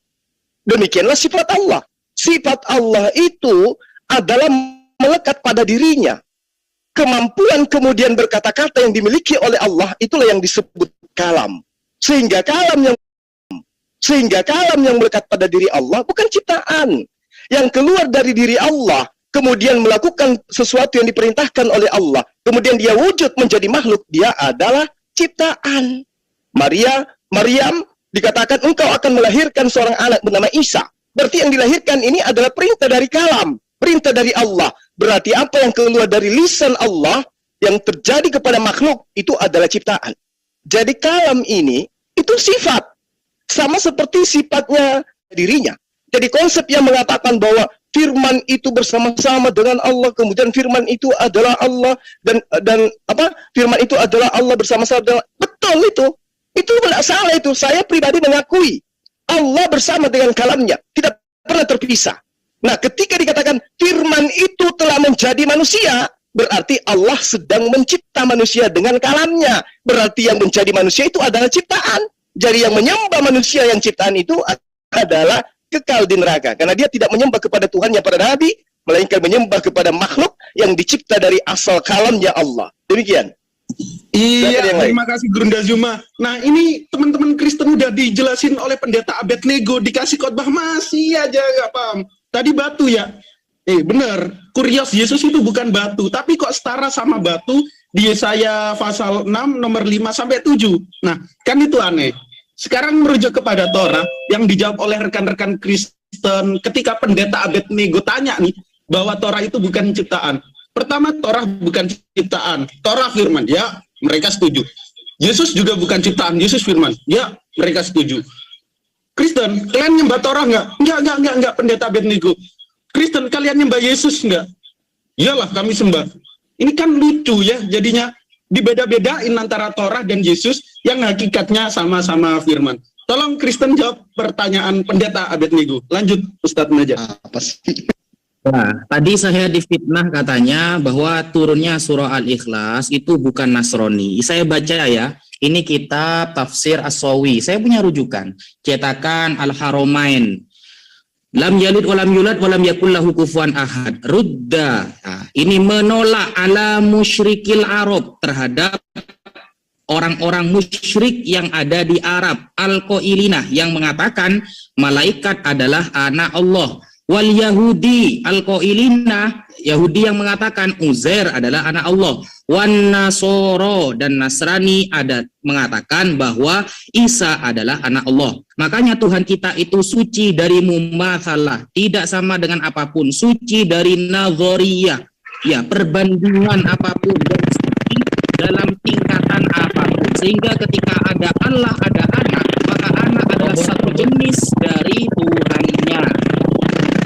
Demikianlah sifat Allah. Sifat Allah itu adalah melekat pada dirinya. Kemampuan kemudian berkata-kata yang dimiliki oleh Allah itulah yang disebut kalam. Sehingga kalam yang melekat pada diri Allah bukan ciptaan. Yang keluar dari diri Allah kemudian melakukan sesuatu yang diperintahkan oleh Allah, kemudian dia wujud menjadi makhluk, dia adalah ciptaan. Maryam dikatakan engkau akan melahirkan seorang anak bernama Isa. Berarti yang dilahirkan ini adalah perintah dari kalam, perintah dari Allah. Berarti apa yang keluar dari lisan Allah yang terjadi kepada makhluk itu adalah ciptaan. Jadi kalam ini itu sifat, sama seperti sifatnya dirinya. Jadi konsep yang mengatakan bahwa firman itu bersama-sama dengan Allah, kemudian firman itu adalah Allah dan firman itu adalah Allah bersama-sama dengan, betul itu tidak salah. Itu saya pribadi mengakui Allah bersama dengan kalamnya tidak pernah terpisah. Nah, ketika dikatakan firman itu telah menjadi manusia, berarti Allah sedang mencipta manusia dengan kalamnya. Berarti yang menjadi manusia itu adalah ciptaan. Jadi yang menyembah manusia yang ciptaan itu adalah kekal di neraka. Karena dia tidak menyembah kepada Tuhan yang pada Nabi, melainkan menyembah kepada makhluk yang dicipta dari asal kalamnya Allah. Demikian. Iya, terima kasih Gurunda Zuma. Nah, ini teman-teman Kristen udah dijelasin oleh pendeta Abednego, dikasih khotbah masih aja nggak paham. Tadi batu ya. Benar. Kurios, Yesus itu bukan batu, tapi kok setara sama batu di Yesaya pasal 6 nomor 5 sampai 7. Nah, kan itu aneh. Sekarang merujuk kepada Torah yang dijawab oleh rekan-rekan Kristen ketika pendeta Abednego tanya nih bahwa Torah itu bukan ciptaan. Pertama, Torah bukan ciptaan. Torah firman, ya. Mereka setuju. Yesus juga bukan ciptaan, Yesus firman. Ya, mereka setuju. Kristen, kalian nyembah Torah nggak? Enggak, pendeta Abednego. Kristen, kalian nyembah Yesus nggak? Iyalah, kami sembah. Ini kan lucu ya, jadinya dibeda-bedain antara Torah dan Yesus yang hakikatnya sama-sama firman. Tolong Kristen jawab pertanyaan pendeta Abednego. Lanjut, Ustadz Naja. Apa sih? Nah, tadi saya difitnah katanya bahwa turunnya surah Al-Ikhlas itu bukan Nasrani. Saya baca ya, ini kitab Tafsir As-Sawi. Saya punya rujukan, cetakan Al-Haramain. Lam yalid walam yulad walam yakul lahu kufuwan ahad. Rudda. Nah, ini menolak ala musyrikil Arab terhadap orang-orang musyrik yang ada di Arab. Al-Qa'ilinah yang mengatakan malaikat adalah anak Allah. Wal Yahudi al-Qailina, Yahudi yang mengatakan Uzair adalah anak Allah. Wan Nasoro dan Nasrani ada mengatakan bahwa Isa adalah anak Allah. Makanya Tuhan kita itu suci dari mumatsalah, tidak sama dengan apapun, suci dari nazariyah, ya perbandingan apapun, dan suci dalam tingkatan apapun. Sehingga ketika ada Allah, ada anak, maka anak adalah satu jenis dari Tuhannya.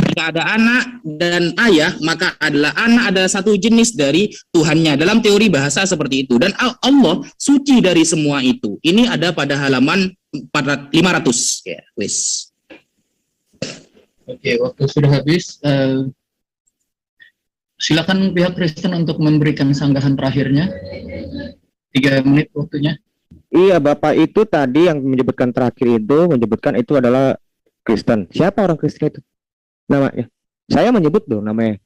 Jika ada anak dan ayah, maka anak adalah satu jenis dari Tuhannya. Dalam teori bahasa seperti itu. Dan Allah suci dari semua itu. Ini ada pada halaman 500. Ya, wis. Oke, waktu sudah habis. Silakan pihak Kristen untuk memberikan sanggahan terakhirnya. 3 menit waktunya. Iya, Bapak itu tadi yang menyebutkan terakhir itu, menyebutkan itu adalah Kristen. Siapa orang Kristen itu? Namanya. Saya menyebut loh namanya.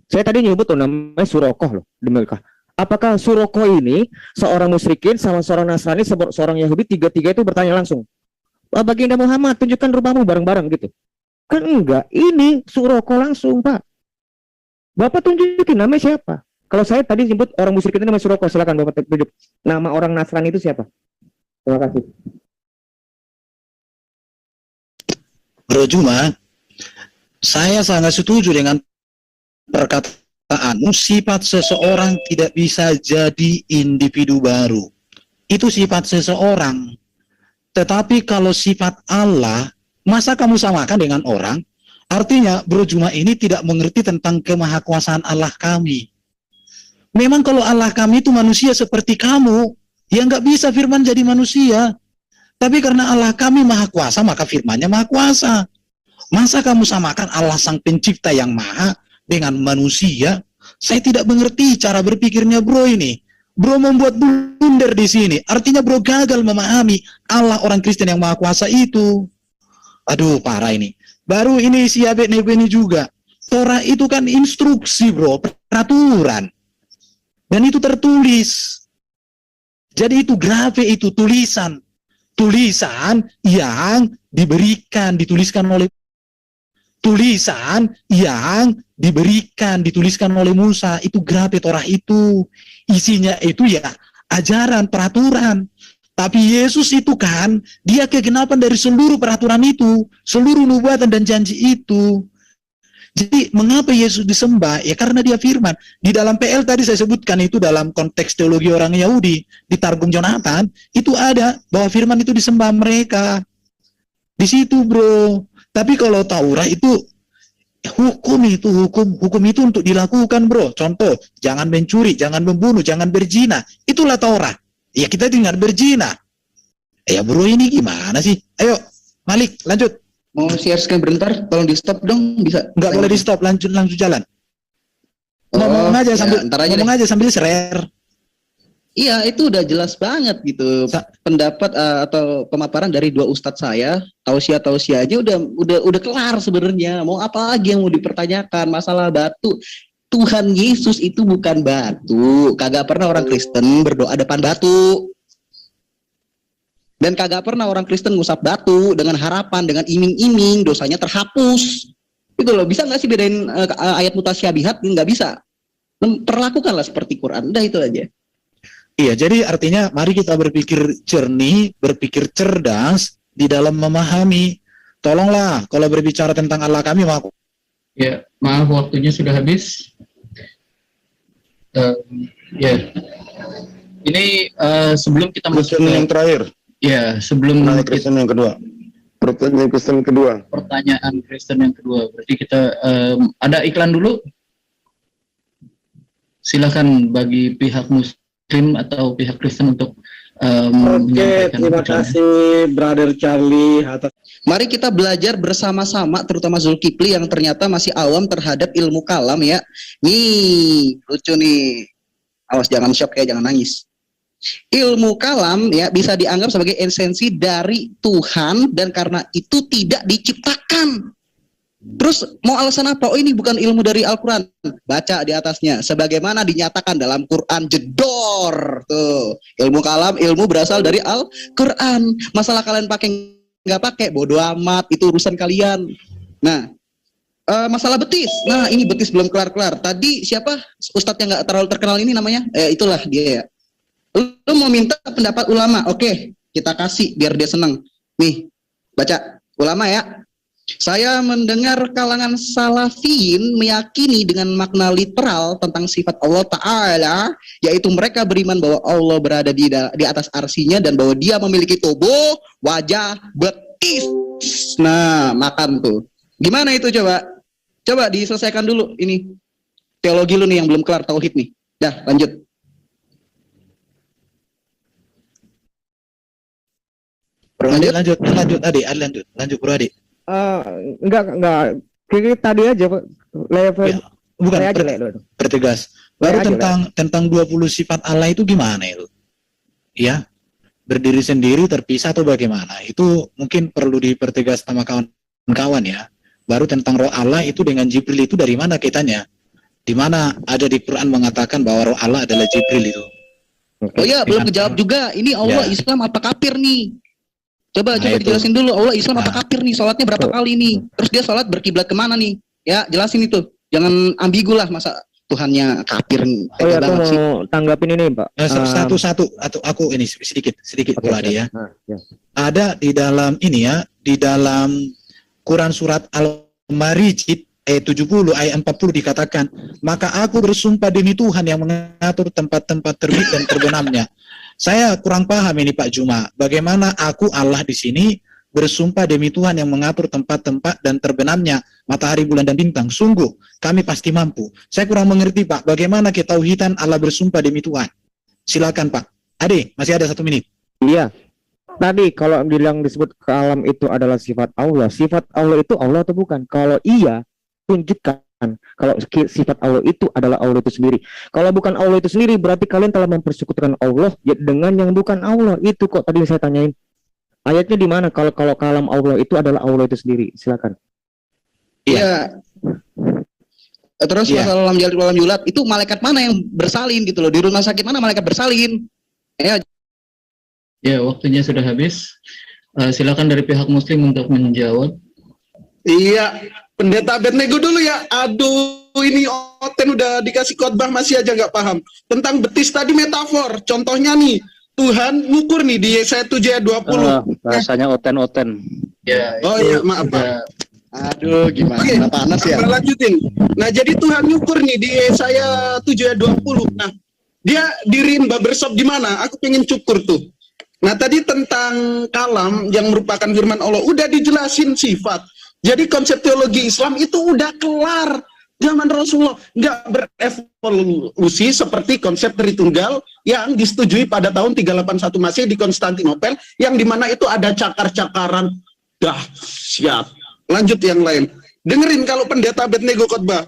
Saya tadi menyebut loh namanya Surokoh loh di Mekah. Apakah Surokoh ini seorang musyrikin sama seorang Nasrani, seorang Yahudi, tiga-tiga itu bertanya langsung, Baginda Muhammad, tunjukkan rumahmu bareng-bareng gitu. Kan enggak, ini Surokoh langsung, Pak. Bapak tunjukin namanya siapa? Kalau saya tadi sebut orang musyrik itu namanya Surokoh, silakan Bapak tunjuk. Nama orang Nasrani itu siapa? Terima kasih. Bro Juma, saya sangat setuju dengan perkataanmu, sifat seseorang tidak bisa jadi individu baru. Itu sifat seseorang. Tetapi kalau sifat Allah, masa kamu samakan dengan orang? Artinya Bro Juma ini tidak mengerti tentang kemahakuasaan Allah kami. Memang kalau Allah kami itu manusia seperti kamu, ya nggak bisa firman jadi manusia. Tapi karena Allah kami maha kuasa, maka firmannya maha kuasa. Masa kamu samakan Allah sang pencipta yang maha dengan manusia? Saya tidak mengerti cara berpikirnya bro ini. Bro membuat blunder di sini. Artinya bro gagal memahami Allah orang Kristen yang maha kuasa itu. Aduh, parah ini. Baru ini si Abednego ini juga. Torah itu kan instruksi bro, peraturan. Dan itu tertulis. Jadi itu grafe, itu tulisan. Tulisan yang diberikan, dituliskan oleh tulisan yang dituliskan oleh Musa. Itu grafe Torah itu. Isinya itu ya ajaran, peraturan. Tapi Yesus itu kan, dia kegenapan dari seluruh peraturan itu, seluruh nubuatan dan janji itu. Jadi mengapa Yesus disembah? Ya karena dia firman. Di dalam PL tadi saya sebutkan itu dalam konteks teologi orang Yahudi, di Targum Jonathan, itu ada bahwa firman itu disembah mereka. Di situ bro. Tapi kalau Taurat itu hukum itu untuk dilakukan bro. Contoh, jangan mencuri, jangan membunuh, jangan berzina. Itulah Taurat. Ya kita tinggal berzina. Ya bro ini gimana sih? Ayo Malik lanjut. Mau share screen bentar, tolong di stop dong, bisa? Nggak boleh di stop, lanjut jalan. Ngomong aja sambil share. Iya, itu udah jelas banget gitu. Pendapat atau pemaparan dari dua ustadz saya, tausiah aja udah kelar sebenarnya. Mau apa lagi yang mau dipertanyakan? Masalah batu. Tuhan Yesus itu bukan batu. Kagak pernah orang Kristen berdoa depan batu. Dan kagak pernah orang Kristen ngusap batu dengan harapan, dengan iming-iming dosanya terhapus. Itu loh, bisa nggak sih bedain ayat mutasyabihat? Nggak bisa. Perlakukanlah seperti Quran. Udah itu aja. Iya, jadi artinya mari kita berpikir jernih, berpikir cerdas di dalam memahami. Tolonglah kalau berbicara tentang Allah kami, ya, maaf waktunya sudah habis. Ya. Ini sebelum kita masuk Kristen yang terakhir. Ya, sebelum Kristen yang kedua. Pertanyaan Kristen kedua. pertanyaan Kristen yang kedua. Berarti kita ada iklan dulu. Silakan bagi pihak Muslim atau pihak Kristen untuk Oke, terima kasih Brother Charlie atas. Mari kita belajar bersama-sama, terutama Zulkifli yang ternyata masih awam terhadap ilmu kalam ya. Nih, lucu nih. Awas jangan shock ya, jangan nangis. Ilmu kalam ya bisa dianggap sebagai esensi dari Tuhan dan karena itu tidak diciptakan. Terus mau alasan apa? Oh ini bukan ilmu dari Al-Quran. Baca di atasnya. Sebagaimana dinyatakan dalam Quran, jedor. Tuh, ilmu kalam, ilmu berasal dari Al-Quran. Masalah kalian pakai nggak pakai, bodoh amat. Itu urusan kalian. Nah, masalah betis. Nah ini betis belum kelar-kelar. Tadi siapa? Ustadz yang nggak terlalu terkenal ini namanya? Itulah dia ya. Lu mau minta pendapat ulama, oke, kita kasih biar dia senang. Nih, baca ulama ya. Saya mendengar kalangan salafiyin meyakini dengan makna literal tentang sifat Allah Ta'ala, yaitu mereka beriman bahwa Allah berada di atas arsinya dan bahwa dia memiliki tubuh, wajah, betis. Nah, makan tuh. Gimana itu coba? Coba diselesaikan dulu ini. Teologi lu nih yang belum kelar, tauhid nih. Dah, lanjut. Lanjut bro Adi. Enggak. Kayak tadi aja Pak. Level Ya, bukan saya aja Lek. pertegas. Baru Saya aja, tentang 20 sifat Allah itu gimana itu? Ya, berdiri sendiri terpisah atau bagaimana? Itu mungkin perlu dipertegas sama kawan-kawan ya. Baru tentang roh Allah itu dengan Jibril itu dari mana kaitannya? Di mana ada di Quran mengatakan bahwa roh Allah adalah Jibril itu? Oh ya, belum kejawab juga. Ini Allah Islam apa kafir nih? Coba Nah, coba itu. dijelasin dulu. Allah Islam apa kafir nih? Sholatnya berapa kali nih? Terus dia sholat berkiblat kemana nih? Ya, jelasin itu. Jangan ambigu lah, masa Tuhannya kafir nih. Oh ya, Tega aku banget sih. mau tanggapin ini Pak. Satu-satu atau aku ini sedikit Oke, pula dia. ya. Ada di dalam ini ya, di dalam Quran surat Al-Marijid ayat 70 ayat 40 dikatakan, maka aku bersumpah demi Tuhan yang mengatur tempat-tempat terbit dan terbenamnya. Saya kurang paham ini Pak Juma, bagaimana aku Allah di sini bersumpah demi Tuhan yang mengatur tempat-tempat dan terbenamnya matahari, bulan dan bintang. Sungguh kami pasti mampu. Saya kurang mengerti Pak, bagaimana ketauhidan Allah bersumpah demi Tuhan. Silakan Pak. Ade, masih ada 1 menit. Iya. Tadi kalau bilang disebut kalam itu adalah sifat Allah itu Allah atau bukan? Kalau iya, tunjukkan. Kalau sifat Allah itu adalah Allah itu sendiri. Kalau bukan Allah itu sendiri, berarti kalian telah mempersekutukan Allah dengan yang bukan Allah. Itu kok tadi saya tanyain. Ayatnya di mana? Kalau kalam Allah itu adalah Allah itu sendiri. Silakan. Iya. Terus masalah lam jalid walam yulat, itu malaikat mana yang bersalin gitu loh? Di rumah sakit mana malaikat bersalin? Ya, waktunya sudah habis. Silakan dari pihak Muslim untuk menjawab. Iya, Pendeta Abednego dulu ya. Aduh, ini Oten udah dikasih khotbah masih aja nggak paham. Tentang betis tadi metafor. Contohnya nih, Tuhan ngukur nih di Yesaya 7 ayat 20. Rasanya Oten. Ya, oh iya, maaf Pak. Aduh, gimana? Panas ya. Lanjutin. Nah, jadi Tuhan ngukur nih di Yesaya 7 ayat 20. Nah, dia diriin barbershop di mana? Aku pengen cukur tuh. Nah, tadi tentang kalam yang merupakan firman Allah udah dijelasin sifat. Jadi konsep teologi Islam itu udah kelar. Zaman Rasulullah nggak berevolusi seperti konsep Tritunggal yang disetujui pada tahun 381 Masehi di Konstantinopel, yang dimana itu ada cakar-cakaran dahsyat. Lanjut yang lain. Dengerin kalau Pendeta Abednego khotbah.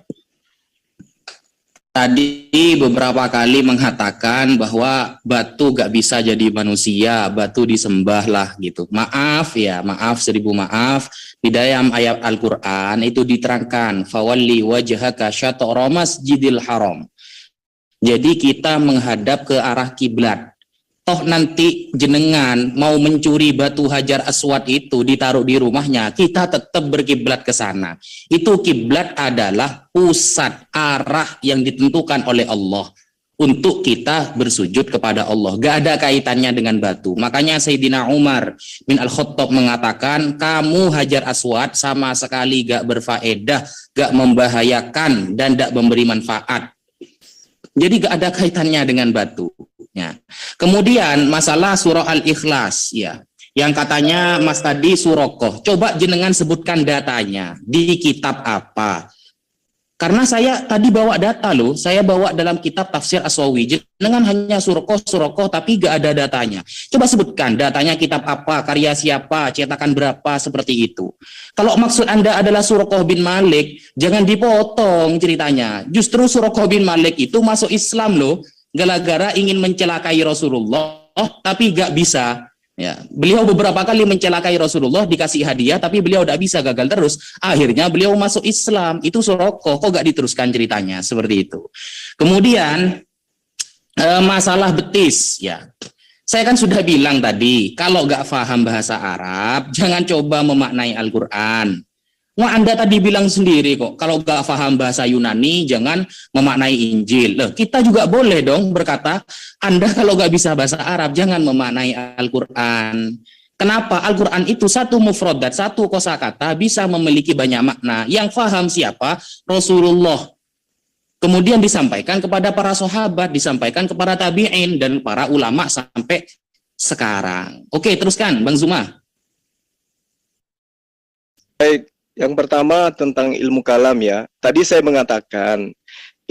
Tadi beberapa kali mengatakan bahwa batu gak bisa jadi manusia, batu disembah lah gitu. Maaf 1000 maaf. Di dalam ayat Al-Quran itu diterangkan, fawalli wajhaka syatara masjidil haram. Jadi kita menghadap ke arah kiblat. Toh nanti jenengan mau mencuri batu Hajar Aswad itu ditaruh di rumahnya, kita tetap berkiblat ke sana. Itu kiblat adalah pusat arah yang ditentukan oleh Allah untuk kita bersujud kepada Allah. Gak ada kaitannya dengan batu. Makanya Sayyidina Umar bin Al-Khattab mengatakan, kamu Hajar Aswad sama sekali gak berfaedah, gak membahayakan, dan gak memberi manfaat. Jadi gak ada kaitannya dengan batu. Ya. Kemudian masalah surah Al-Ikhlas, ya, yang katanya Mas tadi Surokoh. Coba jenengan sebutkan datanya di kitab apa? Karena saya tadi bawa data loh, saya bawa dalam kitab Tafsir As-Sawi. Jenengan hanya Surokoh, tapi gak ada datanya. Coba sebutkan datanya kitab apa, karya siapa, cetakan berapa, seperti itu. Kalau maksud Anda adalah Surokoh bin Malik, jangan dipotong ceritanya. Justru Surokoh bin Malik itu masuk Islam loh, gara-gara ingin mencelakai Rasulullah, tapi gak bisa. Ya, beliau beberapa kali mencelakai Rasulullah, dikasih hadiah, tapi beliau tidak bisa, gagal terus. Akhirnya beliau masuk Islam. Itu Surokoh, kok gak diteruskan ceritanya seperti itu. Kemudian masalah betis, ya. Saya kan sudah bilang tadi, kalau gak paham bahasa Arab, jangan coba memaknai Al-Quran. Wah, Anda tadi bilang sendiri kok, kalau gak paham bahasa Yunani, jangan memaknai Injil. Loh, kita juga boleh dong berkata, Anda kalau gak bisa bahasa Arab, jangan memaknai Al-Quran. Kenapa? Al-Quran itu satu mufradat, satu kosakata, bisa memiliki banyak makna. Yang paham siapa? Rasulullah. Kemudian disampaikan kepada para sahabat, disampaikan kepada tabi'in, dan para ulama sampai sekarang. Oke, teruskan, Bang Zuma. Baik. Yang pertama tentang ilmu kalam ya. Tadi saya mengatakan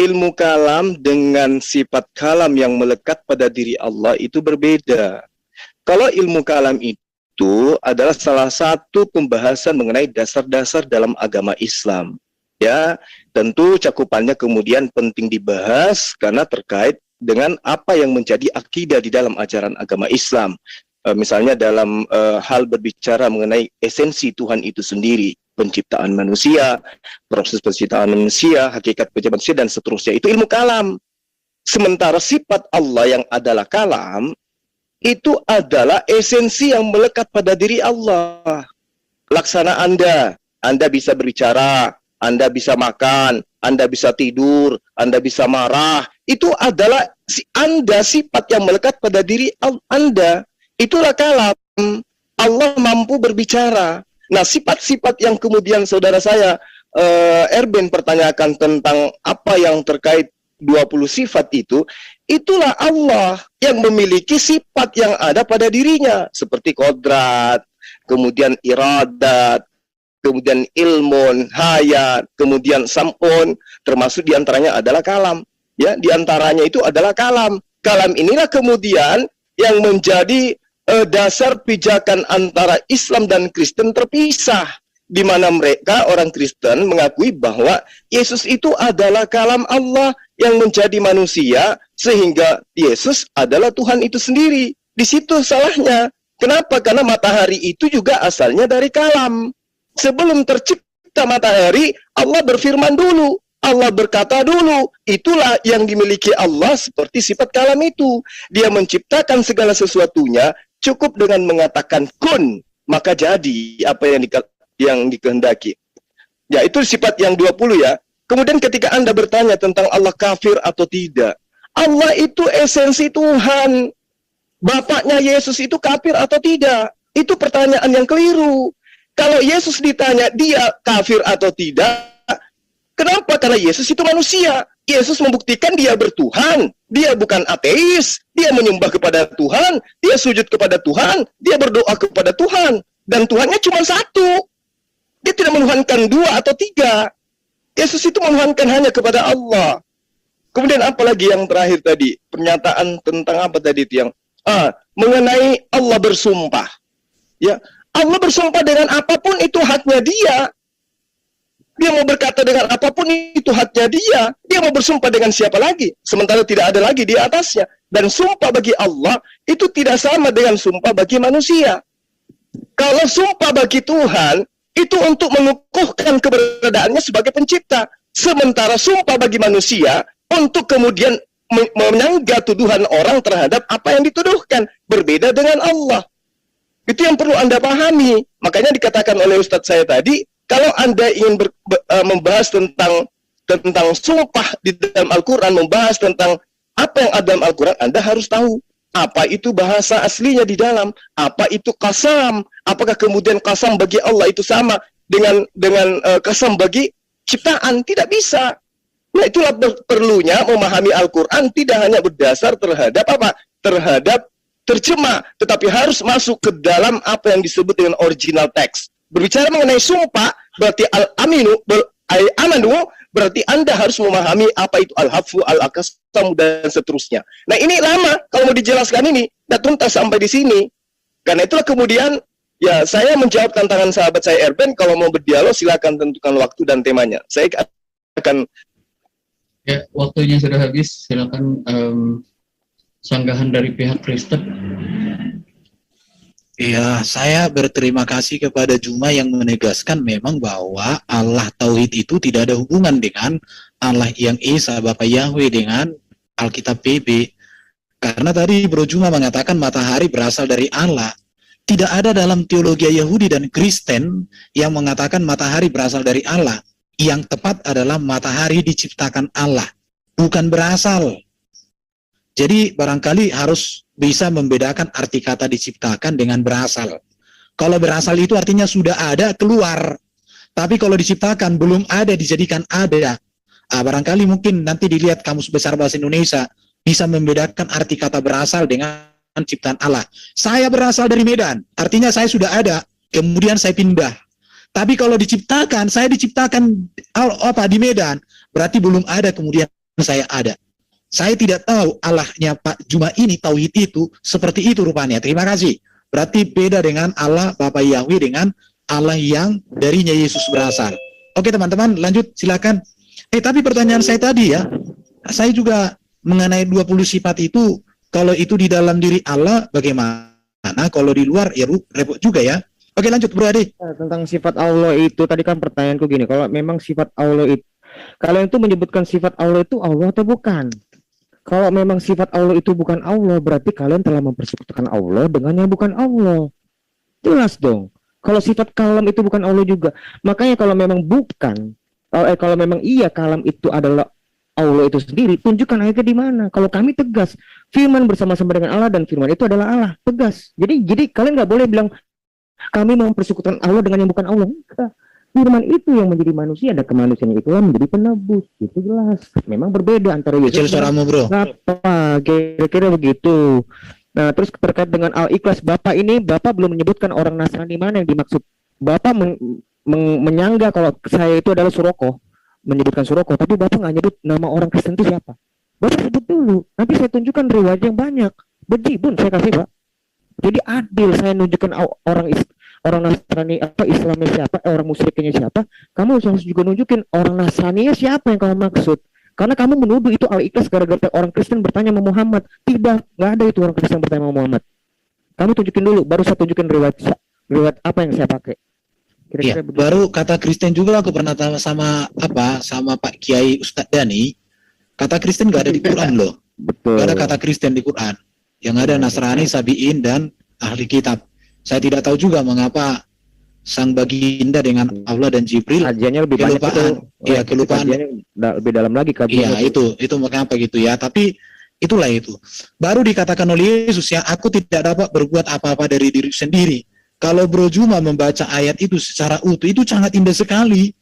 ilmu kalam dengan sifat kalam yang melekat pada diri Allah itu berbeda. Kalau ilmu kalam itu adalah salah satu pembahasan mengenai dasar-dasar dalam agama Islam. Ya, tentu cakupannya kemudian penting dibahas karena terkait dengan apa yang menjadi akidah di dalam ajaran agama Islam. Misalnya dalam hal berbicara mengenai esensi Tuhan itu sendiri, penciptaan manusia, proses penciptaan manusia, hakikat penciptaan manusia, dan seterusnya. Itu ilmu kalam. Sementara sifat Allah yang adalah kalam, itu adalah esensi yang melekat pada diri Allah. Laksana Anda bisa berbicara, Anda bisa makan, Anda bisa tidur, Anda bisa marah. Itu adalah Anda, sifat yang melekat pada diri Anda. Itulah kalam. Allah mampu berbicara. Nah, sifat-sifat yang kemudian saudara saya Erben pertanyakan tentang apa yang terkait 20 sifat itu, itulah Allah yang memiliki sifat yang ada pada dirinya, seperti kodrat, kemudian iradat, kemudian ilmun, hayat, kemudian sam'un, termasuk diantaranya adalah kalam. Ya, diantaranya itu adalah kalam. Kalam inilah kemudian yang menjadi dasar pijakan antara Islam dan Kristen terpisah, di mana mereka orang Kristen mengakui bahwa Yesus itu adalah kalam Allah yang menjadi manusia, sehingga Yesus adalah Tuhan itu sendiri. Di situ salahnya. Kenapa? Karena matahari itu juga asalnya dari kalam. Sebelum tercipta matahari, Allah berfirman dulu. Allah berkata dulu, itulah yang dimiliki Allah seperti sifat kalam itu. Dia menciptakan segala sesuatunya, cukup dengan mengatakan kun, maka jadi apa yang dikehendaki. Ya, itu sifat yang 20 ya. Kemudian ketika Anda bertanya tentang Allah kafir atau tidak, Allah itu esensi Tuhan. Bapaknya Yesus itu kafir atau tidak? Itu pertanyaan yang keliru. Kalau Yesus ditanya dia kafir atau tidak, kenapa? Karena Yesus itu manusia. Yesus membuktikan dia bertuhan. Dia bukan ateis. Dia menyembah kepada Tuhan. Dia sujud kepada Tuhan. Dia berdoa kepada Tuhan. Dan Tuhannya cuma satu. Dia tidak menuhankan 2 atau 3. Yesus itu menuhankan hanya kepada Allah. Kemudian apa lagi yang terakhir tadi? Pernyataan tentang apa tadi itu yang mengenai Allah bersumpah. Ya, Allah bersumpah dengan apapun itu haknya dia. Dia mau berkata dengan apapun itu haknya dia. Dia mau bersumpah dengan siapa lagi? Sementara tidak ada lagi di atasnya. Dan sumpah bagi Allah itu tidak sama dengan sumpah bagi manusia. Kalau sumpah bagi Tuhan itu untuk mengukuhkan keberadaannya sebagai pencipta. Sementara sumpah bagi manusia untuk kemudian menyanggah tuduhan orang terhadap apa yang dituduhkan. Berbeda dengan Allah. Itu yang perlu Anda pahami. Makanya dikatakan oleh Ustadz saya tadi, kalau Anda ingin membahas tentang sumpah di dalam Al-Quran, membahas tentang apa yang ada dalam Al-Quran, Anda harus tahu apa itu bahasa aslinya di dalam, apa itu qasam, apakah kemudian qasam bagi Allah itu sama dengan qasam bagi ciptaan? Tidak bisa. Nah, itulah perlunya memahami Al-Quran tidak hanya berdasar terhadap apa? terhadap terjemah, tetapi harus masuk ke dalam apa yang disebut dengan original text. Berbicara mengenai sumpah, berarti al-aminu, amanu, berarti Anda harus memahami apa itu al-hafu, al-aqsamu, dan seterusnya. Nah, ini lama kalau mau dijelaskan ini, tidak tuntas sampai di sini. Karena itulah kemudian, ya saya menjawab tantangan sahabat saya Erben, kalau mau berdialog silakan tentukan waktu dan temanya. Saya akan... Ya, waktunya sudah habis, silakan sanggahan dari pihak Kristen. Ya, saya berterima kasih kepada Juma yang menegaskan memang bahwa Allah Tauhid itu tidak ada hubungan dengan Allah yang Esa, Bapa Yahweh dengan Alkitab PB. Karena tadi Bro Juma mengatakan matahari berasal dari Allah. Tidak ada dalam teologi Yahudi dan Kristen yang mengatakan matahari berasal dari Allah. Yang tepat adalah matahari diciptakan Allah, bukan berasal. Jadi barangkali harus bisa membedakan arti kata diciptakan dengan berasal. Kalau berasal itu artinya sudah ada, keluar. Tapi kalau diciptakan, belum ada, dijadikan ada. Barangkali mungkin nanti dilihat Kamus Besar Bahasa Indonesia, bisa membedakan arti kata berasal dengan ciptaan Allah. Saya berasal dari Medan, artinya saya sudah ada, kemudian saya pindah. Tapi kalau diciptakan, saya diciptakan di Medan, berarti belum ada, kemudian saya ada. Saya tidak tahu Allahnya Pak Juma ini, Tauhid itu, seperti itu rupanya. Terima kasih. Berarti beda dengan Allah Bapa Yahweh dengan Allah yang darinya Yesus berasal. Oke teman-teman, lanjut silakan. Tapi pertanyaan saya tadi ya, saya juga mengenai 20 sifat itu, kalau itu di dalam diri Allah bagaimana? Kalau di luar ya repot juga ya. Oke lanjut Bro Ade. Tentang sifat Allah itu, tadi kan pertanyaanku gini, kalau memang sifat Allah itu, kalian itu menyebutkan sifat Allah itu Allah atau bukan? Kalau memang sifat Allah itu bukan Allah, berarti kalian telah mempersekutukan Allah dengan yang bukan Allah. Jelas dong. Kalau sifat kalam itu bukan Allah juga. Makanya kalau memang bukan, kalau memang iya kalam itu adalah Allah itu sendiri, tunjukkan ayatnya di mana. Kalau kami tegas, firman bersama-sama dengan Allah dan firman itu adalah Allah, tegas. Jadi kalian nggak boleh bilang kami mempersekutukan Allah dengan yang bukan Allah. Enggak. Firman itu yang menjadi manusia dan kemanusiaan itulah menjadi penebus. Itu jelas. Memang berbeda antara Yesus dan Bapa. Kira-kira begitu. Nah, terus terkait dengan Al-Ikhlas, Bapak ini, Bapak belum menyebutkan orang Nasrani mana yang dimaksud. Bapak menyangga kalau saya itu adalah Suroko, menyebutkan Suroko, tapi Bapak nggak nyebut nama orang Kristen itu siapa. Bapak sebut dulu. Nanti saya tunjukkan riwayat yang banyak. Bejibun saya kasih, Pak. Jadi adil, saya nunjukkan orang Nasrani Islamnya siapa, orang musyriknya siapa, kamu harus juga nunjukin orang Nasraninya siapa yang kamu maksud. Karena kamu menuduh itu Al-Ikhlas gara-gara orang Kristen bertanya sama Muhammad. Tidak, nggak ada itu orang Kristen bertanya sama Muhammad. Kamu tunjukin dulu, baru saya tunjukin riwayat apa yang saya pakai. Iya, baru kata Kristen juga aku pernah tanya sama Pak Kiai Ustadz Dani. Kata Kristen nggak ada di Quran loh. Betul. Nggak ada kata Kristen di Quran. Yang ada Nasrani, Sabi'in dan ahli kitab. Saya tidak tahu juga mengapa sang baginda dengan Allah dan Jibril lebih kelupaan. Iya, kelupaan. Lebih dalam lagi kajiannya. Iya, itu mengapa gitu ya. Tapi itulah itu. Baru dikatakan oleh Yesus ya, aku tidak dapat berbuat apa-apa dari diri sendiri. Kalau Bro Juma membaca ayat itu secara utuh, itu sangat indah sekali.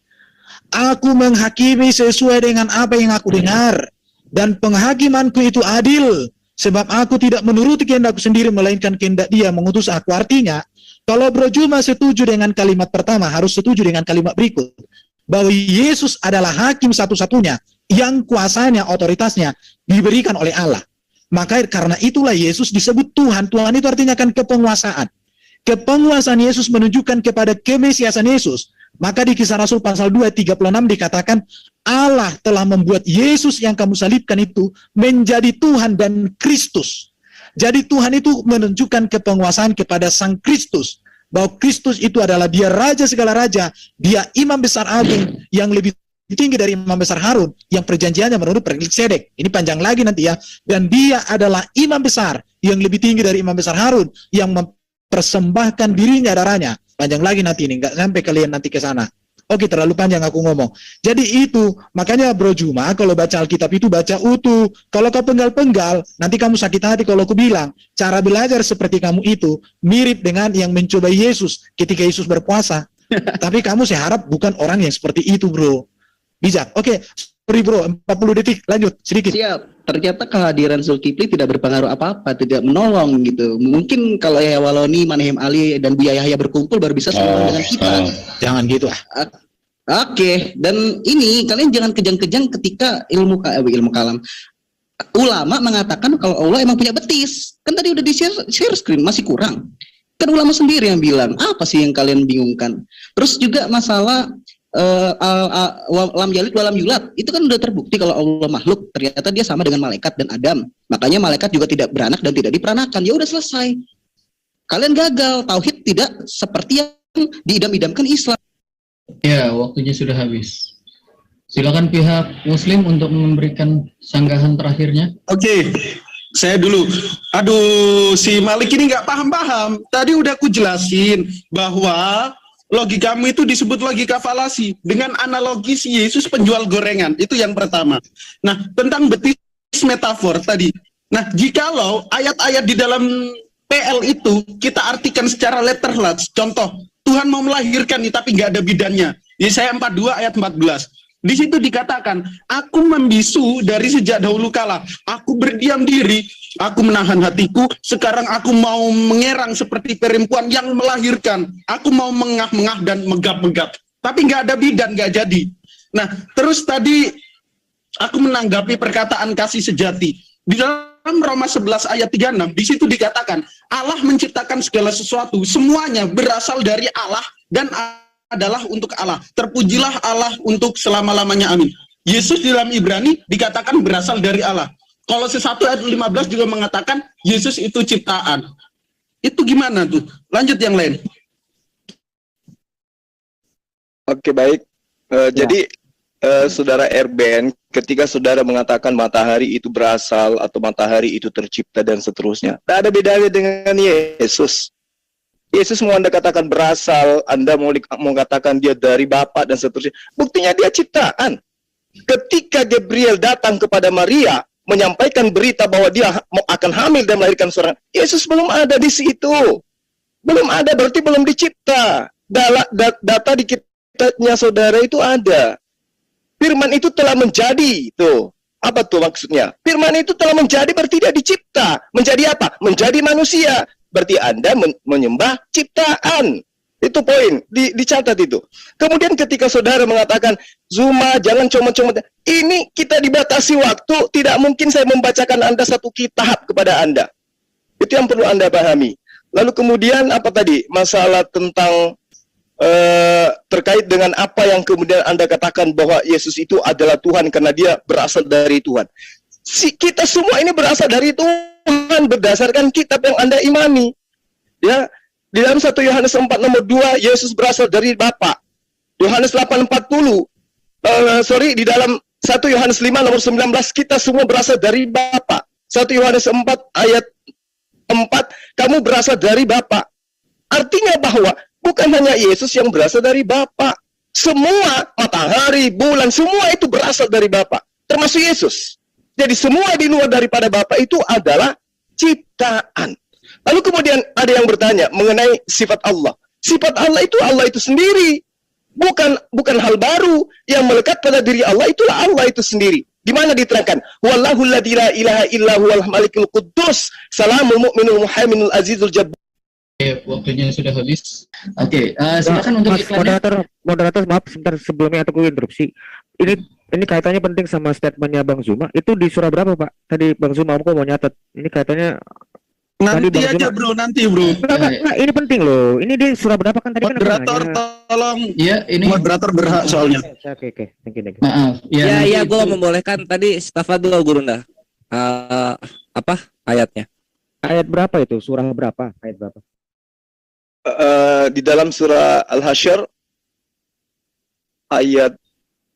Aku menghakimi sesuai dengan apa yang aku dengar, dan penghakimanku itu adil. Sebab aku tidak menuruti kehendakku sendiri, melainkan kehendak Dia mengutus aku. Artinya, kalau Bro Juma setuju dengan kalimat pertama, harus setuju dengan kalimat berikut. Bahwa Yesus adalah hakim satu-satunya, yang kuasanya, otoritasnya, diberikan oleh Allah. Maka karena itulah Yesus disebut Tuhan. Tuhan itu artinya kan kepenguasaan. Kepenguasaan Yesus menunjukkan kepada kemesiasan Yesus. Maka di Kisah Rasul pasal 2:36 dikatakan, Allah telah membuat Yesus yang kamu salibkan itu menjadi Tuhan dan Kristus. Jadi Tuhan itu menunjukkan kepenguasaan kepada Sang Kristus. Bahwa Kristus itu adalah Dia Raja segala Raja. Dia Imam Besar Agung yang lebih tinggi dari Imam Besar Harun. Yang perjanjiannya menurut Melkisedek. Ini panjang lagi nanti ya. Dan Dia adalah Imam Besar yang lebih tinggi dari Imam Besar Harun. Yang mempersembahkan dirinya darahnya. Panjang lagi nanti ini. Nggak sampai kalian nanti ke sana. Oke, terlalu panjang aku ngomong. Jadi itu, makanya Bro Juma, kalau baca Alkitab itu baca utuh. Kalau kau penggal-penggal, nanti kamu sakit hati kalau aku bilang, cara belajar seperti kamu itu, mirip dengan yang mencobai Yesus ketika Yesus berpuasa. Tapi kamu saya harap bukan orang yang seperti itu, Bro. Bijak. Oke, Sorry bro, 40 detik, lanjut sedikit. Siap. Ternyata kehadiran Zulkifli tidak berpengaruh apa-apa, tidak menolong gitu. Mungkin kalau Yahya Waloni, Manahem Ali dan Buya Yahya berkumpul baru bisa sama dengan kita. Jangan gitu Oke, dan ini kalian jangan kejang-kejang ketika ilmu kalam. Ulama mengatakan kalau Allah emang punya betis. Kan tadi udah di-share screen, masih kurang. Kan ulama sendiri yang bilang, apa sih yang kalian bingungkan? Terus juga masalah lam yalid walam yulad, itu kan udah terbukti kalau Allah makhluk, ternyata dia sama dengan malaikat dan Adam. Makanya malaikat juga tidak beranak dan tidak diperanakan. Ya udah selesai. Kalian gagal, tauhid tidak seperti yang diidam-idamkan Islam. Ya, waktunya sudah habis. Silakan pihak Muslim untuk memberikan sanggahan terakhirnya. Oke, saya dulu. Aduh, si Malik ini nggak paham-paham. Tadi udah aku jelasin bahwa logikamu itu disebut logika falasi. Dengan analogi si Yesus penjual gorengan. Itu yang pertama. Nah, tentang betis metafor tadi. Nah, jikalau ayat-ayat di dalam PL itu kita artikan secara letterless. Contoh, Tuhan mau melahirkan nih tapi nggak ada bidannya. Yesaya 42 ayat 14. Di situ dikatakan, aku membisu dari sejak dahulu kala. Aku berdiam diri, aku menahan hatiku. Sekarang aku mau mengerang seperti perempuan yang melahirkan. Aku mau mengah-mengah dan megap-megap. Tapi nggak ada bidan, nggak jadi. Nah, terus tadi aku menanggapi perkataan kasih sejati. Di dalam Roma 11 ayat 36, di situ dikatakan, Allah menciptakan segala sesuatu. Semuanya berasal dari Allah dan adalah untuk Allah. Terpujilah Allah untuk selama-lamanya, amin. Yesus di dalam Ibrani dikatakan berasal dari Allah. Kolose 1 ayat 15 juga mengatakan Yesus itu ciptaan. Itu gimana tuh? Lanjut yang lain. Oke, baik. Jadi saudara Erben, ketika saudara mengatakan matahari itu berasal atau matahari itu tercipta dan seterusnya, tak ada bedanya dengan Yesus. Yesus mau Anda katakan berasal, Anda mau katakan dia dari Bapa dan seterusnya. Buktinya dia ciptaan. Ketika Gabriel datang kepada Maria, menyampaikan berita bahwa dia akan hamil dan melahirkan seorang, Yesus belum ada di situ. Belum ada, berarti belum dicipta. Data di kitabnya saudara itu ada. Firman itu telah menjadi. Tuh. Apa tuh maksudnya? Firman itu telah menjadi berarti dia dicipta. Menjadi apa? Menjadi manusia. Berarti Anda menyembah ciptaan. Itu poin, dicatat itu. Kemudian ketika saudara mengatakan, Zuma jangan comot-comot. Ini kita dibatasi waktu, tidak mungkin saya membacakan Anda satu kitab kepada Anda. Itu yang perlu Anda pahami. Lalu kemudian apa tadi? Masalah tentang terkait dengan apa yang kemudian Anda katakan bahwa Yesus itu adalah Tuhan karena dia berasal dari Tuhan. Kita semua ini berasal dari Tuhan berdasarkan kitab yang Anda imani. Ya, di dalam 1 Yohanes 4 nomor 2 Yesus berasal dari Bapa. Yohanes 8:40. Di dalam 1 Yohanes 5 nomor 19 kita semua berasal dari Bapa. 1 Yohanes 4 ayat 4 kamu berasal dari Bapa. Artinya bahwa bukan hanya Yesus yang berasal dari Bapa. Semua matahari, bulan, semua itu berasal dari Bapa, termasuk Yesus. Jadi semua di luar daripada Bapa itu adalah ciptaan. Lalu kemudian ada yang bertanya mengenai sifat Allah. Sifat Allah itu sendiri. Bukan hal baru yang melekat pada diri Allah, itulah Allah itu sendiri. Di mana diterangkan? Wallahu la ilaha illa huwal malikul quddus, salamul mu'minul muhaiminul azizul jabbar. Waktunya sudah habis. Oke, silakan untuk iklannya. Moderator, maaf sebentar sebelumnya aku interupsi. Ini kaitannya penting sama statementnya Bang Zuma. Itu di surah berapa, Pak? Tadi Bang Zuma aku mau nyatet. Ini kaitannya nanti aja Zuma, bro, nanti bro. Nah, ini penting loh. Ini di surah berapa kan tadi? Moderator tolong. Ya, ini moderator berhak soalnya. Oke. Thank you. Maaf. Ya, gue membolehkan tadi Stafadul Gurunda. Apa ayatnya? Ayat berapa itu? Surah berapa? Ayat berapa? Di dalam surah Al-Hasyr ayat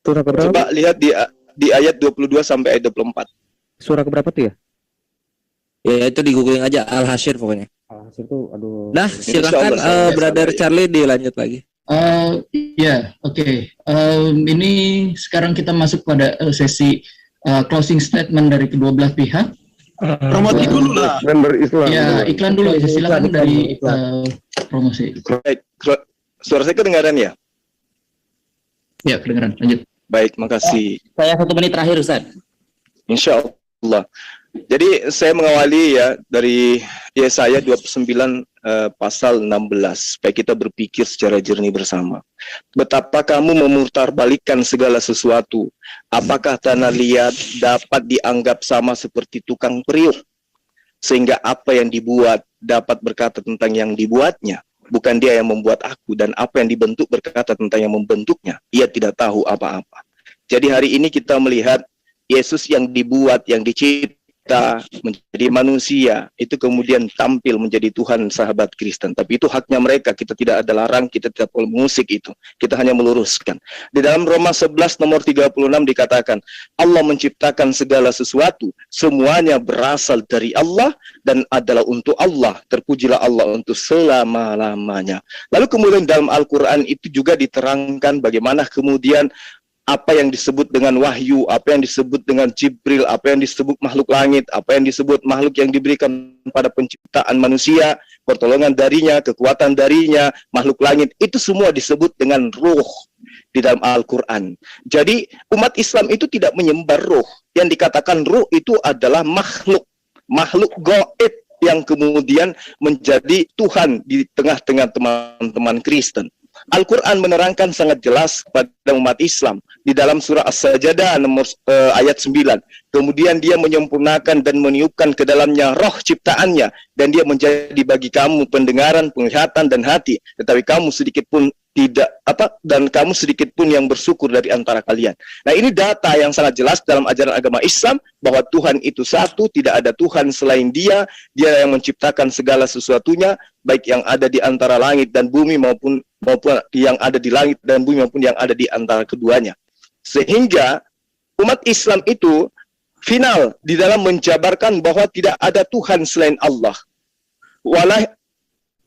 surah keberapa? Coba lihat di ayat 22 sampai ayat 24. Surah keberapa tuh ya? Ya itu di googling aja Al-Hasyr pokoknya. Al-Hasyr tuh aduh. Nah, silakan Brother Charlie dilanjut lagi. Oke. Ini sekarang kita masuk pada sesi closing statement dari kedua belah pihak. Promosi dulu lah. Member Islam. Ya, iklan dulu. Silakan dari promosi. Baik, suara saya kedengaran ya? Ya, kedengaran. Lanjut. Baik, makasih. Saya 1 menit terakhir, Ustaz. Insya Allah. Jadi saya mengawali ya dari Yesaya 29 pasal 16 supaya kita berpikir secara jernih bersama. Betapa kamu memutarbalikkan segala sesuatu. Apakah tanah liat dapat dianggap sama seperti tukang periuk? Sehingga apa yang dibuat dapat berkata tentang yang dibuatnya. Bukan dia yang membuat aku, dan apa yang dibentuk berkata tentang yang membentuknya. Ia tidak tahu apa-apa. Jadi hari ini kita melihat Yesus yang dibuat, yang dicipta menjadi manusia, itu kemudian tampil menjadi Tuhan sahabat Kristen. Tapi itu haknya mereka, kita tidak ada larang, kita tidak boleh mengusik itu. Kita hanya meluruskan. Di dalam Roma 11 nomor 36 dikatakan, Allah menciptakan segala sesuatu, semuanya berasal dari Allah dan adalah untuk Allah. Terpujilah Allah untuk selama-lamanya. Lalu kemudian dalam Al-Quran itu juga diterangkan bagaimana kemudian apa yang disebut dengan wahyu, apa yang disebut dengan Jibril, apa yang disebut makhluk langit, apa yang disebut makhluk yang diberikan pada penciptaan manusia, pertolongan darinya, kekuatan darinya, makhluk langit, itu semua disebut dengan ruh di dalam Al-Quran. Jadi umat Islam itu tidak menyembah ruh. Yang dikatakan ruh itu adalah makhluk gaib yang kemudian menjadi Tuhan di tengah-tengah teman-teman Kristen. Al-Quran menerangkan sangat jelas pada umat Islam di dalam surah As-Sajdah ayat 9. Kemudian dia menyempurnakan dan meniupkan ke dalamnya roh ciptaannya, dan dia menjadi bagi kamu pendengaran, penglihatan dan hati, tetapi kamu sedikit pun kamu sedikit pun yang bersyukur dari antara kalian. Nah, ini data yang sangat jelas dalam ajaran agama Islam bahwa Tuhan itu satu, tidak ada Tuhan selain Dia. Dia yang menciptakan segala sesuatunya, baik yang ada di antara langit dan bumi maupun yang ada di langit dan bumi maupun yang ada di antara keduanya. Sehingga umat Islam itu final di dalam menjabarkan bahwa tidak ada Tuhan selain Allah.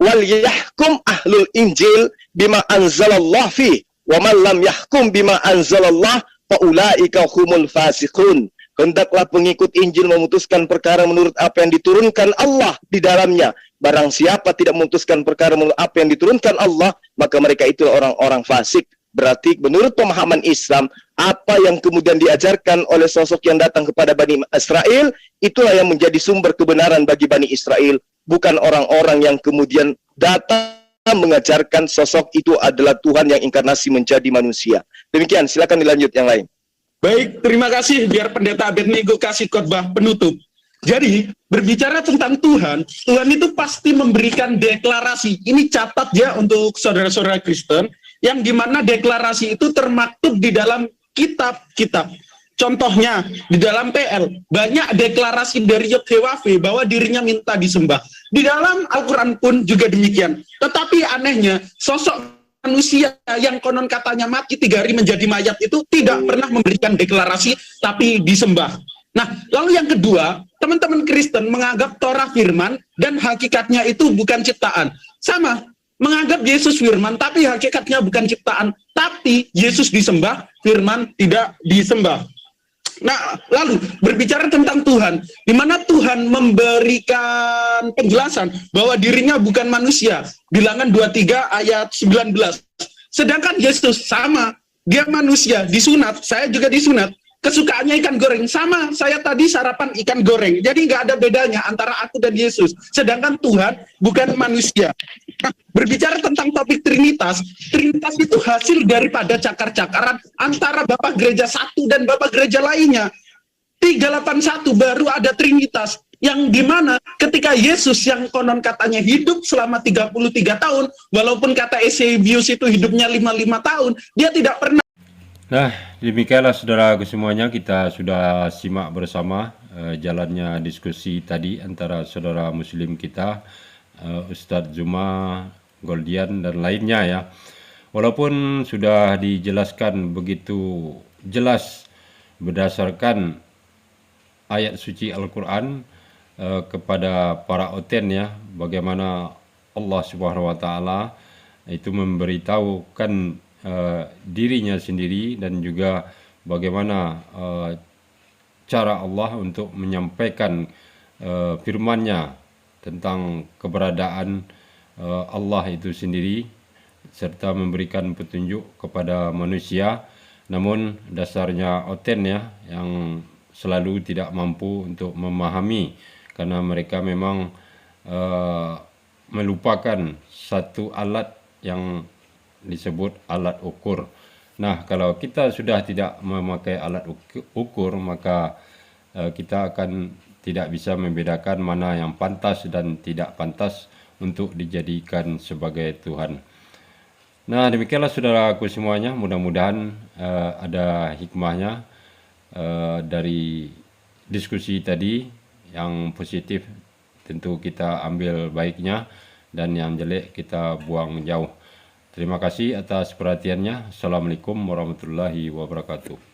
Wal yahkum ahlul injil bima anzalallah fi wa man lam yahkum bima anzalallah faulaika humul fasiqun. Hendaklah pengikut Injil memutuskan perkara menurut apa yang diturunkan Allah di dalamnya. Barang siapa tidak memutuskan perkara menurut apa yang diturunkan Allah, maka mereka itu orang-orang fasik. Berarti menurut pemahaman Islam, apa yang kemudian diajarkan oleh sosok yang datang kepada Bani Israel, itulah yang menjadi sumber kebenaran bagi Bani Israel. Bukan orang-orang yang kemudian datang mengajarkan sosok itu adalah Tuhan yang inkarnasi menjadi manusia. Demikian, silakan dilanjut yang lain. Baik, terima kasih. Biar Pendeta Abednego kasih khotbah penutup. Jadi, berbicara tentang Tuhan, Tuhan itu pasti memberikan deklarasi. Ini catat ya untuk saudara-saudara Kristen, yang dimana deklarasi itu termaktub di dalam kitab-kitab. Contohnya, di dalam PL, banyak deklarasi dari Yod-Heh-Wav-He bahwa dirinya minta disembah. Di dalam Al-Quran pun juga demikian. Tetapi anehnya, sosok manusia yang konon katanya mati 3 hari menjadi mayat itu tidak pernah memberikan deklarasi, tapi disembah. Nah, lalu yang kedua, teman-teman Kristen menganggap Torah firman dan hakikatnya itu bukan ciptaan. Sama, menganggap Yesus firman, tapi hakikatnya bukan ciptaan. Tapi Yesus disembah, firman tidak disembah. Nah, lalu berbicara tentang Tuhan, di mana Tuhan memberikan penjelasan bahwa dirinya bukan manusia. Bilangan 23 ayat 19. Sedangkan Yesus sama, dia manusia, disunat, saya juga disunat. Kesukaannya ikan goreng, sama, saya tadi sarapan ikan goreng. Jadi nggak ada bedanya antara aku dan Yesus. Sedangkan Tuhan bukan manusia. Nah, berbicara tentang topik Trinitas, Trinitas itu hasil daripada cakar-cakaran antara Bapak Gereja satu dan Bapak Gereja lainnya. 381 baru ada Trinitas, yang dimana ketika Yesus yang konon katanya hidup selama 33 tahun, walaupun kata Eusebius itu hidupnya 55 tahun, dia tidak pernah. Nah, demikianlah saudara semuanya, kita sudah simak bersama jalannya diskusi tadi antara saudara muslim kita, Ustadz Zuma, Goldian dan lainnya ya. Walaupun sudah dijelaskan begitu jelas berdasarkan ayat suci Al-Quran kepada para oten ya, bagaimana Allah Subhanahu wa taala itu memberitahukan dirinya sendiri dan juga bagaimana cara Allah untuk menyampaikan firman-Nya tentang keberadaan Allah itu sendiri serta memberikan petunjuk kepada manusia. namun dasarnya oten ya, yang selalu tidak mampu untuk memahami karena mereka memang melupakan satu alat yang disebut alat ukur. Nah, kalau kita sudah tidak memakai alat ukur, maka kita akan tidak bisa membedakan mana yang pantas dan tidak pantas untuk dijadikan sebagai Tuhan. Nah, demikianlah saudaraku semuanya, mudah-mudahan ada hikmahnya dari diskusi tadi. Yang positif tentu kita ambil baiknya, dan yang jelek kita buang jauh. Terima kasih atas perhatiannya. Assalamualaikum warahmatullahi wabarakatuh.